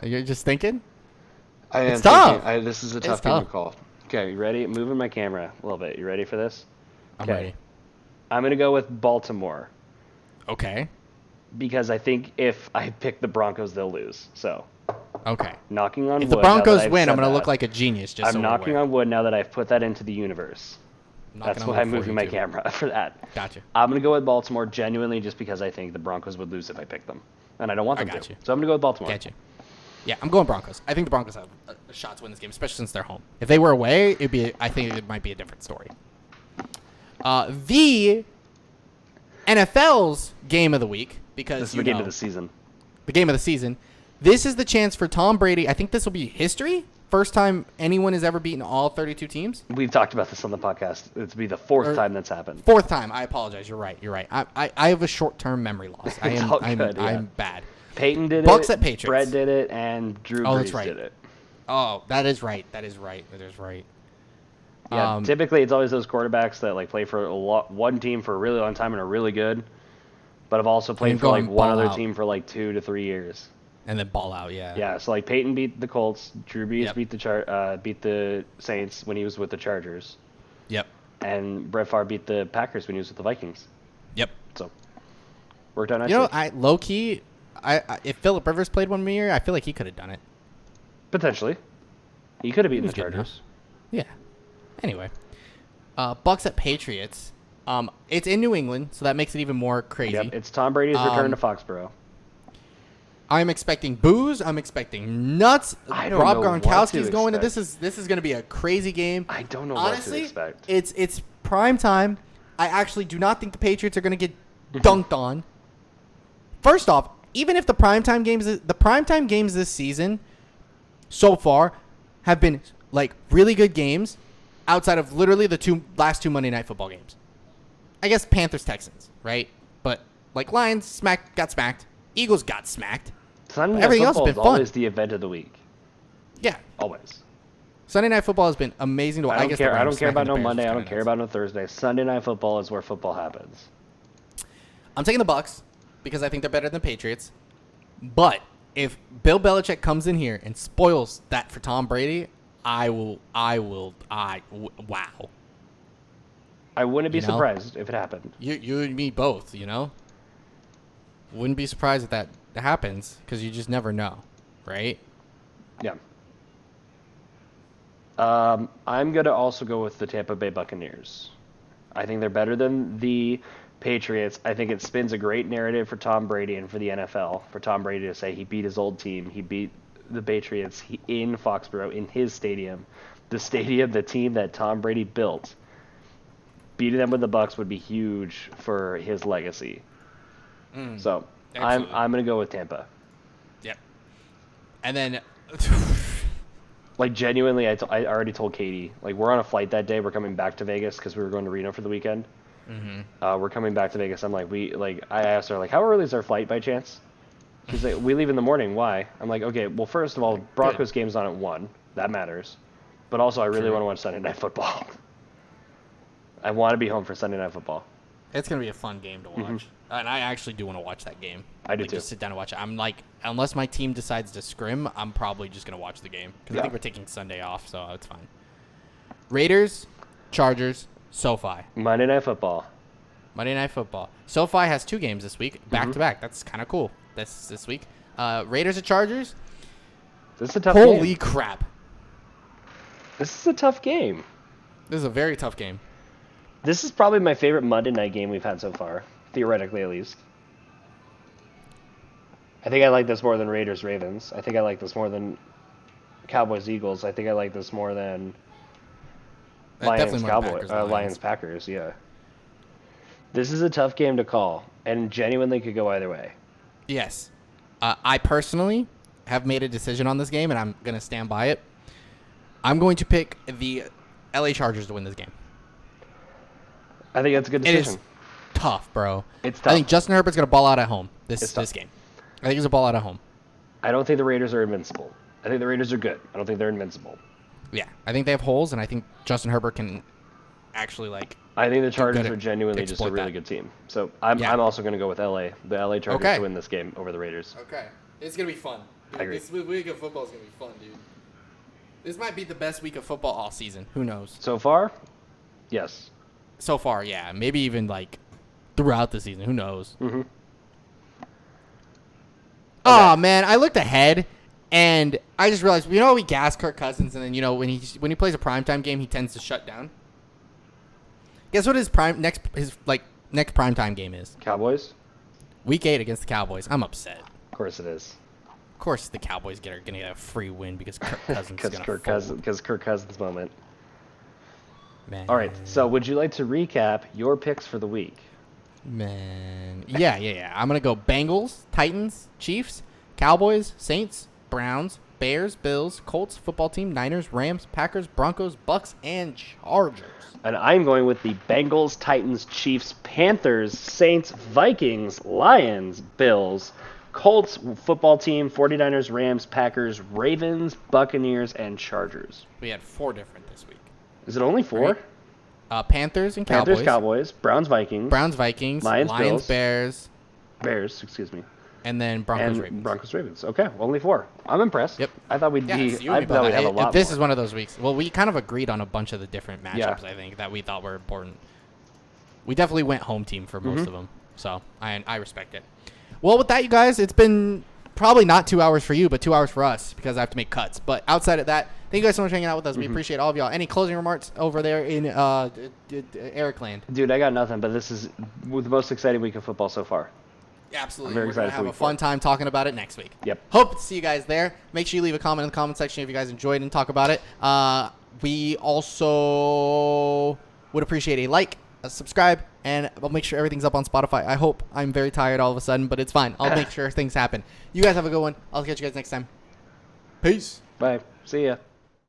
You're just thinking? I am It's tough. thinking. This is a tough It's game tough. to call. Okay, you ready? Moving my camera a little bit. You ready for this? I'm ready. I'm going to go with Baltimore Okay. because I think if I pick the Broncos, they'll lose. So, Okay. knocking on If wood. the now that Broncos I've win, said I'm going to that, look like a genius. Just I'm so we're knocking aware. on wood now that I've put that into the universe. That's why I'm moving my camera for that. Gotcha. I'm going to go with Baltimore genuinely just because I think the Broncos would lose if I picked them. And I don't want them to. So I'm going to go with Baltimore. Gotcha. Yeah, I'm going Broncos. I think the Broncos have a shot to win this game, especially since they're home. If they were away, I think it might be a different story. The NFL's game of the week, because this is the game of the season. The game of the season. This is the chance for Tom Brady. I think this will be history. First time anyone has ever beaten all 32 teams. We've talked about this on the podcast. It'll be the fourth time that's happened. Fourth time. I apologize. You're right. I have a short-term memory loss. I'm bad. Peyton did Bucks it. at Patriots. Brett did it, and Drew Brees did it. Oh, that is right. Yeah, typically it's always those quarterbacks that like play for one team for a really long time and are really good, but have also played for like one other team for like 2 to 3 years. And then ball out, yeah. Yeah, so like Peyton beat the Colts, Drew Brees beat the Saints when he was with the Chargers. Yep. And Brett Favre beat the Packers when he was with the Vikings. Yep. So worked out nicely. You know, low key, if Phillip Rivers played one year, I feel like he could have done it. Potentially, he could have beaten the Chargers. Yeah. Anyway, Bucks at Patriots. It's in New England, so that makes it even more crazy. Yep, it's Tom Brady's return to Foxborough. I'm expecting boos. I'm expecting nuts. I don't Rob know Gronkowski's going to this is going to be a crazy game. I don't know Honestly, what to expect. It's prime time. I actually do not think the Patriots are going to get dunked on. First off, even if the primetime games this season so far have been like really good games outside of literally the last two Monday Night Football games. I guess Panthers Texans, right? But like Lions got smacked. Eagles got smacked. Everything else has been fun. Always the event of the week. Yeah, always. Sunday Night Football has been amazing to watch. I don't care about no Monday. I don't care about no Thursday. Sunday Night Football is where football happens. I'm taking the Bucks because I think they're better than the Patriots. But if Bill Belichick comes in here and spoils that for Tom Brady, wow. I wouldn't be surprised if it happened. You and me both, you know? Wouldn't be surprised if that happens because you just never know, right? Yeah. I'm going to also go with the Tampa Bay Buccaneers. I think they're better than the Patriots. I think it spins a great narrative for Tom Brady and for the NFL, for Tom Brady to say he beat his old team. He beat the Patriots in Foxborough, in his stadium. The team that Tom Brady built. Beating them with the Bucs would be huge for his legacy. So absolutely. I'm going to go with Tampa. Yep. And then... Like, genuinely, I already told Katie, like, we're on a flight that day. We're coming back to Vegas because we were going to Reno for the weekend. Mm-hmm. We're coming back to Vegas. I'm like, I asked her, like, how early is our flight by chance? She's like, we leave in the morning. Why? I'm like, okay, well, first of all, Broncos game's on at 1. That matters. But also, I really want to watch Sunday Night Football. I want to be home for Sunday Night Football. It's going to be a fun game to watch. Mm-hmm. And I actually do want to watch that game. I do too. Just sit down and watch it. I'm like, unless my team decides to scrim, I'm probably just going to watch the game. Because I think we're taking Sunday off, so it's fine. Raiders, Chargers, SoFi. Monday Night Football. SoFi has 2 games this week, back-to-back. That's kind of cool. That's this week. Raiders at Chargers. This is a tough game. Holy crap. This is a tough game. This is a very tough game. This is probably my favorite Monday night game we've had so far, theoretically at least. I think I like this more than Raiders-Ravens. I think I like this more than Cowboys-Eagles. I think I like this more than Lions-Packers, yeah. This is a tough game to call, and genuinely could go either way. Yes. I personally have made a decision on this game, and I'm going to stand by it. I'm going to pick the LA Chargers to win this game. I think that's a good decision. It is tough, bro. It's tough. I think Justin Herbert's going to ball out at home this game. I think he's a ball out at home. I don't think the Raiders are invincible. I think the Raiders are good. I don't think they're invincible. Yeah. I think they have holes, and I think Justin Herbert can actually, I think the Chargers are genuinely just a really good team. So I'm also going to go with LA. The LA Chargers to win this game over the Raiders. Okay. It's going to be fun. I agree. This week of football is going to be fun, dude. This might be the best week of football all season. Who knows? So far? Yes. So far, yeah. Maybe even, throughout the season. Who knows? Mm-hmm. Oh, man. I looked ahead, and I just realized, we gas Kirk Cousins, and then, when he plays a primetime game, he tends to shut down. Guess what his next primetime game is? Cowboys? Week 8 against the Cowboys. I'm upset. Of course it is. Of course the Cowboys are gonna get a free win because Kirk Cousins is gonna Because Kirk Cousins moment. Man. All right. So would you like to recap your picks for the week? Man. Yeah. I'm gonna go Bengals, Titans, Chiefs, Cowboys, Saints, Browns, Bears, Bills, Colts, football team, Niners, Rams, Packers, Broncos, Bucks, and Chargers. And I'm going with the Bengals, Titans, Chiefs, Panthers, Saints, Vikings, Lions, Bills, Colts, football team, 49ers, Rams, Packers, Ravens, Buccaneers, and Chargers. We had 4 different this week. Is it only 4? Right. Panthers and Cowboys. Panthers, Cowboys, Browns, Vikings, Lions, Bills, Bears, excuse me. and then Broncos, Ravens. Okay, only 4. I'm impressed. Yep. I thought we'd have a lot This more. is one of those weeks. Well, we kind of agreed on a bunch of the different matchups, Yeah. I think, that we thought were important. We definitely went home team for most of them, so I respect it. Well, with that, you guys, it's been probably not 2 hours for you, but 2 hours for us because I have to make cuts. But outside of that, thank you guys so much for hanging out with us. We appreciate all of y'all. Any closing remarks over there in Eric Land? Dude, I got nothing, but this is the most exciting week of football so far. Absolutely. I'm very We're going excited to for have a week fun 4. time talking about it next week. Yep. Hope to see you guys there. Make sure you leave a comment in the comment section if you guys enjoyed and talk about it. We also would appreciate a like, a subscribe, and I'll make sure everything's up on Spotify. I hope. I'm very tired all of a sudden, but it's fine. I'll make sure things happen. You guys have a good one. I'll catch you guys next time. Peace. Bye. See ya.